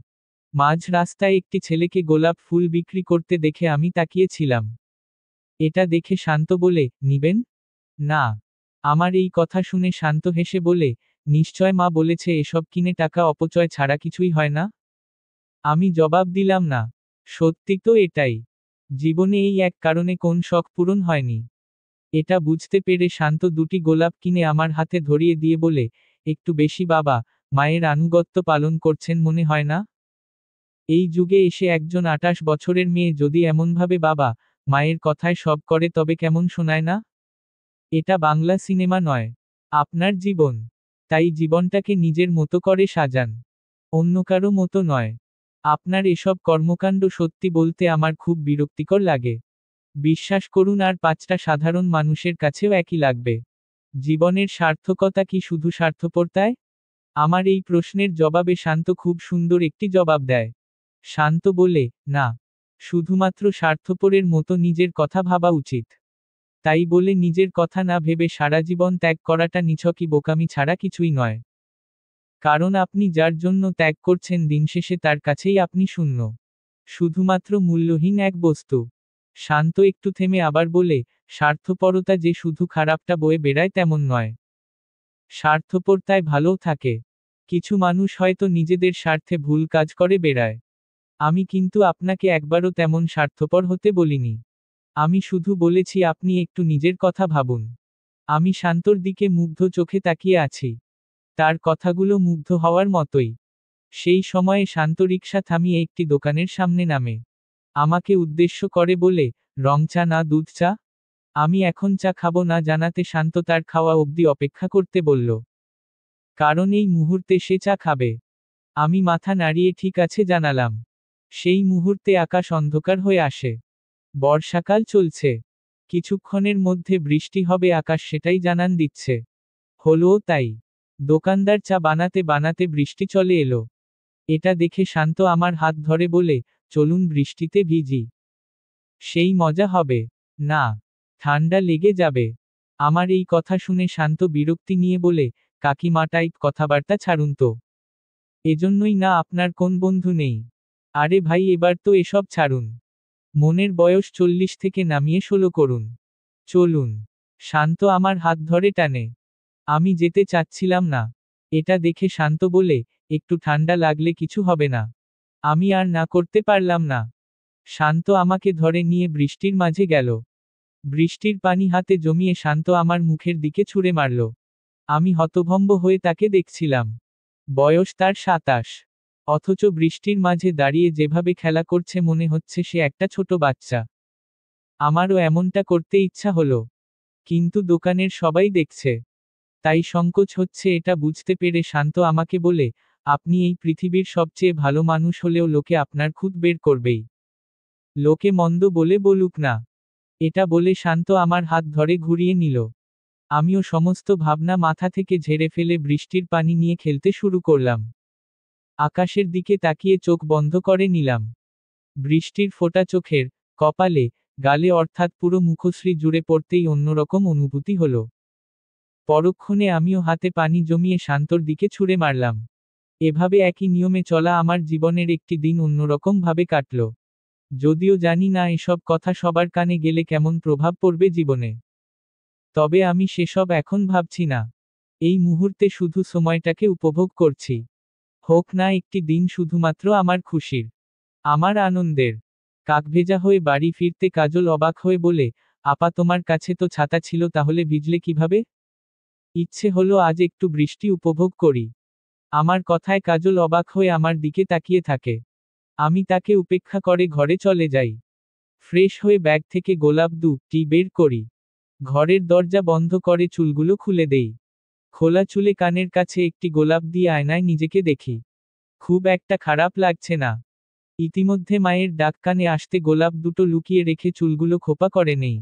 মাঝ রাস্তায় একটি ছেলেকে গোলাপ ফুল বিক্রি করতে দেখে আমি তাকিয়েছিলাম। এটা দেখে শান্ত বলে, নিবেন? না। আমার এই কথা শুনে শান্ত হেসে বলে, নিশ্চয় মা বলেছে এসব কিনে টাকা অপচয় ছাড়া কিছুই হয় না? আমি জবাব দিলাম না। সত্যি তো এটাই। জীবনে এই এক কারণে কোন শখ পূরণ হয়নি। এটা বুঝতে পেরে শান্ত দুটি গোলাপ কিনে আমার হাতে ধরিয়ে দিয়ে বলে, একটু বেশি বাবা, মায়ের আনুগত্য পালন করছেন মনে হয় না? এই যুগে এসে একজন 28 বছরের মেয়ে যদি এমনভাবে বাবা, মায়ের কথায় সব করে তবে কেমন শোনায় না? এটা বাংলা সিনেমা নয়। আপনার জীবন। তাই জীবনটাকে নিজের মতো করে সাজান। অন্য কারো মতো নয়। আপনার এসব কর্মকাণ্ড সত্যি বলতে আমার খুব বিরক্তিকর লাগে। বিশ্বাস করুন, আর 5টা সাধারণ মানুষের কাছেও একই লাগবে। জীবনের সার্থকতা কি শুধু স্বার্থপরতায়? আমার এই প্রশ্নের জবাবে শান্ত খুব সুন্দর একটি জবাব দেয়। শান্ত বলে, না, শুধুমাত্র স্বার্থপরের মতো নিজের কথা ভাবা উচিত। তাই বলে নিজের কথা না ভেবে সারা জীবন ত্যাগ করাটা নিছকই বোকামি ছাড়া কিছুই নয়। কারণ আপনি যার জন্য ত্যাগ করছেন দিন শেষে তার কাছেই আপনি শূন্য। শুধুমাত্র মূল্যহীন এক বস্তু। শান্ত একটু থেমে আবার বলে, স্বার্থপরতা যে শুধু খারাপটা বয়ে বেড়ায় তেমন নয়। স্বার্থপরতায় ভালোও থাকে। কিছু মানুষ হয়তো নিজেদের স্বার্থে ভুল কাজ করে বেড়ায়। আমি কিন্তু আপনাকে একবারও তেমন স্বার্থপর হতে বলিনি। আমি শুধু বলেছি আপনি একটু নিজের কথা ভাবুন। আমি শান্তর দিকে মুগ্ধ চোখে তাকিয়ে আছি। তার কথাগুলো মুগ্ধ হওয়ার মতোই। সেই সময়ে শান্ত রিকশা থামিয়ে একটি দোকানের সামনে নামে। আমাকে উদ্দেশ্য করে বলে, রং চা না দুধ চা? আমি এখন চা খাবো না জানাতে শান্ত তার খাওয়া অবধি অপেক্ষা করতে বলল। কারণ এই মুহূর্তে সে চা খাবে। আমি মাথা নাড়িয়ে ঠিক আছে জানালাম। সেই মুহূর্তে আকাশ অন্ধকার হয়ে আসে। বর্ষাকাল চলছে। কিছুক্ষণের মধ্যে বৃষ্টি হবে, আকাশ সেটাই জানান দিচ্ছে। হলোও তাই। দোকানদার চা বানাতে বানাতে বৃষ্টি চলে এলো। এটা দেখে শান্ত আমার হাত ধরে বলে, চলুন বৃষ্টিতে ভিজি। সেই মজা হবে। না, ঠান্ডা লেগে যাবে। আমার এই কথা শুনে শান্ত বিরক্তি নিয়ে বলে, কাকিমা টাইপ কথাবার্তা ছাড়ুন তো। এজন্যই না আপনার কোন বন্ধু নেই? আরে ভাই, এবার তো এসব ছাড়ুন। মনের বয়স 40 থেকে নামিয়ে 16 করুন। চলুন। শান্ত আমার হাত ধরে টানে। আমি যেতে চাচ্ছিলাম না। এটা দেখে শান্ত বলে, একটু ঠান্ডা লাগলে কিছু হবে না। আমি আর না করতে পারলাম না। শান্ত আমাকে ধরে নিয়ে বৃষ্টির মাঝে গেল। বৃষ্টির পানি হাতে জমিয়ে শান্ত আমার মুখের দিকে ছুঁড়ে মারল। আমি হতভম্ব হয়ে তাকে দেখছিলাম। বয়স তার 27। অথচ বৃষ্টির মাঝে দাঁড়িয়ে যেভাবে খেলা করছে মনে হচ্ছে সে একটা ছোট বাচ্চা। আমারও এমনটা করতে ইচ্ছা হলো। কিন্তু দোকানের সবাই দেখছে। তাই সংকোচ হচ্ছে এটা বুঝতে পেরে শান্ত আমাকে বলে, আপনি এই পৃথিবীর সবচেয়ে ভালো মানুষ হলেও লোকে আপনার খুঁত বের করবেই। লোকে মন্দ বলে বলুক না। এটা বলে শান্ত আমার হাত ধরে ঘুরিয়ে নিল। আমিও সমস্ত ভাবনা মাথা থেকে ঝেড়ে ফেলে বৃষ্টির পানি নিয়ে খেলতে শুরু করলাম। আকাশের দিকে তাকিয়ে চোখ বন্ধ করে নিলাম। বৃষ্টির ফোঁটা চোখের, কপালে, গালে অর্থাৎ পুরো মুখশ্রী জুড়ে পড়তেই অন্যরকম অনুভূতি হলো। পরক্ষণে আমিও হাতে পানি জমিয়ে শান্তর দিকে ছুঁড়ে মারলাম। এভাবে একই নিয়মে চলা আমার জীবনের একটি দিন অন্যরকম ভাবে কাটল। যদিও জানি না এসব কথা সবার কানে গেলে কেমন প্রভাব পড়বে জীবনে। তবে আমি সেসব এখন ভাবছি না। এই মুহূর্তে শুধু সময়টাকে উপভোগ করছি। হোক না একটি দিন শুধুমাত্র আমার খুশির, আমার আনন্দের। কাকভেজা হয়ে বাড়ি ফিরতে কাজল অবাক হয়ে বলে, আপা তোমার কাছে তো ছাতা ছিল, তাহলে ভিজলে কিভাবে? ইচ্ছে হলো আজ একটু বৃষ্টি উপভোগ করি। আমার কথায় কাজল অবাক হয়ে আমার দিকে তাকিয়ে থাকে। আমি তাকে উপেক্ষা করে ঘরে চলে যাই। ফ্রেশ হয়ে ব্যাগ থেকে গোলাপ টি বের করি। ঘরের দরজা বন্ধ করে চুলগুলো খুলে দেই। খোলা চুলে কানের কাছে একটি গোলাপ দিয়ে আয়নায় নিজেকে দেখি। খুব একটা খারাপ লাগছে না। ইতিমধ্যে মায়ের ডাক কানে আসতে গোলাপ দুটো লুকিয়ে রেখে চুলগুলো খোপা করে নেই।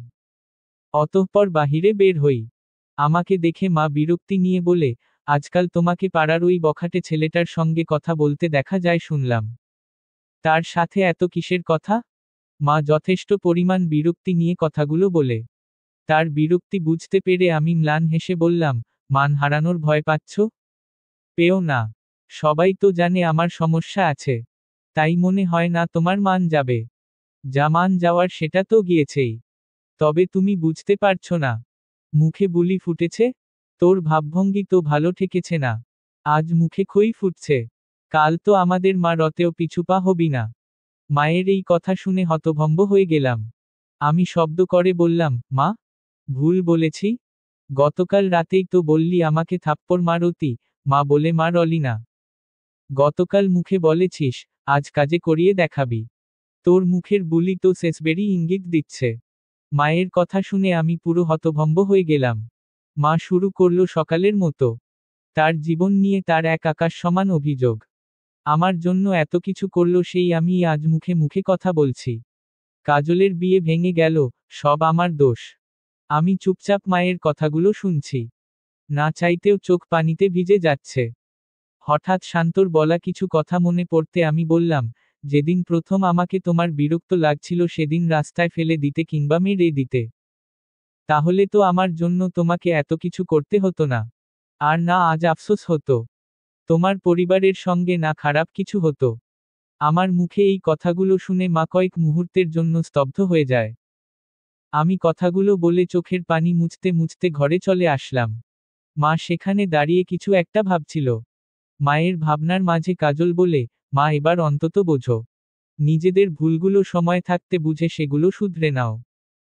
অতঃপর বাহিরে বের হই। আমাকে দেখে মা বিরক্তি নিয়ে বলে, আজকাল তোমাকে পাড়ার ওই বখাটে ছেলেটার সঙ্গে কথা বলতে দেখা যায় শুনলাম। তার সাথে এত কিসের কথা? মা যথেষ্ট পরিমাণ বিরক্তি নিয়ে কথাগুলো বলে। তার বিরক্তি বুঝতে পেরে আমি ম্লান হেসে বললাম, মান হারানোর ভয় পাচ্ছ? পেও না। সবাই তো জানে আমার সমস্যা আছে। তাই মনে হয় না তোমার মান যাবে। যা মান যাওয়ার সেটা তো গিয়েছেই। তবে তুমি বুঝতে পারছো না। মুখে বুলি ফুটেছে? তোর ভাবভঙ্গি তো ভালো ঠেকেছে না। আজ মুখে খই ফুটছে। কাল তো আমাদের মা রতেও পিছুপা হবি না। মায়ের এই কথা শুনে হতভম্ব হয়ে গেলাম। আমি শব্দ করে বললাম, মা, ভুল বলেছি? গতকাল রাতেই তো বললি আমাকে থাপ্পড় মারতি, মা বলে মারলি না। গতকাল মুখে বলেছিস, আজ কাজে করিয়ে দেখাবি। তোর মুখের বুলি তো শেষবেরই ইঙ্গিত দিচ্ছে। মায়ের কথা শুনে আমি পুরো হতভম্ব হয়ে গেলাম। মা শুরু করল সকালের মতো। তার জীবন নিয়ে তার এক আকাশ সমান অভিযোগ। আমার জন্য এত কিছু করল সেই আমি আজ মুখে মুখে কথা বলছি। কাজলের বিয়ে ভেঙে গেল, সব আমার দোষ। আমি চুপচাপ মায়ের কথাগুলো শুনছি। না চাইতেও চোখ পানিতে ভিজে যাচ্ছে। হঠাৎ শান্তর বলা কিছু কথা মনে পড়তে আমি বললাম, যেদিন প্রথম আমাকে তোমার বিরক্ত লাগছিল সেদিন রাস্তায় ফেলে দিতে কিংবা মেরে দিতে। তাহলে তো আমার জন্য তোমাকে এত কিছু করতে হতো না। আর না আজ আফসোস হতো। তোমার পরিবারের সঙ্গে না খারাপ কিছু হতো। আমার মুখে এই কথাগুলো শুনে মা কয়েক মুহূর্তের জন্য স্তব্ধ হয়ে যায়। আমি কথাগুলো বলে চোখের পানি মুছতে মুছতে ঘরে চলে আসলাম। মা সেখানে দাঁড়িয়ে কিছু একটা ভাবছিল। মায়ের ভাবনার মাঝে কাজল বলে, মা এবার অন্তত বোঝো। নিজেদের ভুলগুলো সময় থাকতে বুঝে সেগুলো শুধরে নাও।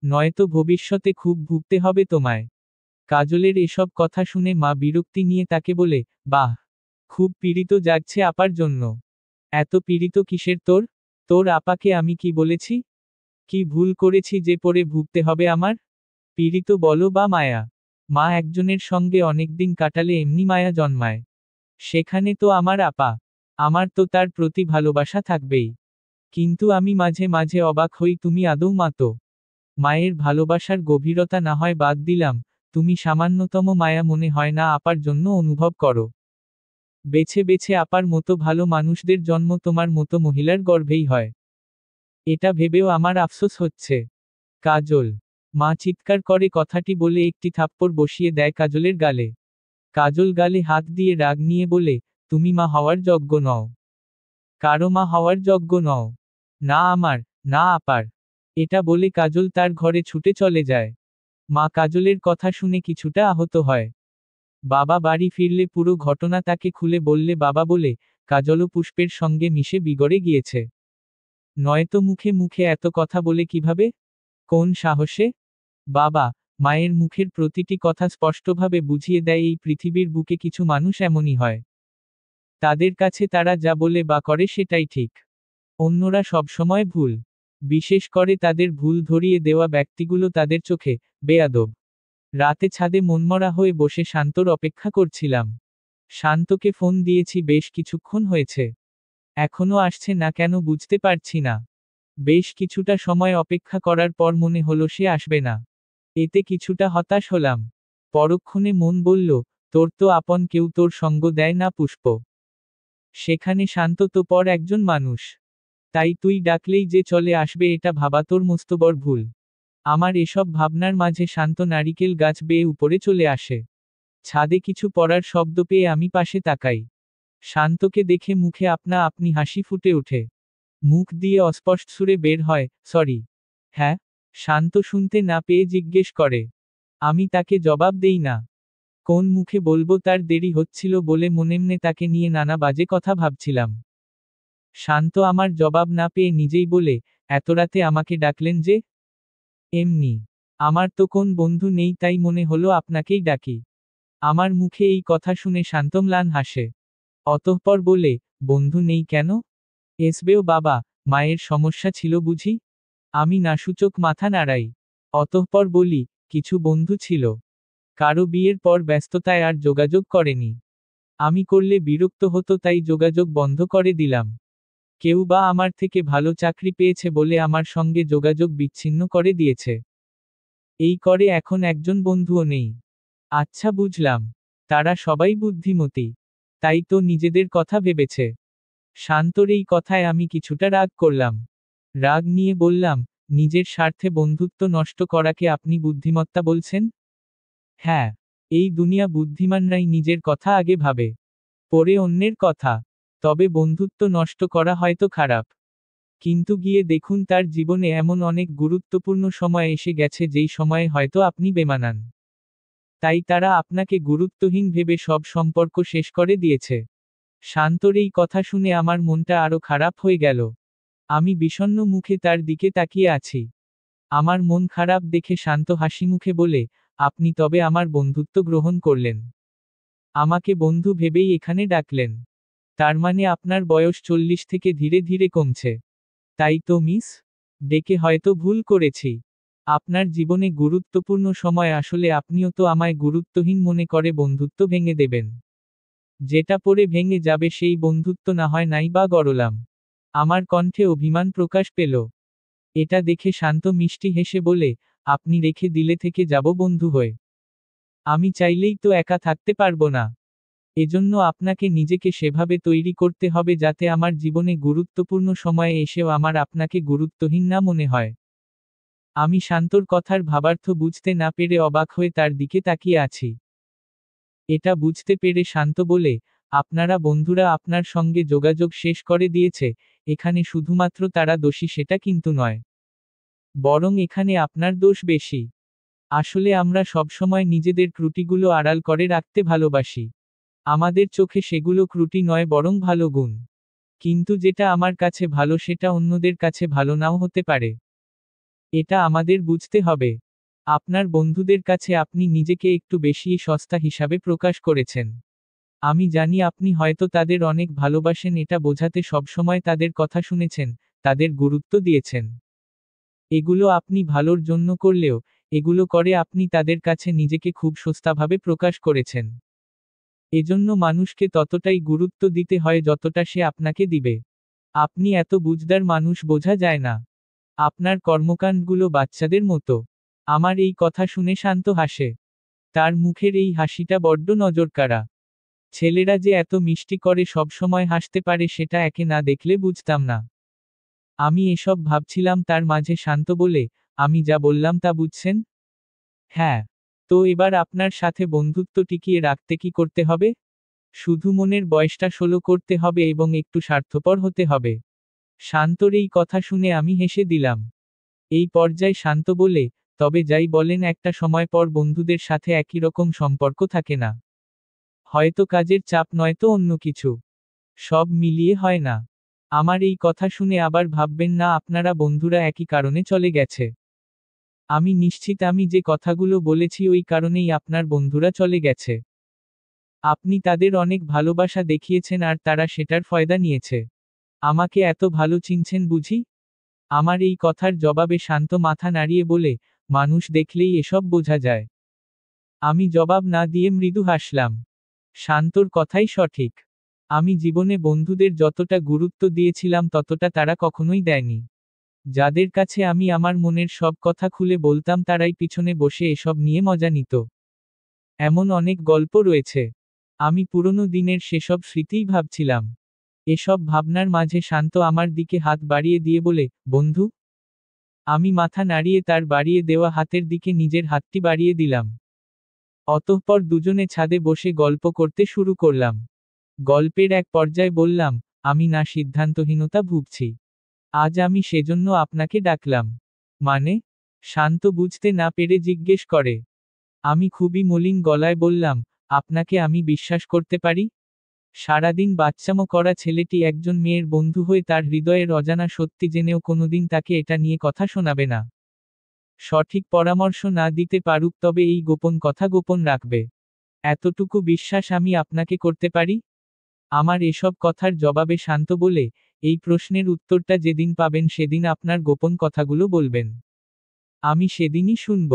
নয়তো ভবিষ্যতে খুব ভুগতে হবে তোমায়। কাজলের এসব কথা শুনে মা বিরক্তি নিয়ে তাকে বলে, বাহ, খুব পীড়িত জাগছে আপার জন্য। এত পীড়িত কিসের তোর? তোর আপাকে আমি কি বলেছি? কি ভুল করেছি যে পরে ভুগতে হবে আমার? পীড়িত বলো বা মায়া, মা একজনের সঙ্গে অনেকদিন কাটালে এমনি মায়া জন্মায়। সেখানে তো আমার আপা, আমার তো তার প্রতি ভালোবাসা থাকবেই। কিন্তু আমি মাঝে মাঝে অবাক হই তুমি আদৌ মা তো? মায়ের ভালোবাসার গভীরতা না হয় বাদ দিলাম, তুমি সামান্যতম মায়া মনে হয় না আপার জন্য অনুভব করো। বেছে বেছে আপার মতো ভালো মানুষদের জন্ম তোমার মতো মহিলার গর্ভেই হয়। এটা ভেবেও আমার আফসোস হচ্ছে। কাজল। মা চিৎকার করে কথাটি বলে একটি থাপ্পড় বসিয়ে দেয় কাজলের গালে। কাজল গালে হাত দিয়ে রাগ নিয়ে বলে, তুমি মা হওয়ার যোগ্য নও। কারো মা হওয়ার যোগ্য নও। না আমার, না আপার। এটা বলে কাজল তার ঘরে ছুটে চলে যায়। মা কাজলের কথা শুনে কিছুটা আহত হয়। বাবা বাড়ি ফিরলে পুরো ঘটনা তাকে খুলে বললে বাবা বলে, কাজলও পুষ্পের সঙ্গে মিশে বিগড়ে গিয়েছে। নয়তো মুখে মুখে এত কথা বলে কিভাবে? কোন সাহসে? বাবা, মায়ের মুখের প্রতিটি কথা স্পষ্টভাবে বুঝিয়ে দেয় এই পৃথিবীর বুকে কিছু মানুষ এমনই হয়। তাদের কাছে তারা যা বলে বা করে সেটাই ঠিক। অন্যরা সবসময় ভুল। বিশেষ করে তাদের ভুল ধরিয়ে দেওয়া ব্যক্তিগুলো তাদের চোখে বেয়াদব। রাতে ছাদে মনমরা হয়ে বসে শান্তর অপেক্ষা করছিলাম। শান্তকে ফোন দিয়েছি বেশ কিছুক্ষণ হয়েছে। এখনো আসছে না কেন বুঝতে পারছি না। বেশ কিছুটা সময় অপেক্ষা করার পর মনে হলো সে আসবে না। এতে কিছুটা হতাশ হলাম। পরক্ষণে মন বলল, তোর তো আপন কেউ তোর সঙ্গ দেয় না পুষ্প। সেখানে শান্ত তো পর একজন মানুষ। তাই তুই ডাকলেই যে চলে আসবে এটা ভাবা তোর মস্তবড় ভুল। আমার এসব ভাবনার মাঝে শান্ত নারিকেল গাছ বেয়ে উপরে চলে আসে। ছাদে কিছু পড়ার শব্দ পেয়ে আমি পাশে তাকাই। শান্তকে দেখে মুখে আপনা আপনি হাসি ফুটে ওঠে। মুখ দিয়ে অস্পষ্ট সুরে বের হয়, সরি। হ্যাঁ? শান্ত শুনতে না পেয়ে জিজ্ঞেস করে। আমি তাকে জবাব দেই না। কোন মুখে বলবো তার দেরি হচ্ছিল বলে মনেমনে তাকে নিয়ে নানা বাজে কথা ভাবছিলাম। শান্ত আমার জবাব না পেয়ে নিজেই বলে, এত রাতে আমাকে ডাকলেন যে? এমনি। আমার তো কোন বন্ধু নেই তাই মনে হলো আপনাকেই ডাকি। আমার মুখে এই কথা শুনে শান্ত ম্লান হাসে। অতঃপর বলে, বন্ধু নেই কেন? এসবেও বাবা, মায়ের সমস্যা ছিল বুঝি? আমি নাসূচক মাথা নাড়াই। অতঃপর বলি, কিছু বন্ধু ছিল। কারো বিয়ের পর ব্যস্ততায় আর যোগাযোগ করেনি। আমি করলে বিরক্ত হতো তাই যোগাযোগ বন্ধ করে দিলাম। কেউ বা আমার থেকে ভালো চাকরি পেয়েছে বলে আমার সঙ্গে যোগাযোগ বিচ্ছিন্ন করে দিয়েছে। এই করে এখন একজন বন্ধুও নেই। আচ্ছা বুঝলাম। তারা সবাই বুদ্ধিমতী। তাই তো নিজেদের কথা ভেবেছে। শান্তর এই কথায় আমি কিছুটা রাগ করলাম। রাগ নিয়ে বললাম, নিজের স্বার্থে বন্ধুত্ব নষ্ট করাকে আপনি বুদ্ধিমত্তা বলছেন? হ্যাঁ। এই দুনিয়া বুদ্ধিমানরাই নিজের কথা আগে ভাবে, পরে অন্যের কথা। তবে বন্ধুত্ব নষ্ট করা হয়তো খারাপ। কিন্তু গিয়ে দেখুন তার জীবনে এমন অনেক গুরুত্বপূর্ণ সময় এসে গেছে যেই সময়ে হয়তো আপনি বেমানান। তাই তারা আপনাকে গুরুত্বহীন ভেবে সব সম্পর্ক শেষ করে দিয়েছে। শান্তর এই কথা শুনে আমার মনটা আরো খারাপ হয়ে গেল। আমি বিষণ্ণ মুখে তার দিকে তাকিয়ে আছি। আমার মন খারাপ দেখে শান্ত হাসিমুখে বলে, আপনি তবে আমার বন্ধুত্ব গ্রহণ করলেন। আমাকে বন্ধু ভেবেই এখানে ডাকলেন। তার মানে আপনার বয়স 40 থেকে ধীরে ধীরে কমছে। তাই তো মিস? ডেকে হয়তো ভুল করেছি। আপনার জীবনে গুরুত্বপূর্ণ সময় আসলে আপনিও তো আমায় গুরুত্বহীন মনে করে বন্ধুত্ব ভেঙে দেবেন। যেটা পরে ভেঙে যাবে সেই বন্ধুত্ব না হয় নাই বা গড়লাম। আমার কণ্ঠে অভিমান প্রকাশ পেল। এটা দেখে শান্ত মিষ্টি হেসে বলে, আপনি রেখে দিলে থেকে যাব বন্ধু হয়ে। আমি চাইলেই তো একা থাকতে পারবো না। এজন্য আপনাকে নিজেকে সেভাবে তৈরি করতে হবে যাতে আমার জীবনে গুরুত্বপূর্ণ সময়ে এসেও আমার আপনাকে গুরুত্বহীন না মনে হয়। আমি শান্তর কথার ভাবার্থ বুঝতে না পেরে অবাক হয়ে তার দিকে তাকিয়ে আছি। এটা বুঝতে পেরে শান্ত বলে, আপনারা বন্ধুরা আপনার সঙ্গে যোগাযোগ শেষ করে দিয়েছে, এখানে শুধুমাত্র তারা দোষী সেটা কিন্তু নয়। বরং এখানে আপনার দোষ বেশি। আসলে আমরা সবসময় নিজেদের ত্রুটিগুলো আড়াল করে রাখতে ভালোবাসি। আমাদের চোখে সেগুলো ত্রুটি নয় বরং ভালো গুণ। কিন্তু যেটা আমার কাছে ভালো সেটা অন্যদের কাছে ভালো নাও হতে পারে। এটা আমাদের বুঝতে হবে। আপনার বন্ধুদের কাছে আপনি নিজেকে একটু বেশিই সস্তা হিসাবে প্রকাশ করেছেন। আমি জানি আপনি হয়তো তাদের অনেক ভালোবাসেন, এটা বোঝাতে সবসময় তাদের কথা শুনেছেন, তাদের গুরুত্ব দিয়েছেন। এগুলো আপনি ভালোর জন্য করলেও, এগুলো করে আপনি তাদের কাছে নিজেকে খুব সস্তাভাবে প্রকাশ করেছেন। এজন্য মানুষকে ততটাই গুরুত্ব দিতে হয় যতটা সে আপনাকে দিবে। আপনি এত বুঝদার মানুষ বোঝা যায় না। আপনার কর্মকাণ্ডগুলো বাচ্চাদের মতো। আমার এই কথা শুনে শান্ত হাসে। তার মুখের এই হাসিটা বড্ড নজরকাড়া। ছেলেরা যে এত মিষ্টি করে সবসময় হাসতে পারে সেটা একে না দেখলে বুঝতাম না। আমি এসব ভাবছিলাম তার মাঝে শান্ত বলে, আমি যা বললাম তা বুঝছেন? হ্যাঁ। তো এবার আপনার সাথে বন্ধুত্ব টিকিয়ে রাখতে কি করতে হবে? শুধু মনের বয়সটা 16 করতে হবে এবং একটু স্বার্থপর হতে হবে। শান্তর এই কথা শুনে আমি হেসে দিলাম। এই পর্যায়ে শান্ত বলে, তবে যাই বলেন একটা সময় পর বন্ধুদের সাথে একই রকম সম্পর্ক থাকে না। হয়তো কাজের চাপ নয়তো অন্য কিছু। সব মিলিয়ে হয় না। আমার এই কথা শুনে আবার ভাববেন না আপনারা বন্ধুরা একই কারণে চলে গেছে। আমি নিশ্চিত আমি যে কথাগুলো বলেছি ওই কারণেই আপনার বন্ধুরা চলে গেছে। আপনি তাদের অনেক ভালোবাসা দেখিয়েছেন আর তারা সেটার ফয়দা নিয়েছে। আমাকে এত ভালো চিনছেন বুঝি? আমার এই কথার জবাবে শান্ত মাথা নাড়িয়ে বলে, মানুষ দেখলেই এসব বোঝা যায়। আমি জবাব না দিয়ে মৃদু হাসলাম। শান্তর কথাই সঠিক। আমি জীবনে বন্ধুদের যতটা গুরুত্ব দিয়েছিলাম ততটা তারা কখনোই দেয়নি। যাদের কাছে আমি আমার মনের সব কথা খুলে বলতাম তারাই পিছনে বসে এসব নিয়ে মজা নিত। এমন অনেক গল্প রয়েছে। আমি পুরনো দিনের সেসব স্মৃতিই ভাবছিলাম। এসব ভাবনার মাঝে শান্ত আমার দিকে হাত বাড়িয়ে দিয়ে বলে, বন্ধু। আমি মাথা নাড়িয়ে তার বাড়িয়ে দেওয়া হাতের দিকে নিজের হাতটি বাড়িয়ে দিলাম। অতঃপর দুজনে ছাদে বসে গল্প করতে শুরু করলাম। গল্পের এক পর্যায়ে বললাম, আমি না সিদ্ধান্তহীনতা ভুগছি। আজ আমি সেজন্য আপনাকে ডাকলাম। মানে? শান্ত বুঝতে না পেরে জিজ্ঞেস করে। আমি খুবই মলিন গলায় বললাম, আপনাকে আমি বিশ্বাস করতে পারি? সারাদিন বাচ্চামো করা ছেলেটি একজন মেয়ের বন্ধু হয়ে তার হৃদয়ের অজানা সত্যি জেনেও কোনোদিন তাকে এটা নিয়ে কথা শোনাবে না। সঠিক পরামর্শ না দিতে পারুক তবে এই গোপন কথা গোপন রাখবে। এতটুকু বিশ্বাস আমি আপনাকে করতে পারি? আমার এসব কথার জবাবে শান্ত বলে, এই প্রশ্নের উত্তরটা যেদিন পাবেন সেদিন আপনার গোপন কথাগুলো বলবেন। আমি সেদিনই শুনব।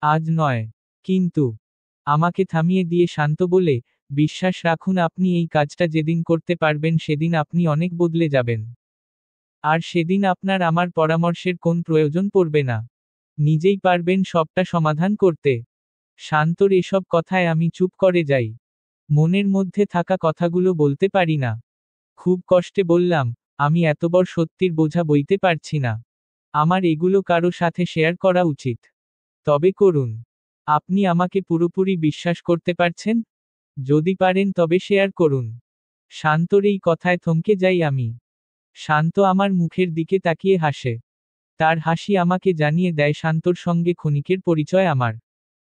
আজ নয়। কিন্তু আমাকে থামিয়ে দিয়ে শান্ত বলে, বিশ্বাস রাখুন আপনি এই কাজটা যেদিন করতে পারবেন সেদিন আপনি অনেক বদলে যাবেন। আর সেদিন আপনার আমার পরামর্শের কোন প্রয়োজন পড়বে না। নিজেই পারবেন সবটা সমাধান করতে। শান্তর এসব কথায় আমি চুপ করে যাই। মনের মধ্যে থাকা কথাগুলো বলতে পারি না। খুব কষ্টে বললাম, আমি এতবড় সত্যির বোঝা বইতে পারছি না। আমার এগুলো কারো সাথে শেয়ার করা উচিত। তবে করুন। আপনি আমাকে পুরোপুরি বিশ্বাস করতে পারছেন? যদি পারেন তবে শেয়ার করুন। শান্তর এই কথায় থমকে যাই আমি। শান্ত আমার মুখের দিকে তাকিয়ে হাসে। তার হাসি আমাকে জানিয়ে দেয় শান্তর সঙ্গে ক্ষণিকের পরিচয় আমার।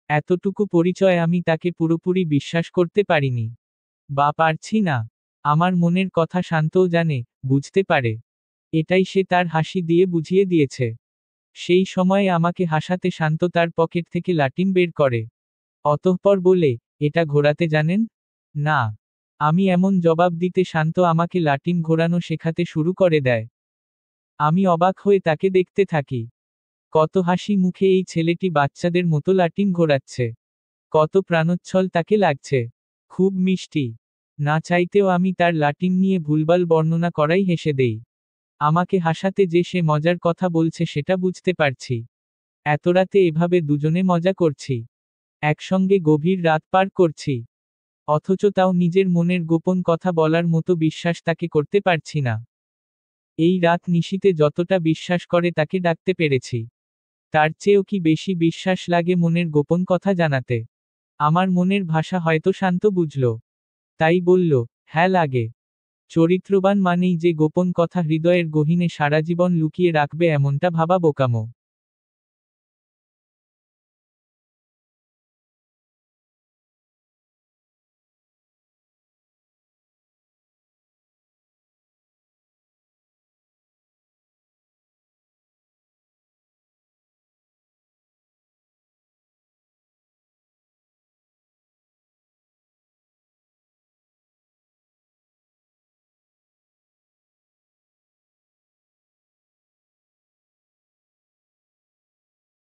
এতটুকু পরিচয় আমি তাকে পুরোপুরি বিশ্বাস করতে পারিনি। বা পারছি না। আমার মনের কথা শান্তও জানে, বুঝতে পারে। এটাই সে তার হাসি দিয়ে বুঝিয়ে দিয়েছে। সেই সময়ে আমাকে হাসাতে শান্ত তার পকেট থেকে লাটিম বের করে। অতঃপর বলে, এটা ঘোরাতে জানেন? না। আমি এমন জবাব দিতে শান্ত আমাকে লাটিম ঘোরানো শেখাতে শুরু করে দেয়। আমি অবাক হয়ে তাকে দেখতে থাকি। কত হাসি মুখে এই ছেলেটি বাচ্চাদের মতো লাটিম ঘোরাচ্ছে। কত প্রাণোচ্ছল তাকে লাগছে। খুব মিষ্টি। না চাইতেও আমি তার লাটিম নিয়ে ভুলভাল বর্ণনা করাই হেসে দেই। আমাকে হাসাতে যে সে মজার কথা বলছে সেটা বুঝতে পারছি। এত রাতে এভাবে দুজনে মজা করছি, একসঙ্গে গভীর রাত পার করছি, অথচ তাও নিজের মনের গোপন কথা বলার মতো বিশ্বাস তাকে করতে পারছি না। এই রাত নিশীতে যতটা বিশ্বাস করে তাকে ডাকতে পেরেছি, তার চেয়েও কি বেশি বিশ্বাস লাগে মনের গোপন কথা জানাতে। আমার মনের ভাষা হয়তো শান্ত বুঝল, তাই বলল, হ্যাঁ লাগে। চরিত্রবান মানেই যে গোপন কথা হৃদয়ের গহীনে সারা জীবন লুকিয়ে রাখবে এমনটা ভাবা বোকামো।